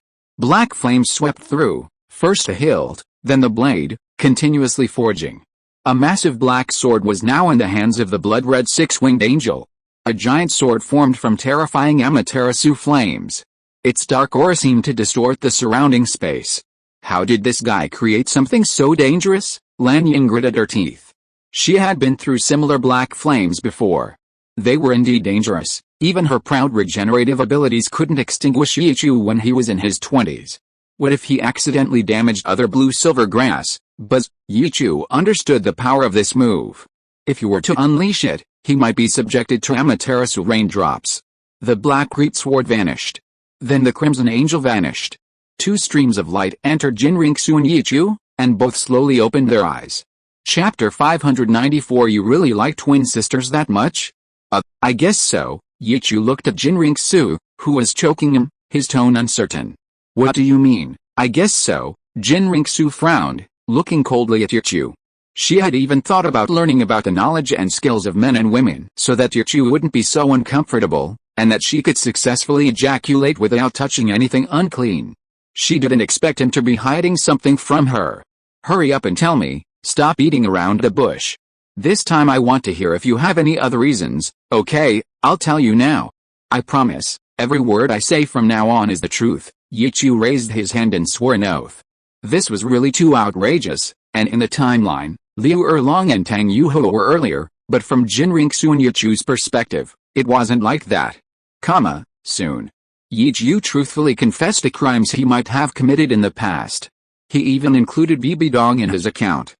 Black flames swept through, first the hilt, then the blade, continuously forging. A massive black sword was now in the hands of the blood-red 6-winged angel. A giant sword formed from terrifying Amaterasu flames. Its dark aura seemed to distort the surrounding space. How did this guy create something so dangerous? Lanyan gritted her teeth. She had been through similar black flames before. They were indeed dangerous. Even her proud regenerative abilities couldn't extinguish Yichu when he was in his 20s. What if he accidentally damaged other blue-silver grass? Buzz. Yichu understood the power of this move. If he were to unleash it, he might be subjected to Amaterasu raindrops. The black greatsword vanished. Then the crimson angel vanished. 2 streams of light entered Jinriksu and Yichu, and both slowly opened their eyes. Chapter 594. You really like twin sisters that much? I guess so. Yichu looked at Jinriksu, who was choking him, his tone uncertain. What do you mean, I guess so? Jinriksu frowned, looking coldly at Yichu. She had even thought about learning about the knowledge and skills of men and women so that Yichu wouldn't be so uncomfortable, and that she could successfully ejaculate without touching anything unclean. She didn't expect him to be hiding something from her. Hurry up and tell me, stop beating around the bush. This time I want to hear if you have any other reasons. Okay, I'll tell you now. I promise, every word I say from now on is the truth. Yichu raised his hand and swore an oath. This was really too outrageous, and in the timeline, Liu Erlong and Tang Yuho were earlier, but from Jinriksu and Yichu's perspective, it wasn't like that. Soon. Yichu truthfully confessed to crimes he might have committed in the past. He even included Bibi Dong in his account.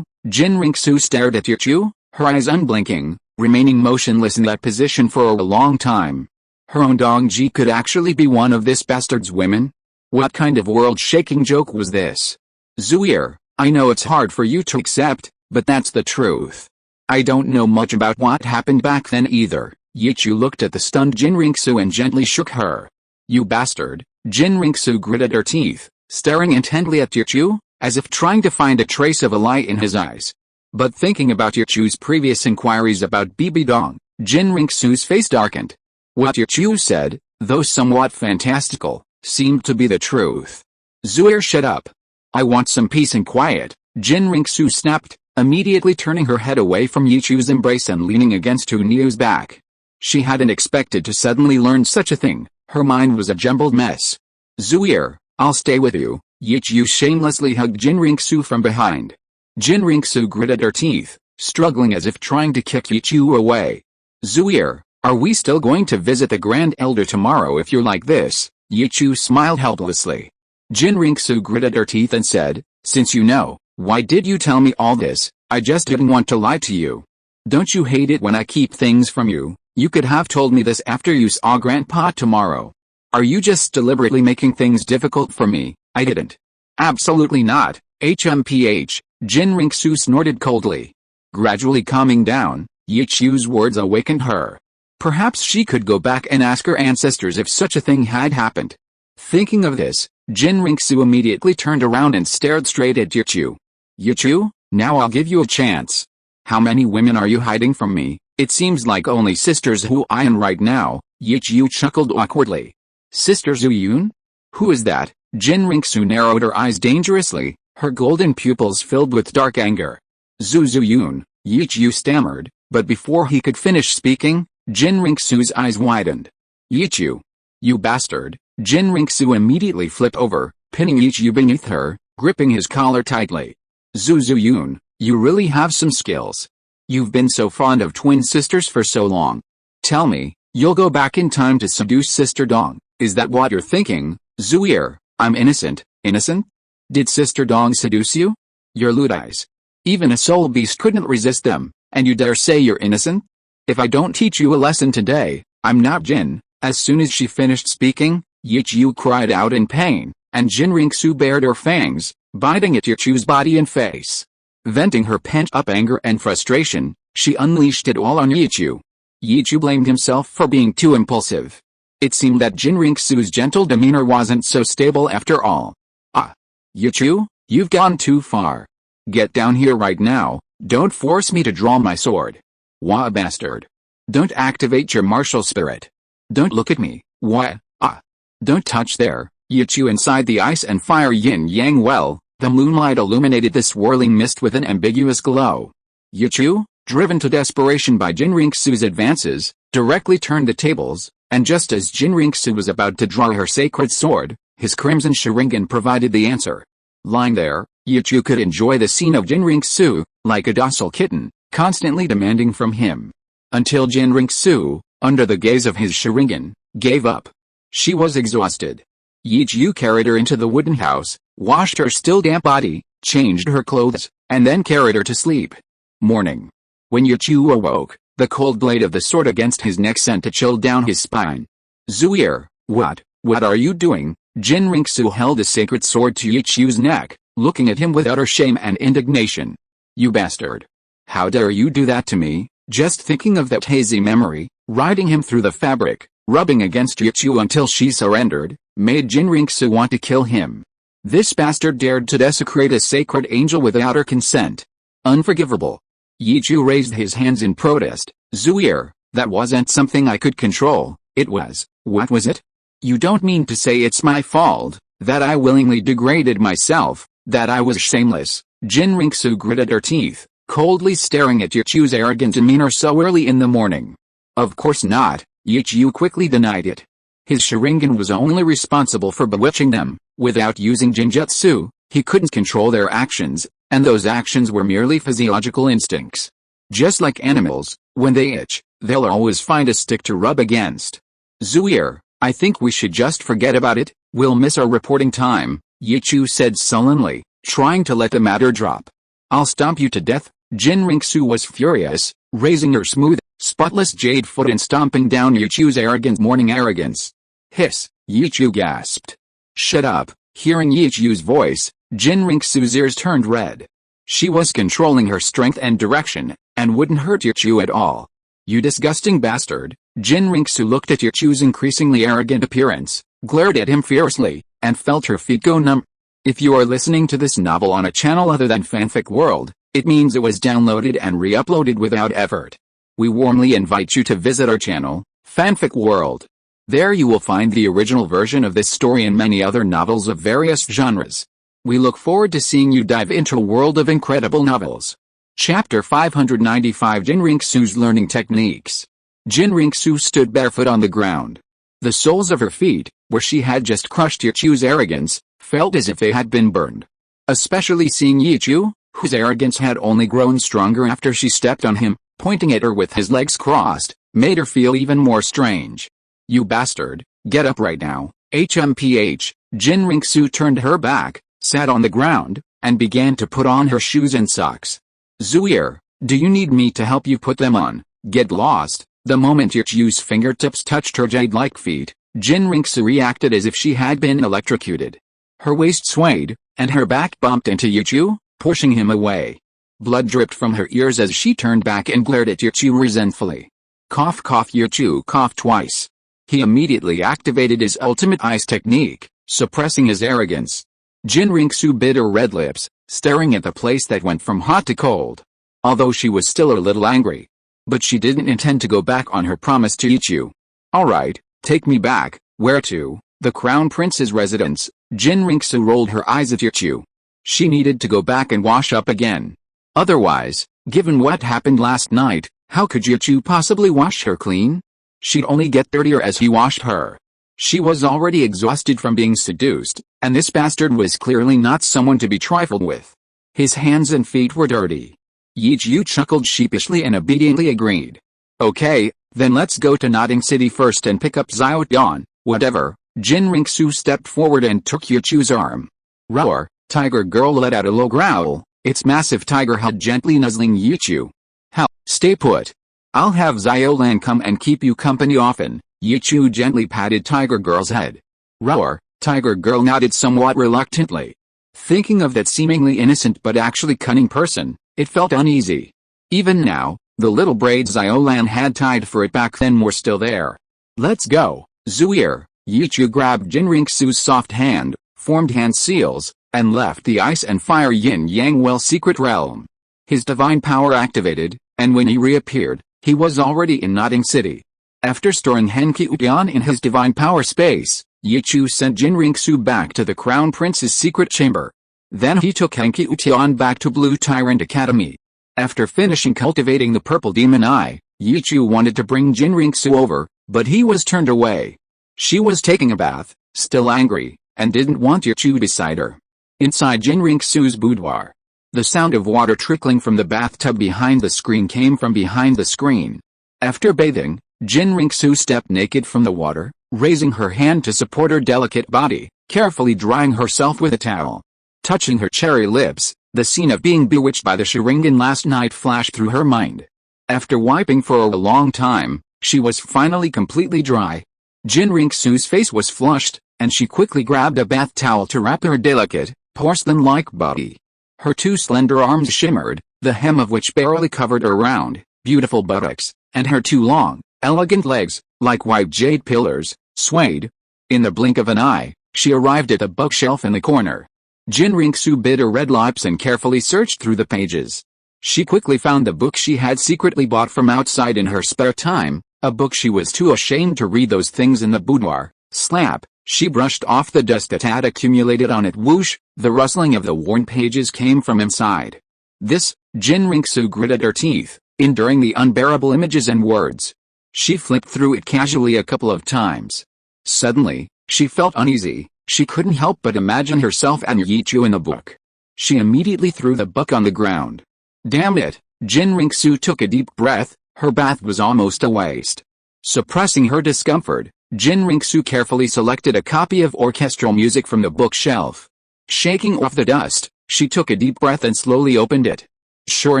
Jinriksu stared at Yichu, her eyes unblinking, remaining motionless in that position for a long time. Her own Dongji could actually be one of this bastard's women? What kind of world-shaking joke was this? Zuir, I know it's hard for you to accept, but that's the truth. I don't know much about what happened back then either. Yichu looked at the stunned Jinriksu and gently shook her. You bastard. Jinriksu gritted her teeth, staring intently at Yichu, as if trying to find a trace of a light in his eyes. But thinking about Yichu's previous inquiries about Bibi Dong, Jinriksu's face darkened. What Yichu said, though somewhat fantastical, seemed to be the truth. Zuir, shut up. I want some peace and quiet, Jinriksu snapped, immediately turning her head away from Yichu's embrace and leaning against Huniu's back. She hadn't expected to suddenly learn such a thing. Her mind was a jumbled mess. Zuir, I'll stay with you. Yichu shamelessly hugged Jinriksu from behind. Jinriksu gritted her teeth, struggling as if trying to kick Yichu away. Zuir, are we still going to visit the Grand Elder tomorrow if you're like this? Yichu smiled helplessly. Jinriksu gritted her teeth and said, since you know, why did you tell me all this? I just didn't want to lie to you. Don't you hate it when I keep things from you? You could have told me this after you saw Grandpa tomorrow. Are you just deliberately making things difficult for me? I didn't. Absolutely not. HMPH, Jinriksu snorted coldly. Gradually calming down, Yichu's words awakened her. Perhaps she could go back and ask her ancestors if such a thing had happened. Thinking of this, Jinriksu immediately turned around and stared straight at Yichu. Yichu, now I'll give you a chance. How many women are you hiding from me? It seems like only Sister Zhuoyun right now. Yichu chuckled awkwardly. Sister Zhuoyun? Who is that? Jinriksu narrowed her eyes dangerously, her golden pupils filled with dark anger. Zhuoyun, Yichu stammered, but before he could finish speaking, Jinriksu's eyes widened. Yichu. You bastard. Jinriksu immediately flipped over, pinning Yichu beneath her, gripping his collar tightly. Zhuoyun, you really have some skills. You've been so fond of twin sisters for so long. Tell me, you'll go back in time to seduce Sister Dong, is that what you're thinking? Zuir, I'm innocent. Innocent? Did Sister Dong seduce you? Your lewd eyes. Even a soul beast couldn't resist them, and you dare say you're innocent? If I don't teach you a lesson today, I'm not Jin. As soon as she finished speaking, Yichu cried out in pain, and Jinriksu bared her fangs, biting at Yichu's body and face. Venting her pent-up anger and frustration, she unleashed it all on Yichu. Yichu blamed himself for being too impulsive. It seemed that Jinriksu's gentle demeanor wasn't so stable after all. Ah! Yichu, You've gone too far. Get down here right now, don't force me to draw my sword. Wah bastard. Don't activate your martial spirit. Don't look at me, wah, ah. Don't touch there, Yichu. Inside the ice and fire yin-yang well, the moonlight illuminated the swirling mist with an ambiguous glow. Yichu, driven to desperation by Jinriksu's advances, directly turned the tables, and just as Jinriksu was about to draw her sacred sword, his crimson Sharingan provided the answer. Lying there, Yichu could enjoy the scene of Jinriksu, like a docile kitten, constantly demanding from him. Until Jinriksu, under the gaze of his Sharingan, gave up. She was exhausted. Yichu carried her into the wooden house, washed her still damp body, changed her clothes, and then carried her to sleep. Morning. When Yichu awoke, the cold blade of the sword against his neck sent a chill down his spine. Zuier, what are you doing? Jinriksu held a sacred sword to Yichu's neck, looking at him with utter shame and indignation. You bastard. How dare you do that to me? Just thinking of that hazy memory, riding him through the fabric, rubbing against Yichu until she surrendered, made Jinriksu want to kill him. This bastard dared to desecrate a sacred angel without her consent. Unforgivable. Yichu raised his hands in protest. Zuier, that wasn't something I could control, it was. What was it? You don't mean to say it's my fault, that I willingly degraded myself, that I was shameless? Jinriksu gritted her teeth, coldly staring at Yichu's arrogant demeanor so early in the morning. Of course not, Yichu quickly denied it. His Sharingan was only responsible for bewitching them. Without using Jinjutsu, he couldn't control their actions, and those actions were merely physiological instincts. Just like animals, when they itch, they'll always find a stick to rub against. Zuier, I think we should just forget about it, we'll miss our reporting time, Yichu said sullenly, trying to let the matter drop. I'll stomp you to death. Jinriksu was furious, raising her smooth, spotless jade foot and stomping down Yichu's arrogant morning arrogance. Hiss, Yichu gasped. Shut up. Hearing Yichu's voice, Jinriksu's ears turned red. She was controlling her strength and direction, and wouldn't hurt Yichu at all. You disgusting bastard. Jinriksu looked at Yichu's increasingly arrogant appearance, glared at him fiercely, and felt her feet go numb. If you are listening to this novel on a channel other than Fanfic World, it means it was downloaded and re-uploaded without effort. We warmly invite you to visit our channel, Fanfic World. There you will find the original version of this story and many other novels of various genres. We look forward to seeing you dive into a world of incredible novels. Chapter 595 Jinriksu's Learning Techniques. Jinriksu stood barefoot on the ground. The soles of her feet, where she had just crushed Yichu's arrogance, felt as if they had been burned. Especially seeing Yichu, whose arrogance had only grown stronger after she stepped on him, pointing at her with his legs crossed, made her feel even more strange. You bastard, get up right now. HMPH, Jinriksu turned her back, sat on the ground, and began to put on her shoes and socks. Zuier, do you need me to help you put them on? Get lost. The moment Yichu's fingertips touched her jade-like feet, Jinriksu reacted as if she had been electrocuted. Her waist swayed, and her back bumped into Yichu, pushing him away. Blood dripped from her ears as she turned back and glared at Yichu resentfully. Cough cough. Yichu coughed twice. He immediately activated his ultimate ice technique, suppressing his arrogance. Jinriksu bit her red lips, staring at the place that went from hot to cold. Although she was still a little angry. But she didn't intend to go back on her promise to Yichu. Alright, take me back. Where to? The Crown Prince's residence. Jinriksu rolled her eyes at Yichu. She needed to go back and wash up again. Otherwise, given what happened last night, how could Yichu possibly wash her clean? She'd only get dirtier as he washed her. She was already exhausted from being seduced, and this bastard was clearly not someone to be trifled with. His hands and feet were dirty. Yichu chuckled sheepishly and obediently agreed. Okay, then let's go to Nodding City first and pick up Xiao Yan, whatever. Jinriksu stepped forward and took Yichu's arm. Roar, Tiger Girl let out a low growl, its massive tiger head gently nuzzling Yichu. Hell, stay put. I'll have Xiao come and keep you company often. Yichu gently patted Tiger Girl's head. Roar, Tiger Girl nodded somewhat reluctantly. Thinking of that seemingly innocent but actually cunning person, it felt uneasy. Even now, the little braids Xiao had tied for it back then were still there. Let's go, Zuier. Yichu grabbed Jinriksu's soft hand, formed hand seals, and left the ice and fire yin-yang well secret realm. His divine power activated, and when he reappeared, he was already in Nodding City. After storing Henki Utian in his divine power space, Yichu sent Jinriksu back to the Crown Prince's secret chamber. Then he took Henki Utian back to Blue Tyrant Academy. After finishing cultivating the purple demon eye, Yichu wanted to bring Jinriksu over, but he was turned away. She was taking a bath, still angry, and didn't want Yichu beside her. Inside Jinriksu's boudoir, the sound of water trickling from the bathtub behind the screen came from behind the screen. After bathing, Jinriksu stepped naked from the water, raising her hand to support her delicate body, carefully drying herself with a towel. Touching her cherry lips, the scene of being bewitched by the Sharingan last night flashed through her mind. After wiping for a long time, she was finally completely dry. Jinriksu's face was flushed, and she quickly grabbed a bath towel to wrap her delicate, porcelain-like body. Her two slender arms shimmered, the hem of which barely covered her round, beautiful buttocks, and her two long, elegant legs, like white jade pillars, swayed. In the blink of an eye, she arrived at a bookshelf in the corner. Jinriksu bit her red lips and carefully searched through the pages. She quickly found the book she had secretly bought from outside in her spare time, a book she was too ashamed to read those things in the boudoir. Slap! She brushed off the dust that had accumulated on it. Whoosh! The rustling of the worn pages came from inside. This, Jinriksu gritted her teeth, enduring the unbearable images and words. She flipped through it casually a couple of times. Suddenly, she felt uneasy. She couldn't help but imagine herself and Yichu in the book. She immediately threw the book on the ground. Damn it! Jinriksu took a deep breath. Her bath was almost a waste. Suppressing her discomfort, Jinriksu carefully selected a copy of orchestral music from the bookshelf. Shaking off the dust, she took a deep breath and slowly opened it. Sure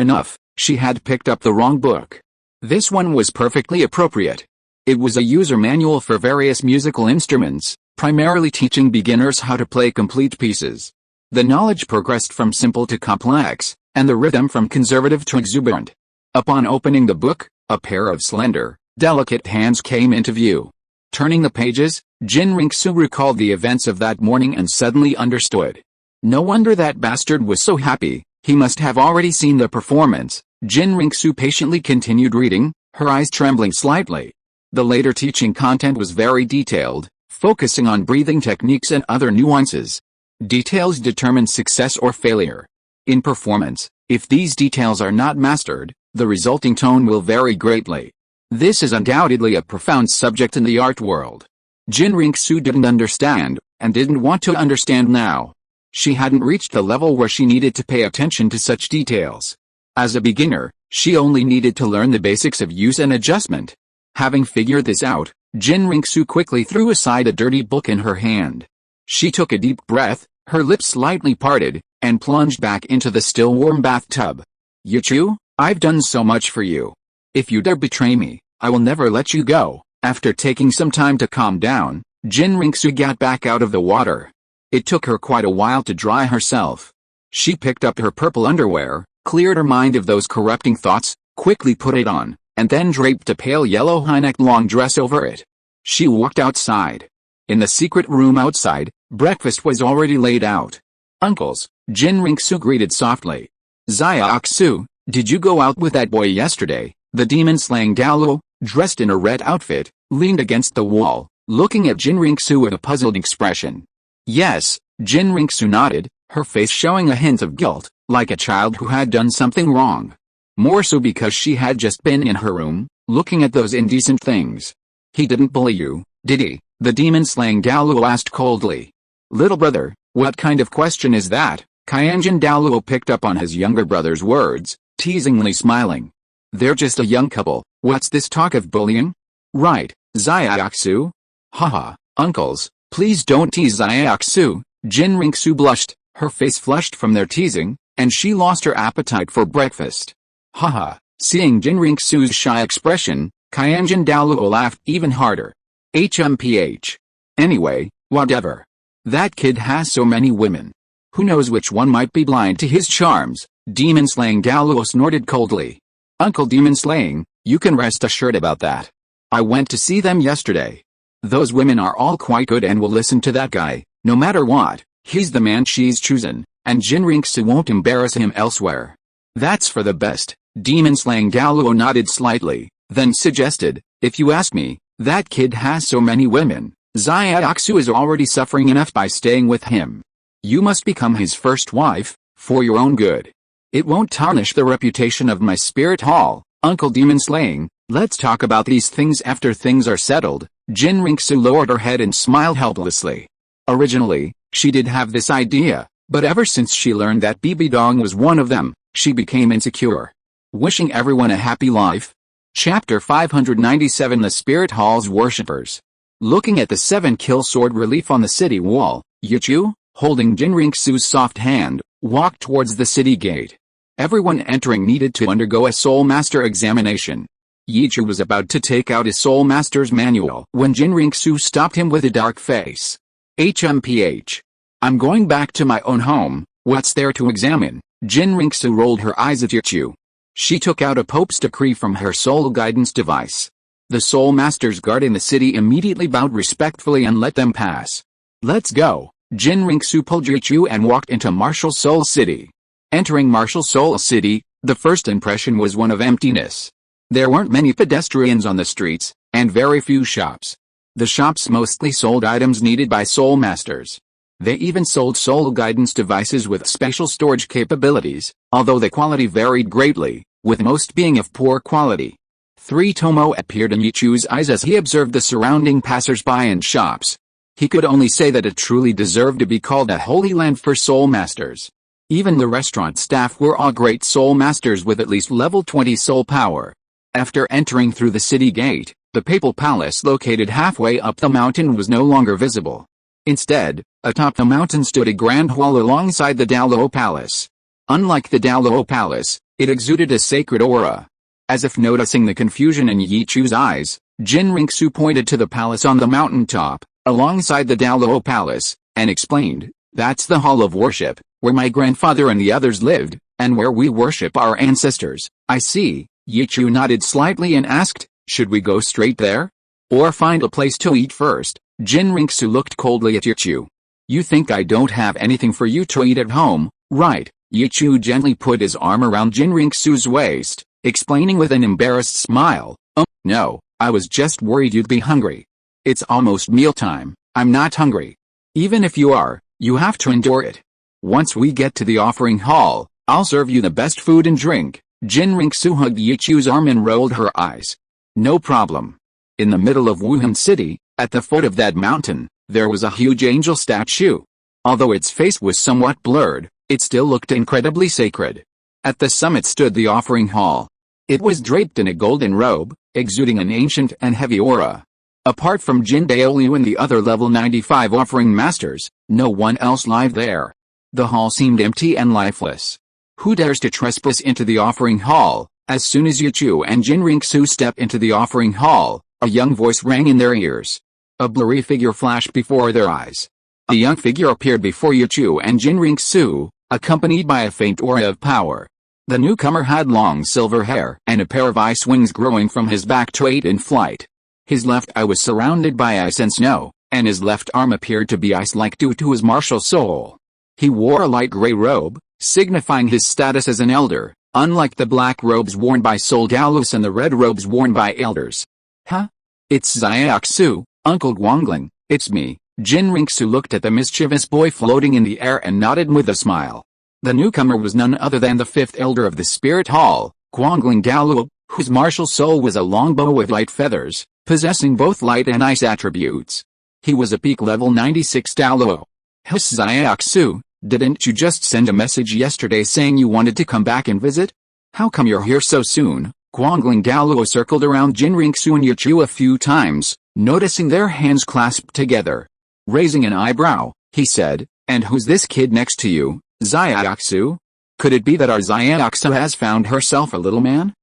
enough, she had picked up the wrong book. This one was perfectly appropriate. It was a user manual for various musical instruments, primarily teaching beginners how to play complete pieces. The knowledge progressed from simple to complex, and the rhythm from conservative to exuberant. Upon opening the book, a pair of slender, delicate hands came into view. Turning the pages, Jinriksu recalled the events of that morning and suddenly understood. No wonder that bastard was so happy, he must have already seen the performance. Jinriksu patiently continued reading, her eyes trembling slightly. The later teaching content was very detailed, focusing on breathing techniques and other nuances. Details determine success or failure. In performance, if these details are not mastered, the resulting tone will vary greatly. This is undoubtedly a profound subject in the art world. Jinriksu didn't understand, and didn't want to understand now. She hadn't reached the level where she needed to pay attention to such details. As a beginner, she only needed to learn the basics of use and adjustment. Having figured this out, Jinriksu quickly threw aside a dirty book in her hand. She took a deep breath, her lips slightly parted, and plunged back into the still warm bathtub. Yichu, I've done so much for you. If you dare betray me, I will never let you go. After taking some time to calm down, Jinriksu got back out of the water. It took her quite a while to dry herself. She picked up her purple underwear, cleared her mind of those corrupting thoughts, quickly put it on, and then draped a pale yellow high-necked long dress over it. She walked outside. In the secret room outside, breakfast was already laid out. Uncles, Jinriksu greeted softly. Xiaoxu, did you go out with that boy yesterday? The demon-slaying Douluo, dressed in a red outfit, leaned against the wall, looking at Jinriksu with a puzzled expression. Yes, Jinriksu nodded, her face showing a hint of guilt, like a child who had done something wrong. More so because she had just been in her room, looking at those indecent things. He didn't bully you, did he? The demon-slaying Douluo asked coldly. Little brother, what kind of question is that? Kyanjin Douluo picked up on his younger brother's words, teasingly smiling. They're just a young couple, what's this talk of bullying? Right, Xiaoxu? Haha, uncles, please don't tease Xiaoxu. Jinriksu blushed, her face flushed from their teasing, and she lost her appetite for breakfast. Haha, seeing Jinriksu's shy expression, Kyanjin Douluo laughed even harder. HMPH. Anyway, whatever. That kid has so many women. Who knows which one might be blind to his charms? Demon-slaying Douluo snorted coldly. Uncle Demon-slaying, you can rest assured about that. I went to see them yesterday. Those women are all quite good and will listen to that guy, no matter what. He's the man she's chosen, and Jinriksu won't embarrass him elsewhere. That's for the best. Demon-slaying Douluo nodded slightly, then suggested, if you ask me, that kid has so many women. Xiaoxu is already suffering enough by staying with him. You must become his first wife, for your own good. It won't tarnish the reputation of my spirit hall, Uncle Demon Slaying. Let's talk about these things after things are settled. Jinriksu lowered her head and smiled helplessly. Originally, she did have this idea, but ever since she learned that Bibidong was one of them, she became insecure. Wishing everyone a happy life. Chapter 597 The Spirit Hall's Worshippers. Looking at the 7-kill sword relief on the city wall, Yichu, holding Jinriksu's soft hand, walked towards the city gate. Everyone entering needed to undergo a Soul Master examination. Yichu was about to take out his Soul Master's manual when Jinriksu stopped him with a dark face. HMPH. I'm going back to my own home, what's there to examine? Jinriksu rolled her eyes at Yichu. She took out a Pope's decree from her soul guidance device. The Soul Masters guarding the city immediately bowed respectfully and let them pass. Let's go. Jinriksu pulled Yichu and walked into Martial Soul City. Entering Martial Soul City, the first impression was one of emptiness. There weren't many pedestrians on the streets, and very few shops. The shops mostly sold items needed by Soul Masters. They even sold soul guidance devices with special storage capabilities, although the quality varied greatly, with most being of poor quality. 3 Tomo appeared in Yichu's eyes as he observed the surrounding passers-by and shops. He could only say that it truly deserved to be called a holy land for Soul Masters. Even the restaurant staff were all great Soul Masters with at least level 20 soul power. After entering through the city gate, the Papal Palace located halfway up the mountain was no longer visible. Instead, atop the mountain stood a grand hall alongside the Douluo Palace. Unlike the Douluo Palace, it exuded a sacred aura. As if noticing the confusion in Yichu's eyes, Jinriksu pointed to the palace on the mountaintop, alongside the Douluo Palace, and explained, that's the Hall of Worship, where my grandfather and the others lived, and where we worship our ancestors. I see. Yichu nodded slightly and asked, should we go straight there? Or find a place to eat first? Jinriksu looked coldly at Yichu. You think I don't have anything for you to eat at home, right? Yichu gently put his arm around Jinriksu's waist, explaining with an embarrassed smile, no, I was just worried you'd be hungry. It's almost mealtime, I'm not hungry. Even if you are, you have to endure it. Once we get to the offering hall, I'll serve you the best food and drink. Jinriksu hugged Yichu's arm and rolled her eyes. No problem. In the middle of Wuhan City, at the foot of that mountain, there was a huge angel statue. Although its face was somewhat blurred, it still looked incredibly sacred. At the summit stood the offering hall. It was draped in a golden robe, exuding an ancient and heavy aura. Apart from Jin Daoliu and the other level 95 offering masters, no one else lived there. The hall seemed empty and lifeless. Who dares to trespass into the offering hall? As soon as Yichu and Jinriksu stepped into the offering hall, a young voice rang in their ears. A blurry figure flashed before their eyes. A young figure appeared before Yichu and Jinriksu, accompanied by a faint aura of power. The newcomer had long silver hair and a pair of ice wings growing from his back to aid in flight. His left eye was surrounded by ice and snow, and his left arm appeared to be ice-like due to his martial soul. He wore a light gray robe, signifying his status as an elder, unlike the black robes worn by Soul Doulus and the red robes worn by elders. Huh? It's Xiaoxu, Uncle Guangling, it's me. Jinriksu looked at the mischievous boy floating in the air and nodded with a smile. The newcomer was none other than the 5th elder of the Spirit Hall, Guangling Douluo, whose martial soul was a long bow with light feathers, possessing both light and ice attributes. He was a peak level 96 Douluo. Xiaoxu, didn't you just send a message yesterday saying you wanted to come back and visit? How come you're here so soon? Guangling Douluo circled around Jinriksu and Yichu a few times, noticing their hands clasped together. Raising an eyebrow, he said, and who's this kid next to you, Xiaoxu? Could it be that our Xiaoxu has found herself a little man?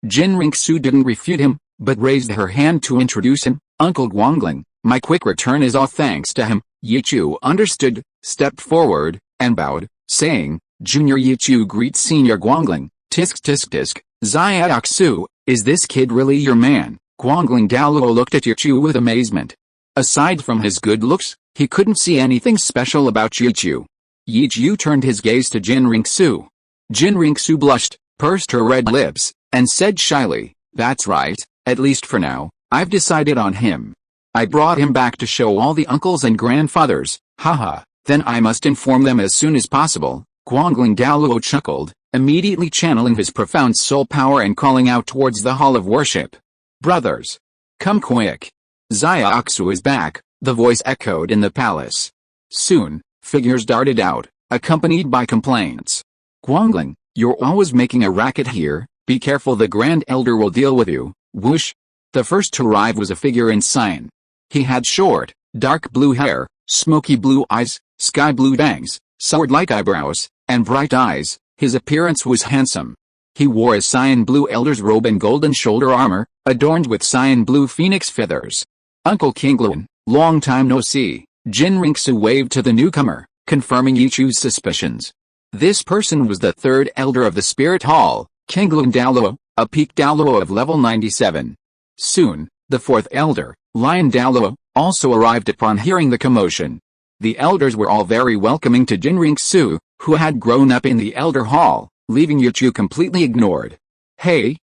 Jinriksu didn't refute him, but raised her hand to introduce him. Uncle Guangling, my quick return is all thanks to him. Yichu understood, stepped forward, and bowed, saying, Junior Yichu greets Senior Guangling, tisk tisk tisk. Xiaoxu, is this kid really your man? Guangling Douluo looked at Yichu with amazement. Aside from his good looks, he couldn't see anything special about Yichu. Yichu turned his gaze to Jinriksu. Jinriksu blushed, pursed her red lips, and said shyly, "That's right, at least for now, I've decided on him. I brought him back to show all the uncles and grandfathers, haha, then I must inform them as soon as possible." Guangling Douluo chuckled, immediately channeling his profound soul power and calling out towards the hall of worship. "Brothers! Come quick! Xiaoxu is back," the voice echoed in the palace. Soon, figures darted out, accompanied by complaints. "Guangling, you're always making a racket here, be careful, the Grand Elder will deal with you." Whoosh! The first to arrive was a figure in cyan. He had short, dark blue hair, smoky blue eyes, sky blue bangs, sword-like eyebrows, and bright eyes. His appearance was handsome. He wore a cyan blue elder's robe and golden shoulder armor, adorned with cyan blue phoenix feathers. "Uncle Kingluan, long time no see." Jinriksu waved to the newcomer, confirming Yichu's suspicions. This person was the third elder of the Spirit Hall, Kingluan Douluo, a peak Douluo of level 97. Soon, the fourth elder, Lion Douluo, also arrived upon hearing the commotion. The elders were all very welcoming to Jinriksu, who had grown up in the Elder Hall, leaving Yichu completely ignored. Hey,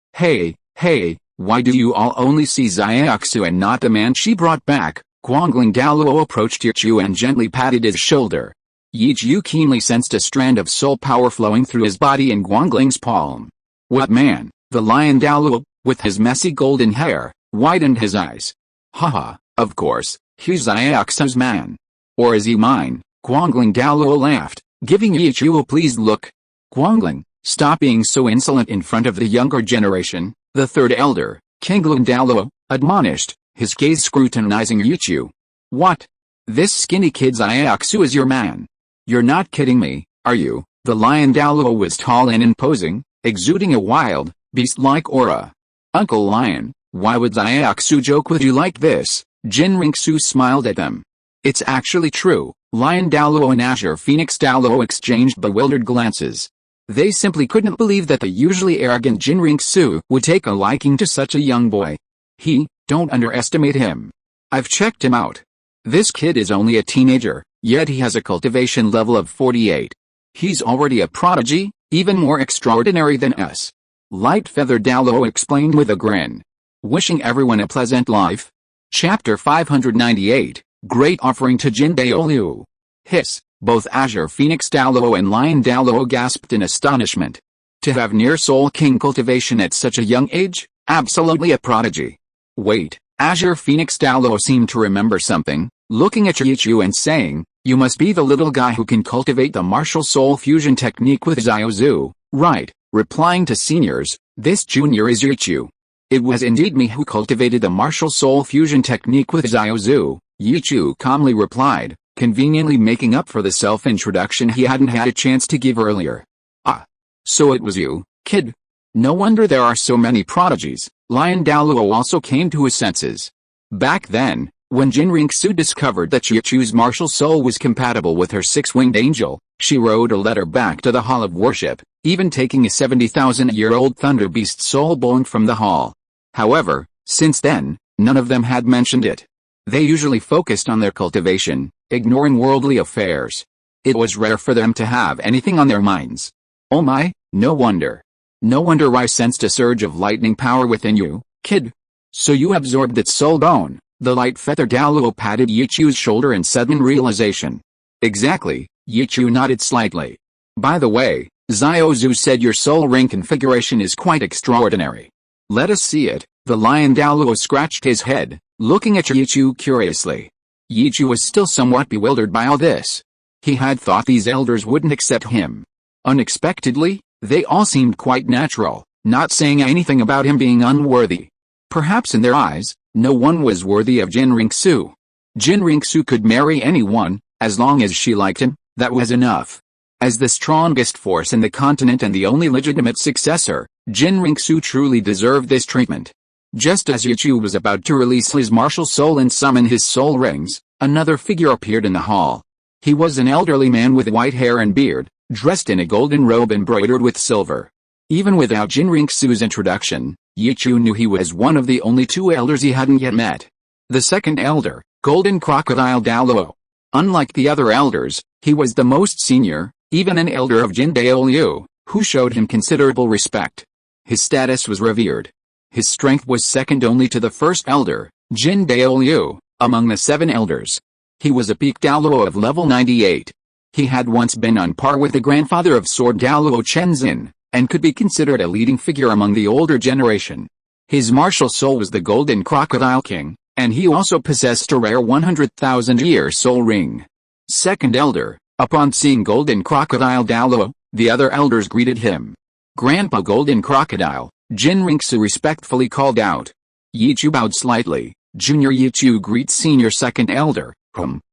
why do you all only see Xiaoxu and not the man she brought back?" Guangling Douluo approached Yichu and gently patted his shoulder. Yichu keenly sensed a strand of soul power flowing through his body in Guangling's palm. "What man?" The Lion Douluo, with his messy golden hair, widened his eyes. "Haha, of course, he's Xiaoxu's man. Or is he mine?" Guangling Douluo laughed, giving Yichu a pleased look. "Guangling, stop being so insolent in front of the younger generation," the third elder, Kingluan Douluo, admonished, his gaze scrutinizing Yichu. "What? This skinny kid Xiaoxu is your man? You're not kidding me, are you?" The Lion Douluo was tall and imposing, exuding a wild, beast-like aura. "Uncle Lion, why would Xiaoxu joke with you like this?" Jinriksu smiled at them. "It's actually true." Lion Douluo and Azure Phoenix Douluo exchanged bewildered glances. They simply couldn't believe that the usually arrogant Jinriksu would take a liking to such a young boy. Don't underestimate him. I've checked him out. This kid is only a teenager, yet he has a cultivation level of 48. He's already a prodigy, even more extraordinary than us. Light Feather Douluo explained with a grin. Wishing everyone a pleasant life. Chapter 598, Great Offering to Jin Douluo. Hiss, both Azure Phoenix Douluo and Lion Douluo gasped in astonishment. To have near Soul King cultivation at such a young age? Absolutely a prodigy. Wait, Azure Phoenix Douluo seemed to remember something, looking at Yichu and saying, "You must be the little guy who can cultivate the martial soul fusion technique with Xiaozu, right?" Replying to seniors, this junior is Yichu. It was indeed me who cultivated the martial soul fusion technique with Xiaozu, Yichu calmly replied, conveniently making up for the self-introduction he hadn't had a chance to give earlier. "Ah. So it was you, kid? No wonder there are so many prodigies." Lion Douluo also came to his senses. Back then, when Jinriksu discovered that Yichu's martial soul was compatible with her six-winged angel, she wrote a letter back to the Hall of Worship, even taking a 70,000-year-old thunder beast soul born from the hall. However, since then, none of them had mentioned it. They usually focused on their cultivation, ignoring worldly affairs. It was rare for them to have anything on their minds. Oh my, no wonder. No wonder I sensed a surge of lightning power within you, kid. So you absorbed its soul bone. The Light Feather Douluo patted Yichu's shoulder in sudden realization. Exactly, Yichu nodded slightly. By the way, Xiaozu said your soul ring configuration is quite extraordinary. Let us see it. The Lion Douluo scratched his head, looking at Yichu curiously. Yichu was still somewhat bewildered by all this. He had thought these elders wouldn't accept him. Unexpectedly, they all seemed quite natural, not saying anything about him being unworthy. Perhaps in their eyes, no one was worthy of Jinriksu. Jinriksu could marry anyone, as long as she liked him, that was enough. As the strongest force in the continent and the only legitimate successor, Jinriksu truly deserved this treatment. Just as Yichu was about to release his martial soul and summon his soul rings, another figure appeared in the hall. He was an elderly man with white hair and beard, dressed in a golden robe embroidered with silver. Even without Jinriksu's introduction, Yichu knew he was one of the only two elders he hadn't yet met. The second elder, Golden Crocodile Douluo. Unlike the other elders, he was the most senior, even an elder of Douluo, who showed him considerable respect. His status was revered. His strength was second only to the first elder, Douluo, among the 7 elders. He was a peak Douluo of level 98. He had once been on par with the grandfather of Sword Douluo Chenzin, and could be considered a leading figure among the older generation. His martial soul was the Golden Crocodile King, and he also possessed a rare 100,000-year soul ring. Second elder, upon seeing Golden Crocodile Douluo, the other elders greeted him. Grandpa Golden Crocodile, Jinriksu respectfully called out. Yichu bowed slightly. Junior Yichu greets senior second elder.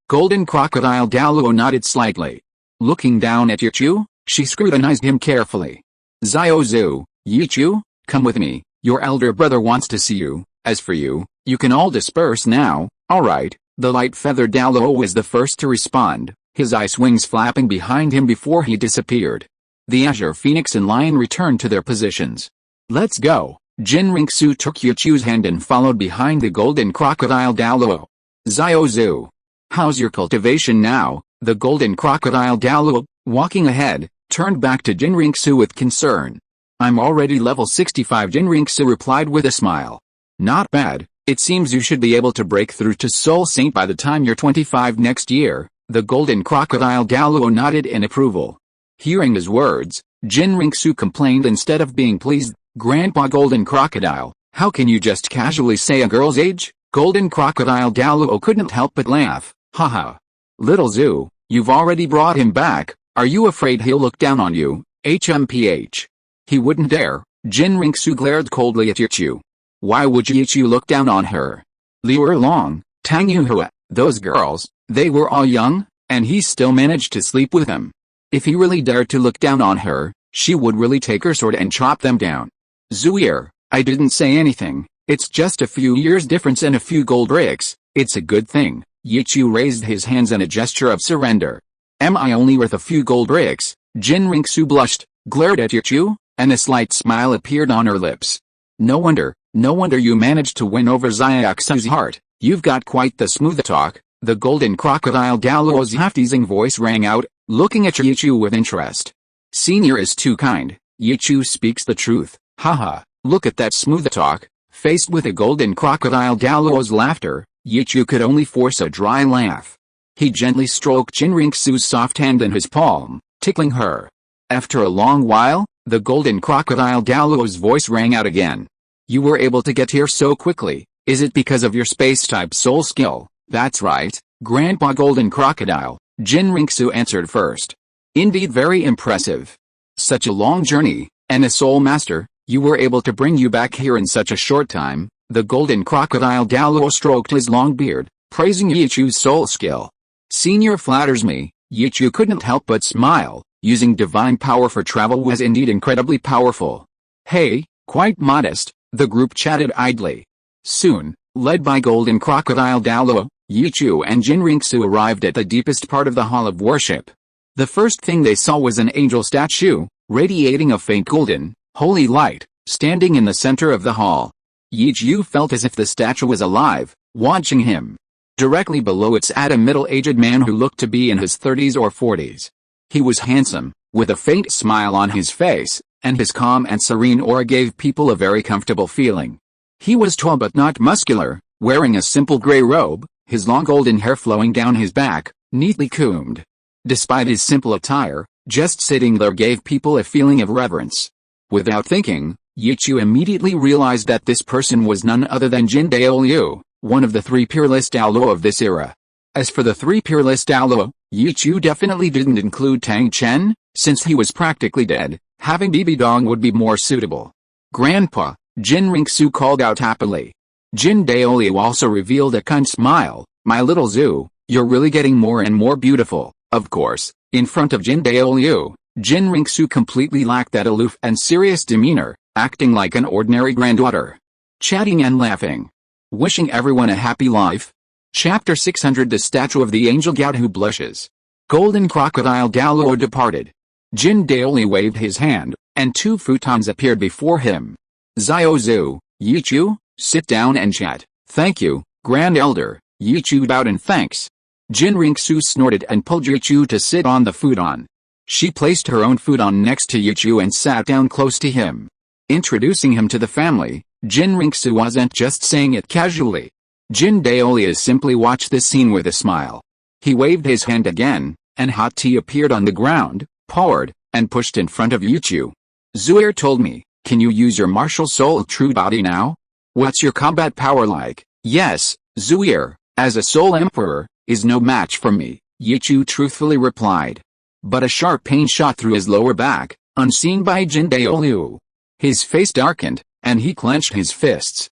Golden Crocodile Douluo nodded slightly. Looking down at Yichu, she scrutinized him carefully. Xiao Yichu, come with me, your elder brother wants to see you. As for you, you can all disperse now. Alright. The light-feathered Douluo was the first to respond, his ice wings flapping behind him before he disappeared. The Azure Phoenix and Lion returned to their positions. Let's go. Jinriksu took Yichu's hand and followed behind the Golden Crocodile Douluo. Xiao, how's your cultivation now? The Golden Crocodile Douluo, walking ahead, turned back to Jinriksu with concern. I'm already level 65, Jinriksu replied with a smile. Not bad, it seems you should be able to break through to Soul Saint by the time you're 25 next year. The Golden Crocodile Douluo nodded in approval. Hearing his words, Jinriksu complained instead of being pleased. Grandpa Golden Crocodile, how can you just casually say a girl's age? Golden Crocodile Douluo couldn't help but laugh. Haha. Little Zoo, you've already brought him back. Are you afraid he'll look down on you? HMPH. He wouldn't dare. Jinriksu glared coldly at Yichu. Why would Yichu look down on her? Liu Long, Tang Yuhua, those girls, they were all young, and he still managed to sleep with them. If he really dared to look down on her, she would really take her sword and chop them down. Zuir, I didn't say anything, it's just a few years difference and a few gold bricks, it's a good thing. Yichu raised his hands in a gesture of surrender. Am I only worth a few gold bricks? Jinriksu blushed, glared at Yichu, and a slight smile appeared on her lips. No wonder you managed to win over Xiaoxu's heart, you've got quite the smooth talk. The Golden Crocodile Douluo's half-teasing voice rang out, looking at Yichu with interest. Senior is too kind, Yichu speaks the truth. Haha, look at that smooth talk. Faced with a Golden Crocodile Douluo's laughter, Yichu could only force a dry laugh. He gently stroked Jinriksu's soft hand in his palm, tickling her. After a long while, the Golden Crocodile Douluo's voice rang out again. You were able to get here so quickly, is it because of your space-type soul skill? That's right, Grandpa Golden Crocodile, Jinriksu answered first. Indeed very impressive. Such a long journey, and a soul master, you were able to bring you back here in such a short time. The Golden Crocodile Douluo stroked his long beard, praising Yichu's soul skill. Senior flatters me. Yichu couldn't help but smile. Using divine power for travel was indeed incredibly powerful. Hey, quite modest, the group chatted idly. Soon, led by Golden Crocodile Douluo, Yichu and Jinriksu arrived at the deepest part of the Hall of Worship. The first thing they saw was an angel statue, radiating a faint golden, holy light, standing in the center of the hall. Yichu felt as if the statue was alive, watching him. Directly below it sat a middle-aged man who looked to be in his 30s or 40s. He was handsome, with a faint smile on his face, and his calm and serene aura gave people a very comfortable feeling. He was tall but not muscular, wearing a simple gray robe, his long golden hair flowing down his back, neatly combed. Despite his simple attire, just sitting there gave people a feeling of reverence. Without thinking, Yichu immediately realized that this person was none other than Douluo, one of the 3 peerless Douluo of this era. As for the 3 peerless Douluo, Yichu definitely didn't include Tang Chen, since he was practically dead. Having Bibi Dong would be more suitable. Grandpa, Jinriksu called out happily. Douluo also revealed a kind smile. My little Zoo, you're really getting more and more beautiful. Of course, in front of Douluo, Jinriksu completely lacked that aloof and serious demeanor, acting like an ordinary granddaughter. Chatting and laughing. Wishing everyone a happy life. Chapter 600 The Statue of the Angel God Who Blushes. Golden Crocodile Douluo departed. Douluo waved his hand, and 2 futons appeared before him. Xiao, Yichu, sit down and chat. Thank you, Grand Elder, Yichu bowed in thanks. Jin Ringsu snorted and pulled Yichu to sit on the futon. She placed her own futon next to Yichu and sat down close to him. Introducing him to the family, Jin Ringsu wasn't just saying it casually. Jin Daoliu simply watched this scene with a smile. He waved his hand again, and hot tea appeared on the ground, poured, and pushed in front of Yichu. Zuir told me, can you use your martial soul true body now? What's your combat power like? Yes, Zuir, as a soul emperor, is no match for me, Yichu truthfully replied. But a sharp pain shot through his lower back, unseen by Jin Daoliu. His face darkened, and he clenched his fists.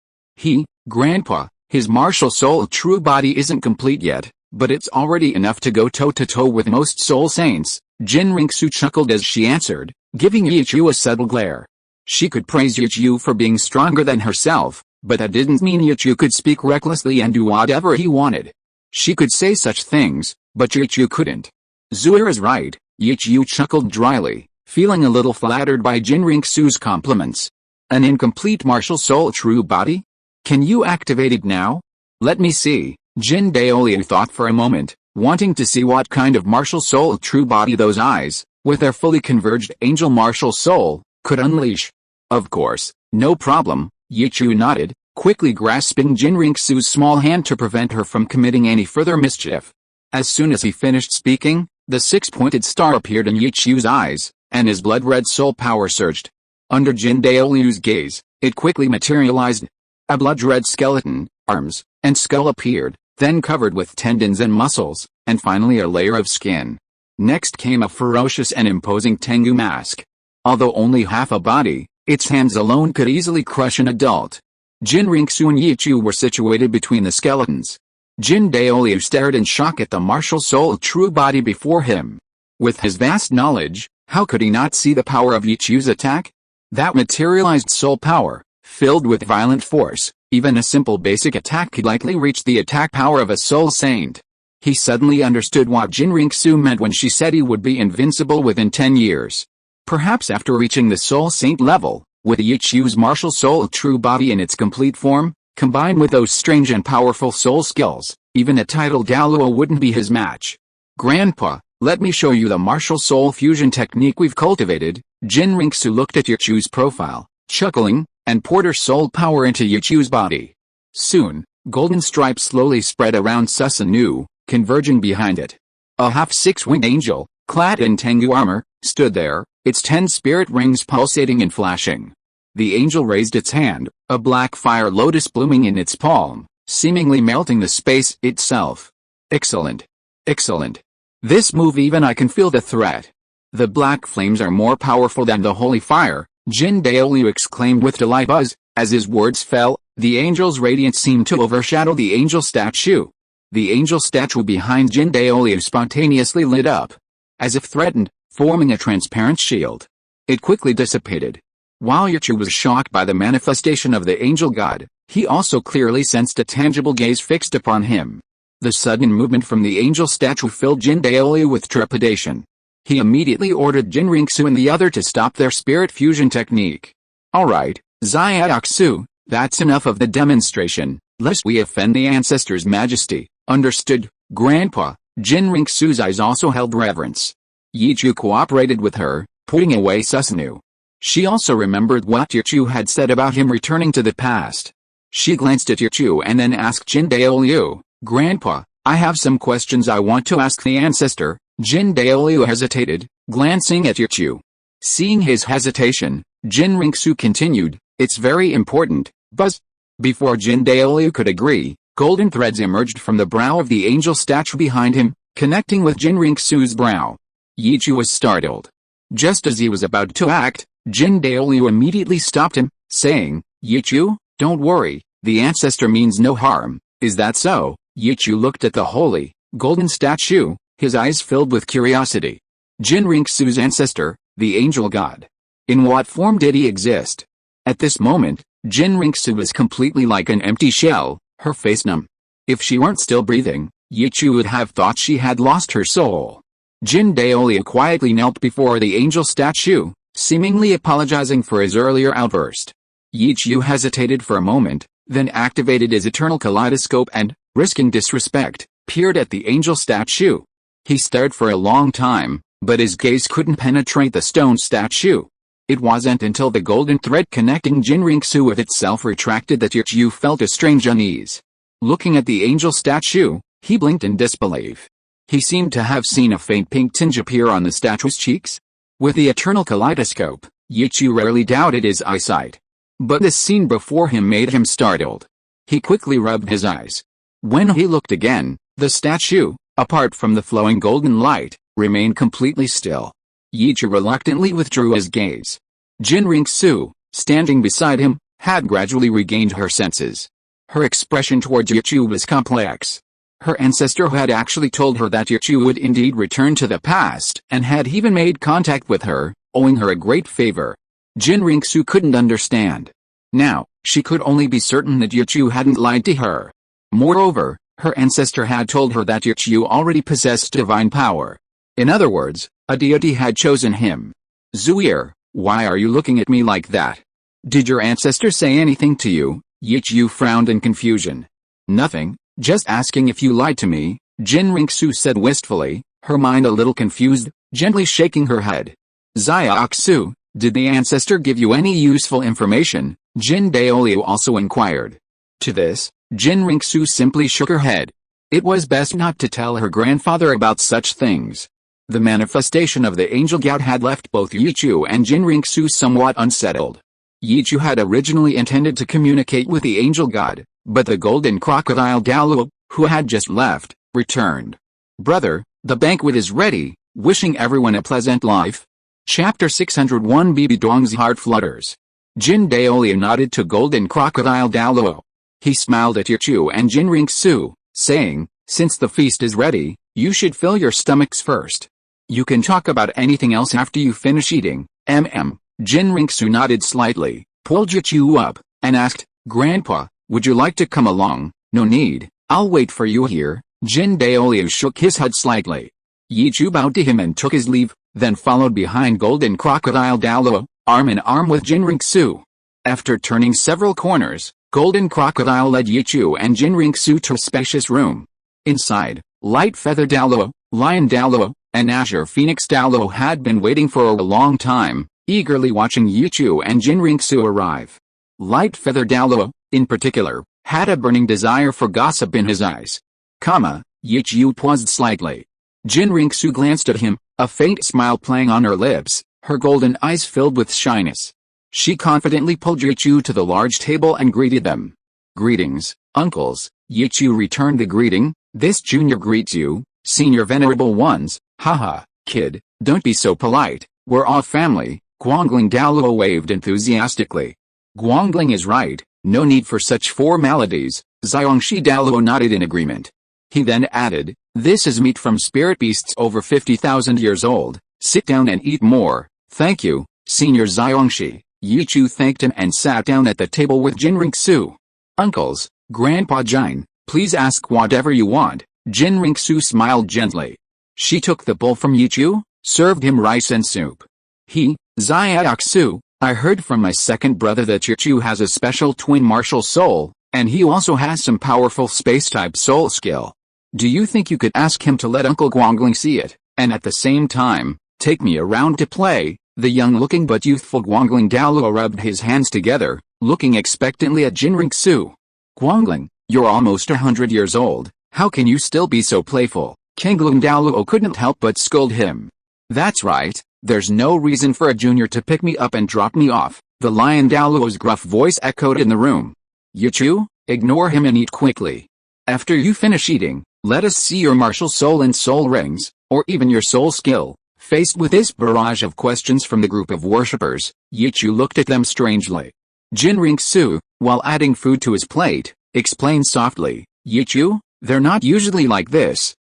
Grandpa, his martial soul true body isn't complete yet, but it's already enough to go toe-to-toe with most soul saints, Jin Ringsu chuckled as she answered, giving Yichu a subtle glare. She could praise Yichu for being stronger than herself, but that didn't mean Yichu could speak recklessly and do whatever he wanted. She could say such things, but Yichu couldn't. Zuir is right, Yichu chuckled dryly, feeling a little flattered by Jin Ringsu's compliments. An incomplete martial soul true body? Can you activate it now? Let me see, Jin Daoliu thought for a moment, wanting to see what kind of martial soul true body those eyes, with their fully converged angel martial soul, could unleash. Of course, no problem, Yichu nodded, quickly grasping Jin Ringsu's small hand to prevent her from committing any further mischief. As soon as he finished speaking, the six-pointed star appeared in Yichu's eyes, and his blood-red soul power surged. Under Jin Daoliu's gaze, it quickly materialized. A blood-red skeleton, arms, and skull appeared, then covered with tendons and muscles, and finally a layer of skin. Next came a ferocious and imposing Tengu mask. Although only half a body, its hands alone could easily crush an adult. Jin Ringsu and Yichu were situated between the skeletons. Jin Daoliu stared in shock at the martial soul true body before him. With his vast knowledge, how could he not see the power of Yichu's attack? That materialized soul power, filled with violent force, even a simple basic attack could likely reach the attack power of a soul saint. He suddenly understood what Jin Ringsu meant when she said he would be invincible within 10 years. Perhaps after reaching the soul saint level, with Yichu's martial soul true body in its complete form, combined with those strange and powerful soul skills, even a titled Douluo wouldn't be his match. Grandpa, let me show you the martial soul fusion technique we've cultivated. Jin Ringsu looked at Yichu's profile, chuckling, and poured her soul power into Yichu's body. Soon, golden stripes slowly spread around Susanoo, converging behind it. A half-six-winged angel, clad in Tengu armor, stood there, its 10 spirit rings pulsating and flashing. The angel raised its hand, a black fire lotus blooming in its palm, seemingly melting the space itself. Excellent. Excellent. This move even I can feel the threat. The black flames are more powerful than the holy fire, Jin Daoliu exclaimed with delight. As his words fell, the angel's radiance seemed to overshadow the angel statue. The angel statue behind Jin Daoliu spontaneously lit up, as if threatened, forming a transparent shield. It quickly dissipated. While Yichu was shocked by the manifestation of the angel god, he also clearly sensed a tangible gaze fixed upon him. The sudden movement from the angel statue filled Jin Daoliu with trepidation. He immediately ordered Jin Ringsu and the other to stop their spirit fusion technique. Alright, Xiaoxu, that's enough of the demonstration, lest we offend the ancestors' majesty. Understood, Grandpa. Jin Ringsu's eyes also held reverence. Yichu cooperated with her, putting away Susanoo. She also remembered what Yichu had said about him returning to the past. She glanced at Yichu and then asked Jin Daoliu, Grandpa, I have some questions I want to ask the ancestor. Jin Daoliu hesitated, glancing at Yichu. Seeing his hesitation, Jin Ringsu continued, it's very important, Buzz. Before Jin Daoliu could agree, golden threads emerged from the brow of the angel statue behind him, connecting with Jin Ringsu's brow. Yichu was startled. Just as he was about to act, Jin Daoliu immediately stopped him, saying, Yichu, don't worry, the ancestor means no harm, is that so? Yichu looked at the holy, golden statue, his eyes filled with curiosity. Jin Ringsu's ancestor, the angel god. In what form did he exist? At this moment, Jin Ringsu was completely like an empty shell, her face numb. If she weren't still breathing, Yichu would have thought she had lost her soul. Jin Daoliu quietly knelt before the angel statue, seemingly apologizing for his earlier outburst. Yichu hesitated for a moment, then activated his eternal kaleidoscope and, risking disrespect, peered at the angel statue. He stared for a long time, but his gaze couldn't penetrate the stone statue. It wasn't until the golden thread connecting Jinriksu with itself retracted that Yichu felt a strange unease. Looking at the angel statue, he blinked in disbelief. He seemed to have seen a faint pink tinge appear on the statue's cheeks. With the eternal kaleidoscope, Yichu rarely doubted his eyesight. But the scene before him made him startled. He quickly rubbed his eyes. When he looked again, the statue, apart from the flowing golden light, remained completely still. Yichu reluctantly withdrew his gaze. Jinriksu, standing beside him, had gradually regained her senses. Her expression towards Yichu was complex. Her ancestor had actually told her that Yichu would indeed return to the past and had even made contact with her, owing her a great favor. Jinriksu couldn't understand. Now, she could only be certain that Yichu hadn't lied to her. Moreover, her ancestor had told her that Yichu already possessed divine power. In other words, a deity had chosen him. Zuir, why are you looking at me like that? Did your ancestor say anything to you? Yichu frowned in confusion. Nothing, just asking if you lied to me, Jinriksu said wistfully, her mind a little confused, gently shaking her head. Xiaoxu, did the ancestor give you any useful information? Jin Douluo also inquired. To this, Jinriksu simply shook her head. It was best not to tell her grandfather about such things. The manifestation of the angel god had left both Yichu and Jinriksu somewhat unsettled. Yichu had originally intended to communicate with the angel god, but the golden crocodile Douluo, who had just left, returned. Brother, the banquet is ready, wishing everyone a pleasant life. Chapter 601 Bibi Dong's heart flutters. Jin Douluo nodded to golden crocodile Douluo. He smiled at Yichu and Jinriksu, saying, since the feast is ready, you should fill your stomachs first. You can talk about anything else after you finish eating. Jinriksu nodded slightly, pulled Yichu up, and asked, Grandpa, would you like to come along? No need, I'll wait for you here. Jin Douluo shook his head slightly. Yichu bowed to him and took his leave, then followed behind golden crocodile Douluo, arm in arm with Jinriksu. After turning several corners, golden crocodile led Yichu and Jinriksu to a spacious room. Inside, light feather Douluo, lion Douluo, and azure phoenix Douluo had been waiting for a long time, eagerly watching Yichu and Jinriksu arrive. Light feather Douluo, in particular, had a burning desire for gossip in his eyes. Yichu paused slightly. Jinriksu glanced at him, a faint smile playing on her lips, her golden eyes filled with shyness. She confidently pulled Yichu to the large table and greeted them. Greetings, uncles. Yichu returned the greeting. This junior greets you, senior venerable ones. Haha, kid, don't be so polite, we're all family. Guangling Douluo waved enthusiastically. Guangling is right, no need for such formalities. Xiangxi Douluo nodded in agreement. He then added, this is meat from spirit beasts over 50,000 years old, sit down and eat more. Thank you, senior Xiangxi. Yichu thanked him and sat down at the table with Jinriksu. Uncles, Grandpa Jin, please ask whatever you want. Jinriksu smiled gently. She took the bowl from Yichu, served him rice and soup. Xiaoxu, I heard from my second brother that Yichu has a special twin martial soul, and he also has some powerful space-type soul skill. Do you think you could ask him to let Uncle Guangling see it, and at the same time, take me around to play? The young-looking but youthful Guangling Douluo rubbed his hands together, looking expectantly at Jinriksu. Guangling, you're almost 100 years old, how can you still be so playful? Kangling Douluo couldn't help but scold him. That's right, there's no reason for a junior to pick me up and drop me off. The lion Douluo's gruff voice echoed in the room. Yichu, ignore him and eat quickly. After you finish eating, let us see your martial soul and soul rings, or even your soul skill. Faced with this barrage of questions from the group of worshippers, Yichu looked at them strangely. Jinriksu, while adding food to his plate, explained softly, Yichu, they're not usually like this.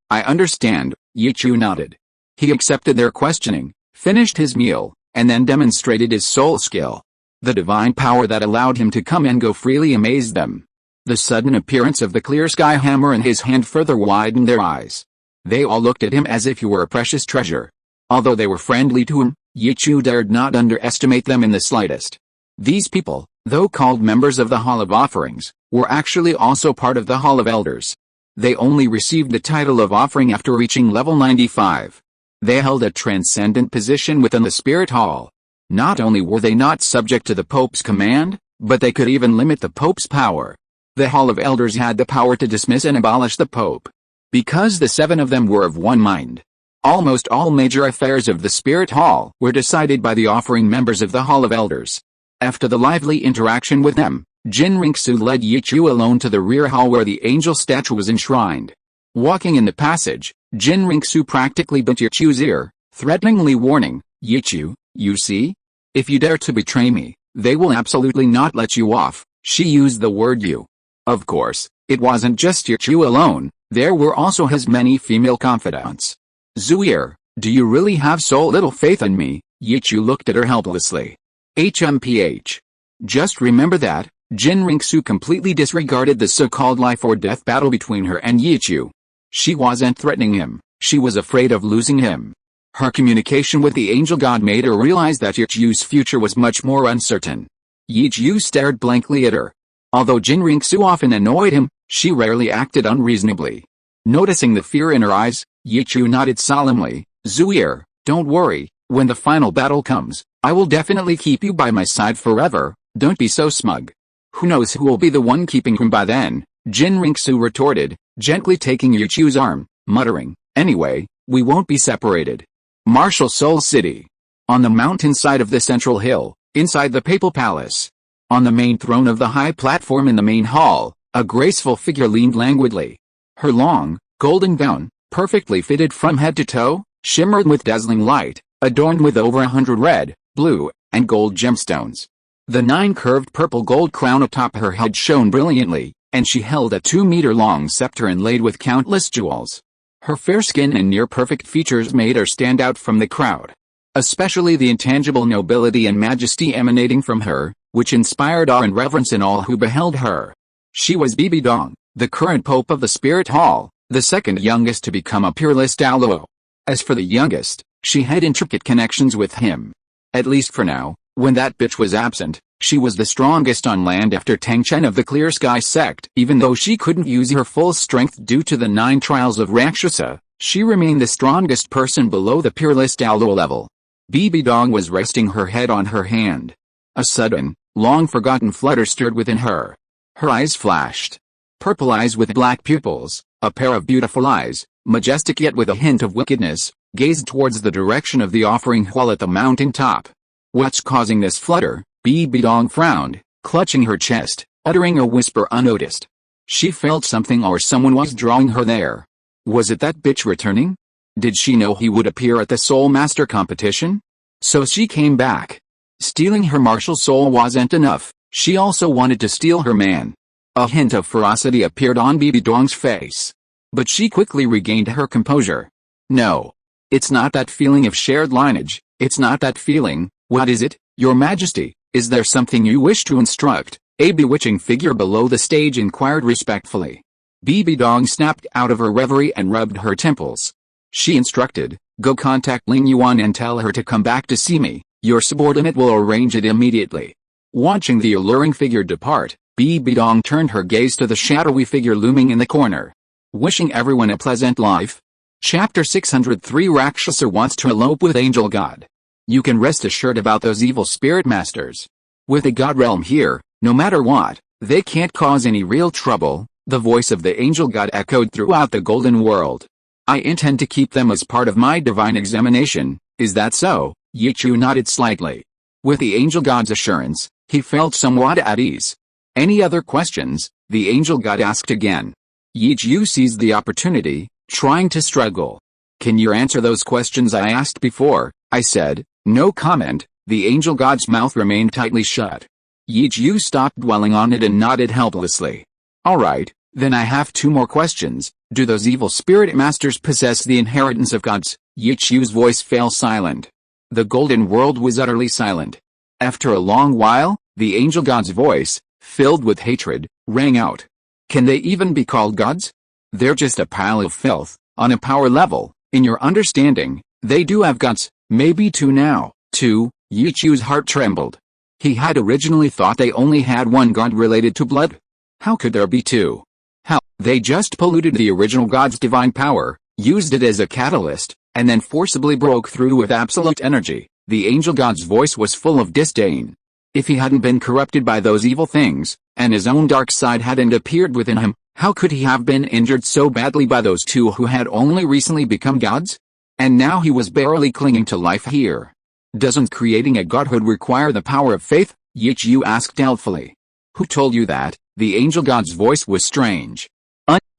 I understand. Yichu nodded. He accepted their questioning, finished his meal, and then demonstrated his soul skill. The divine power that allowed him to come and go freely amazed them. The sudden appearance of the clear sky hammer in his hand further widened their eyes. They all looked at him as if he were a precious treasure. Although they were friendly to him, Yichu dared not underestimate them in the slightest. These people, though called members of the Hall of Offerings, were actually also part of the Hall of Elders. They only received the title of offering after reaching level 95. They held a transcendent position within the Spirit Hall. Not only were they not subject to the Pope's command, but they could even limit the Pope's power. The Hall of Elders had the power to dismiss and abolish the Pope. Because the 7 of them were of one mind. Almost all major affairs of the Spirit Hall were decided by the offering members of the Hall of Elders. After the lively interaction with them, Jin Ringsu led Yichu alone to the rear hall where the angel statue was enshrined. Walking in the passage, Jin Ringsu practically bit Yichu's ear, threateningly warning, "Yichu, you see? If you dare to betray me, they will absolutely not let you off." She used the word you. Of course, it wasn't just Yichu alone, there were also his many female confidants. "Zuir, do you really have so little faith in me?" Yichu looked at her helplessly. HMPH. Just remember that, Jin Ringsu completely disregarded the so-called life or death battle between her and Yichu. She wasn't threatening him, she was afraid of losing him. Her communication with the angel god made her realize that Yichu's future was much more uncertain. Yichu stared blankly at her. Although Jin Ringsu often annoyed him, she rarely acted unreasonably. Noticing the fear in her eyes, Yichu nodded solemnly, "Zuir, don't worry, when the final battle comes, I will definitely keep you by my side forever, don't be so smug." "Who knows who will be the one keeping him by then?" Jin Ringsu retorted, gently taking Yichu's arm, muttering, "Anyway, we won't be separated." Martial Soul City. On the mountainside of the central hill, inside the papal palace. On the main throne of the high platform in the main hall, a graceful figure leaned languidly. Her long, golden gown, perfectly fitted from head to toe, shimmered with dazzling light, adorned with over 100 red, blue, and gold gemstones. The 9 curved purple gold crown atop her head shone brilliantly, and she held a 2-meter-long scepter inlaid with countless jewels. Her fair skin and near-perfect features made her stand out from the crowd. Especially the intangible nobility and majesty emanating from her, which inspired awe and reverence in all who beheld her. She was Bibi Dong, the current Pope of the Spirit Hall, the second youngest to become a peerless Douluo. As for the youngest, she had intricate connections with him. At least for now. When that bitch was absent, she was the strongest on land after Tang Chen of the Clear Sky sect. Even though she couldn't use her full strength due to the 9 trials of Rakshasa, she remained the strongest person below the peerless Douluo level. Bibi Dong was resting her head on her hand. A sudden, long-forgotten flutter stirred within her. Her eyes flashed. Purple eyes with black pupils, a pair of beautiful eyes, majestic yet with a hint of wickedness, gazed towards the direction of the offering hall at the mountain top. "What's causing this flutter?" Bibi Dong frowned, clutching her chest, uttering a whisper unnoticed. She felt something or someone was drawing her there. Was it that bitch returning? Did she know he would appear at the Soul Master competition? So she came back. Stealing her martial soul wasn't enough, she also wanted to steal her man. A hint of ferocity appeared on Bibi Dong's face. But she quickly regained her composure. "No. It's not that feeling of shared lineage, it's not that feeling." "What is it, Your Majesty? Is there something you wish to instruct?" a bewitching figure below the stage inquired respectfully. Bibi Dong snapped out of her reverie and rubbed her temples. She instructed, "Go contact Ling Yuan and tell her to come back to see me. Your subordinate will arrange it immediately." Watching the alluring figure depart, Bibi Dong turned her gaze to the shadowy figure looming in the corner. Wishing everyone a pleasant life. Chapter 603 Rakshasa wants to elope with Angel God. You can rest assured about those evil spirit masters. With the God realm here, no matter what, they can't cause any real trouble. The voice of the angel god echoed throughout the golden world. "I intend to keep them as part of my divine examination, is that so?" Yichu nodded slightly. With the angel god's assurance, he felt somewhat at ease. "Any other questions?" the angel god asked again. Yichu seized the opportunity, trying to struggle. "Can you answer those questions I asked before?" I said. No comment. The angel god's mouth remained tightly shut. Yichu stopped dwelling on it and nodded helplessly. "Alright, then I have 2 more questions. Do those evil spirit masters possess the inheritance of gods?" Yichu's voice fell silent. The golden world was utterly silent. After a long while, the angel god's voice, filled with hatred, rang out. "Can they even be called gods? They're just a pile of filth. On a power level, in your understanding, they do have gods, maybe 2 now." 2, Yichu's heart trembled. He had originally thought they only had one god related to blood. How could there be two? How? They just polluted the original god's divine power, used it as a catalyst, and then forcibly broke through with absolute energy. The angel god's voice was full of disdain. If he hadn't been corrupted by those evil things, and his own dark side hadn't appeared within him, how could he have been injured so badly by those two who had only recently become gods? And now he was barely clinging to life here. Doesn't creating a godhood require the power of faith? Xiao asked doubtfully. Who told you that? The angel god's voice was strange.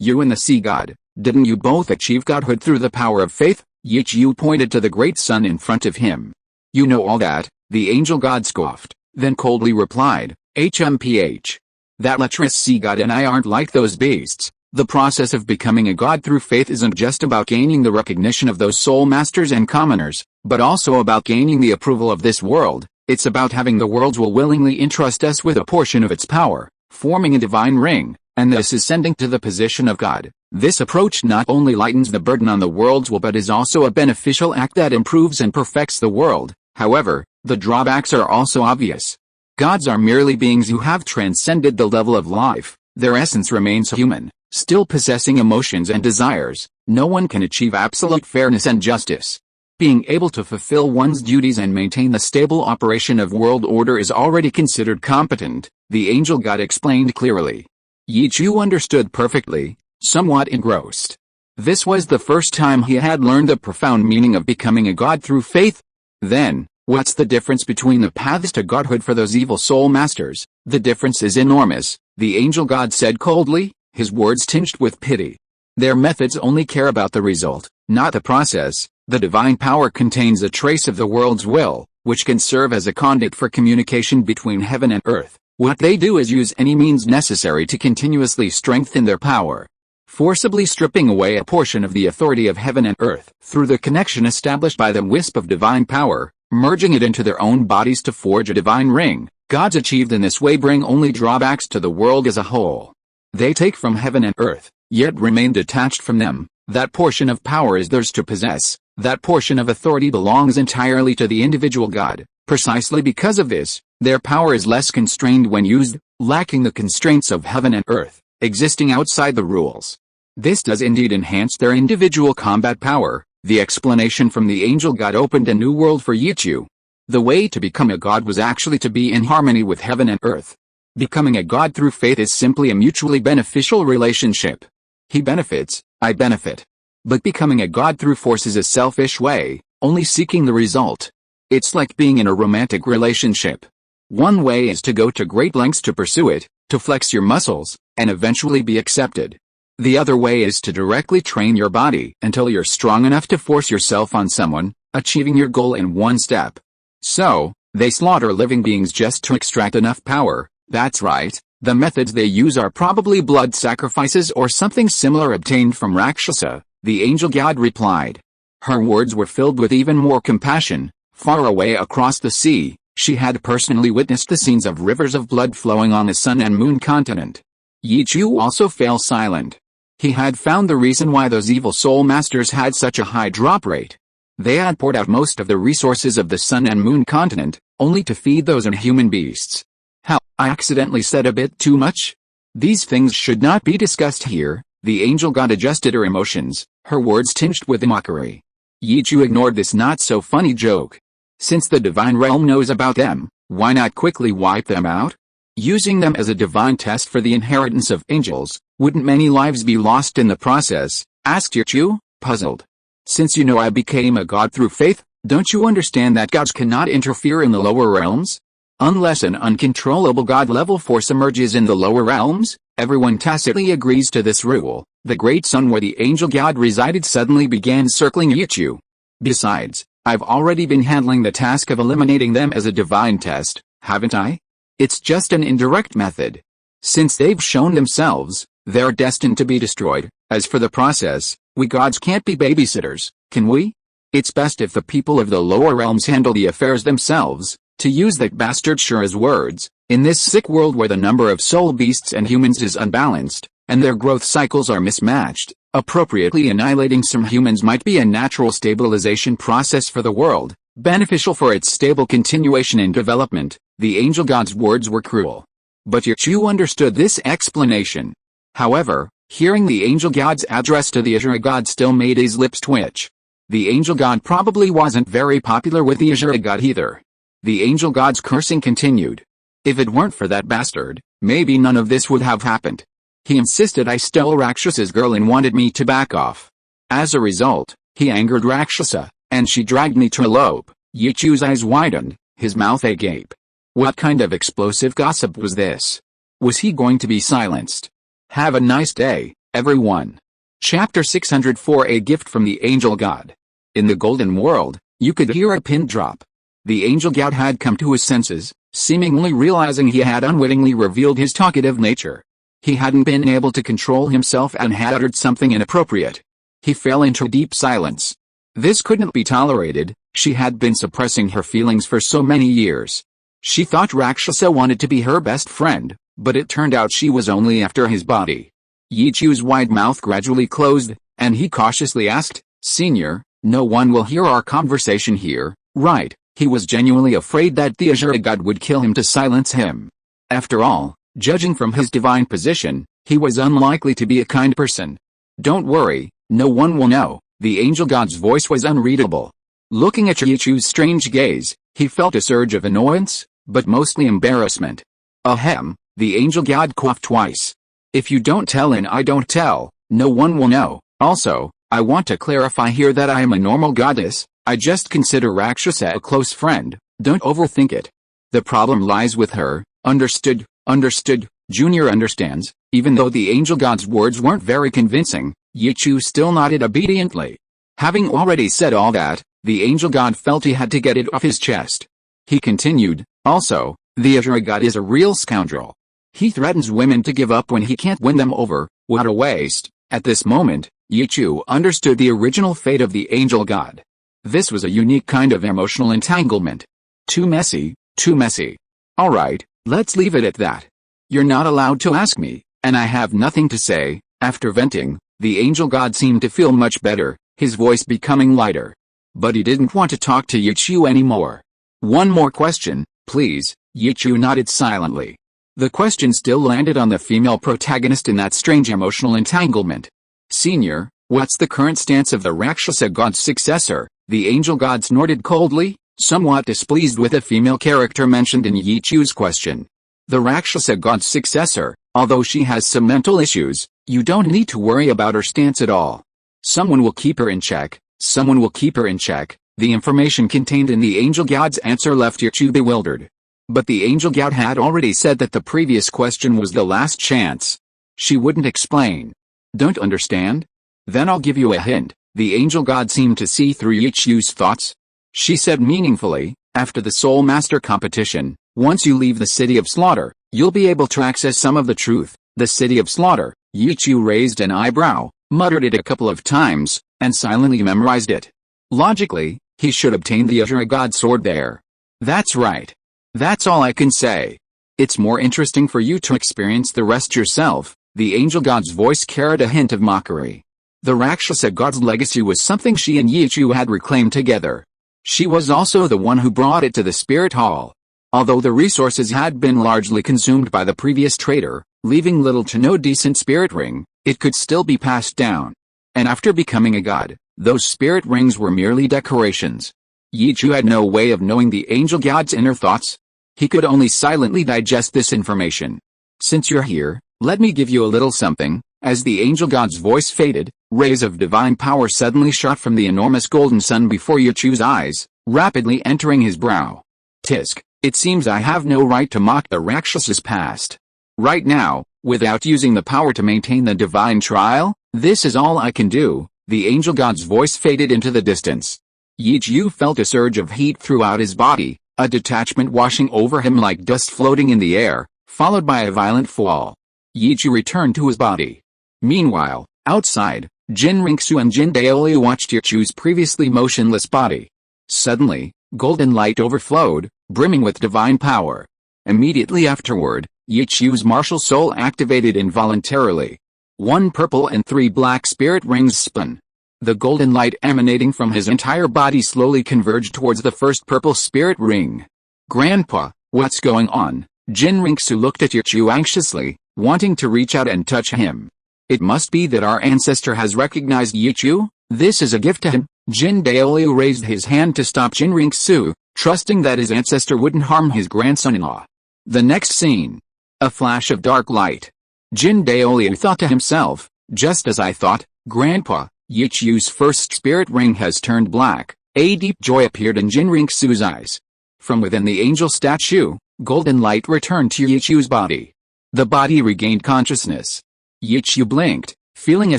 You and the sea god, didn't you both achieve godhood through the power of faith? Xiao pointed to the great sun in front of him. You know all that, the angel god scoffed, then coldly replied, HMPH. That lecherous sea god and I aren't like those beasts. The process of becoming a god through faith isn't just about gaining the recognition of those soul masters and commoners, but also about gaining the approval of this world. It's about having the world's will willingly entrust us with a portion of its power, forming a divine ring, and thus ascending to the position of God. This approach not only lightens the burden on the world's will but is also a beneficial act that improves and perfects the world. However, the drawbacks are also obvious. Gods are merely beings who have transcended the level of life. Their essence remains human, still possessing emotions and desires. No one can achieve absolute fairness and justice. Being able to fulfill one's duties and maintain the stable operation of world order is already considered competent, the angel god explained clearly. Xiao understood perfectly, somewhat engrossed. This was the first time he had learned the profound meaning of becoming a god through faith. Then, what's the difference between the paths to godhood for those evil soul masters? The difference is enormous, the angel god said coldly, his words tinged with pity. Their methods only care about the result, not the process. The divine power contains a trace of the world's will, which can serve as a conduit for communication between heaven and earth. What they do is use any means necessary to continuously strengthen their power, forcibly stripping away a portion of the authority of heaven and earth through the connection established by the wisp of divine power, merging it into their own bodies to forge a divine ring. Gods achieved in this way bring only drawbacks to the world as a whole. They take from heaven and earth, yet remain detached from them. That portion of power is theirs to possess. That portion of authority belongs entirely to the individual god. Precisely because of this, their power is less constrained when used, lacking the constraints of heaven and earth, existing outside the rules. This does indeed enhance their individual combat power. The explanation from the angel god opened a new world for Xiao. The way to become a god was actually to be in harmony with heaven and earth. Becoming a god through faith is simply a mutually beneficial relationship. He benefits, I benefit. But becoming a god through force is a selfish way, only seeking the result. It's like being in a romantic relationship. One way is to go to great lengths to pursue it, to flex your muscles, and eventually be accepted. The other way is to directly train your body until you're strong enough to force yourself on someone, achieving your goal in one step. So, they slaughter living beings just to extract enough power. That's right, the methods they use are probably blood sacrifices or something similar obtained from rakshasa, the angel god replied. Her words were filled with even more compassion. Far away across the sea, she had personally witnessed the scenes of rivers of blood flowing on the sun and moon continent. Xiao also fell silent. He had found the reason why those evil soul masters had such a high drop rate. They had poured out most of the resources of the sun and moon continent, only to feed those inhuman beasts. How, I accidentally said a bit too much? These things should not be discussed here. The angel god adjusted her emotions, her words tinged with mockery. Xiao ignored this not-so-funny joke. Since the divine realm knows about them, why not quickly wipe them out? Using them as a divine test for the inheritance of angels, wouldn't many lives be lost in the process? Asked Xiao, puzzled. Since you know I became a god through faith, don't you understand that gods cannot interfere in the lower realms? Unless an uncontrollable god-level force emerges in the lower realms, everyone tacitly agrees to this rule. The great sun where the angel god resided suddenly began circling Xiao. Besides, I've already been handling the task of eliminating them as a divine test, haven't I? It's just an indirect method. Since they've shown themselves, they're destined to be destroyed. As for the process, we gods can't be babysitters, can we? It's best if the people of the lower realms handle the affairs themselves. To use that bastard Shura's words, in this sick world where the number of soul beasts and humans is unbalanced, and their growth cycles are mismatched, appropriately annihilating some humans might be a natural stabilization process for the world. beneficial for its stable continuation and development. The angel god's words were cruel. But Yichu understood this explanation. However, hearing the angel god's address to the Ashura god still made his lips twitch. The angel god probably wasn't very popular with the Ashura god either. The angel god's cursing continued. If it weren't for that bastard, maybe none of this would have happened. He insisted I stole Rakshas's girl and wanted me to back off. As a result, he angered Rakshasa, and she dragged me to elope. Yichu's eyes widened, his mouth agape. What kind of explosive gossip was this? Was he going to be silenced? Have a nice day, everyone. Chapter 604 A Gift from the Angel God. In the Golden World, you could hear a pin drop. The angel god had come to his senses, seemingly realizing he had unwittingly revealed his talkative nature. He hadn't been able to control himself and had uttered something inappropriate. He fell into deep silence. This couldn't be tolerated. She had been suppressing her feelings for so many years. She thought Rakshasa wanted to be her best friend, but it turned out she was only after his body. Yichu's wide mouth gradually closed, and he cautiously asked, Senior, no one will hear our conversation here, right? He was genuinely afraid that the Ashura god would kill him to silence him. After all, judging from his divine position, he was unlikely to be a kind person. Don't worry, no one will know. The angel god's voice was unreadable. Looking at Yichu's strange gaze, he felt a surge of annoyance, but mostly embarrassment. Ahem, the angel god coughed twice. If you don't tell and I don't tell, no one will know. Also, I want to clarify here that I am a normal goddess. I just consider Rakshasa a close friend. Don't overthink it. The problem lies with her. Understood, understood. Junior understands. Even though the angel god's words weren't very convincing, Yichu still nodded obediently. Having already said all that, the angel god felt he had to get it off his chest. He continued, also, the Ashura god is a real scoundrel. He threatens women to give up when he can't win them over. What a waste. At this moment, Yichu understood the original fate of the angel god. This was a unique kind of emotional entanglement. Too messy, too messy. Alright, let's leave it at that. You're not allowed to ask me, and I have nothing to say. After venting, the angel god seemed to feel much better, his voice becoming lighter. But he didn't want to talk to Yichu anymore. One more question, please. Yichu nodded silently. The question still landed on the female protagonist in that strange emotional entanglement. Senior, what's the current stance of the Rakshasa god's successor? The angel god snorted coldly, somewhat displeased with the female character mentioned in Yichu's question. The Rakshasa god's successor, although she has some mental issues, you don't need to worry about her stance at all. Someone will keep her in check. Someone will keep her in check. The information contained in the angel god's answer left Yichu bewildered. But the angel god had already said that the previous question was the last chance. She wouldn't explain. Don't understand? Then I'll give you a hint. The angel god seemed to see through Yichu's thoughts. She said meaningfully, after the Soul Master competition, once you leave the City of Slaughter, you'll be able to access some of the truth. The City of Slaughter. Yichu raised an eyebrow, muttered it a couple of times, and silently memorized it. Logically, he should obtain the Ashura god sword there. That's right. That's all I can say. It's more interesting for you to experience the rest yourself. The angel god's voice carried a hint of mockery. The Rakshasa god's legacy was something she and Yichu had reclaimed together. She was also the one who brought it to the spirit hall. Although the resources had been largely consumed by the previous trader, leaving little to no decent spirit ring, it could still be passed down. And after becoming a god, those spirit rings were merely decorations. Yichu had no way of knowing the angel god's inner thoughts. He could only silently digest this information. Since you're here, let me give you a little something. As the angel god's voice faded, rays of divine power suddenly shot from the enormous golden sun before Yichu's eyes, rapidly entering his brow. Tisk, it seems I have no right to mock the Rakshas's past. Right now, without using the power to maintain the divine trial, this is all I can do. The angel god's voice faded into the distance. Yichu felt a surge of heat throughout his body, a detachment washing over him like dust floating in the air, followed by a violent fall. Yichu returned to his body. Meanwhile, outside, Jin Ringsu and Jin Daoli watched Yichu's previously motionless body. Suddenly, golden light overflowed, brimming with divine power. Immediately afterward, Yichu's martial soul activated involuntarily. 1 purple and 3 black spirit rings spun. The golden light emanating from his entire body slowly converged towards the first purple spirit ring. "Grandpa, what's going on?" Jinriksu looked at Yichu anxiously, wanting to reach out and touch him. "It must be that our ancestor has recognized Yichu. This is a gift to him." Jin Daoliu raised his hand to stop Jinriksu, trusting that his ancestor wouldn't harm his grandson-in-law. The next scene. A flash of dark light. Jin Daoliu thought to himself, "Just as I thought, Grandpa, Yichu's first spirit ring has turned black." A deep joy appeared in Jinriksu's eyes. From within the angel statue, golden light returned to Yichu's body. The body regained consciousness. Yichu blinked, feeling a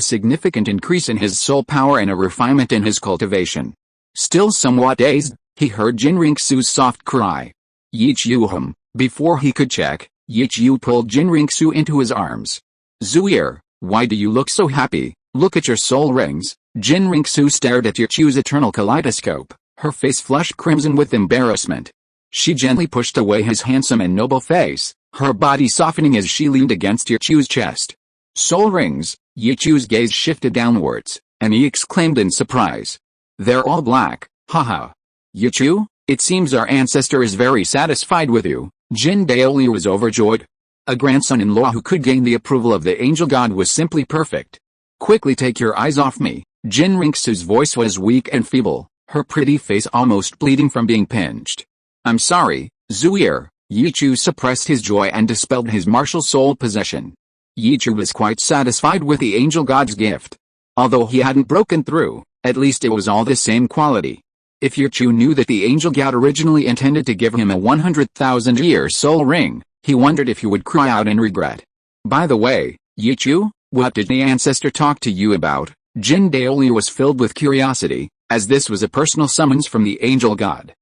significant increase in his soul power and a refinement in his cultivation. Still somewhat dazed, he heard Jinriksu's soft cry. "Yichu!" Before he could check, Yichu pulled Jinriksu into his arms. "Zuier, why do you look so happy? Look at your soul rings." Jinriksu stared at Yichu's eternal kaleidoscope, her face flushed crimson with embarrassment. She gently pushed away his handsome and noble face, her body softening as she leaned against Yichu's chest. "Soul rings?" Yichu's gaze shifted downwards, and he exclaimed in surprise. "They're all black, haha. Yichu, it seems our ancestor is very satisfied with you." Jin Daoliu was overjoyed. A grandson-in-law who could gain the approval of the angel god was simply perfect. "Quickly take your eyes off me." Jinriksu's voice was weak and feeble, her pretty face almost bleeding from being pinched. "I'm sorry, Zuier." Yichu suppressed his joy and dispelled his martial soul possession. Yichu was quite satisfied with the angel god's gift. Although he hadn't broken through, at least it was all the same quality. If Yichu knew that the angel god originally intended to give him a 100,000-year soul ring, he wondered if he would cry out in regret. "By the way, Yichu, what did the ancestor talk to you about?" Jin Daoliu was filled with curiosity, as this was a personal summons from the angel god.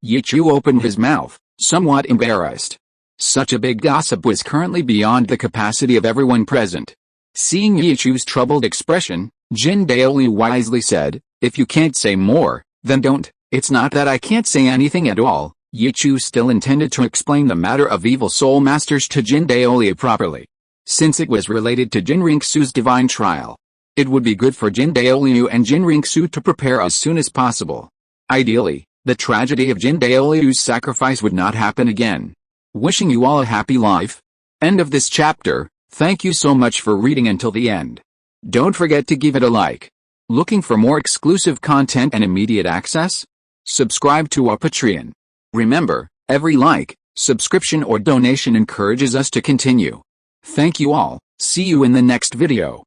Yichu opened his mouth, somewhat embarrassed. Such a big gossip was currently beyond the capacity of everyone present. Seeing Yichu's troubled expression, Jin Daoliu wisely said, "If you can't say more, then don't." "It's not that I can't say anything at all." Yichu still intended to explain the matter of evil soul masters to Jin Daoliu properly. Since it was related to Jinriksu's divine trial, it would be good for Jin Daoliu and Jinriksu to prepare as soon as possible. Ideally, the tragedy of Jin Daoliu's sacrifice would not happen again. Wishing you all a happy life. End of this chapter. Thank you so much for reading until the end. Don't forget to give it a like. Looking for more exclusive content and immediate access? Subscribe to our Patreon. Remember, every like, subscription or donation encourages us to continue. Thank you all. See you in the next video.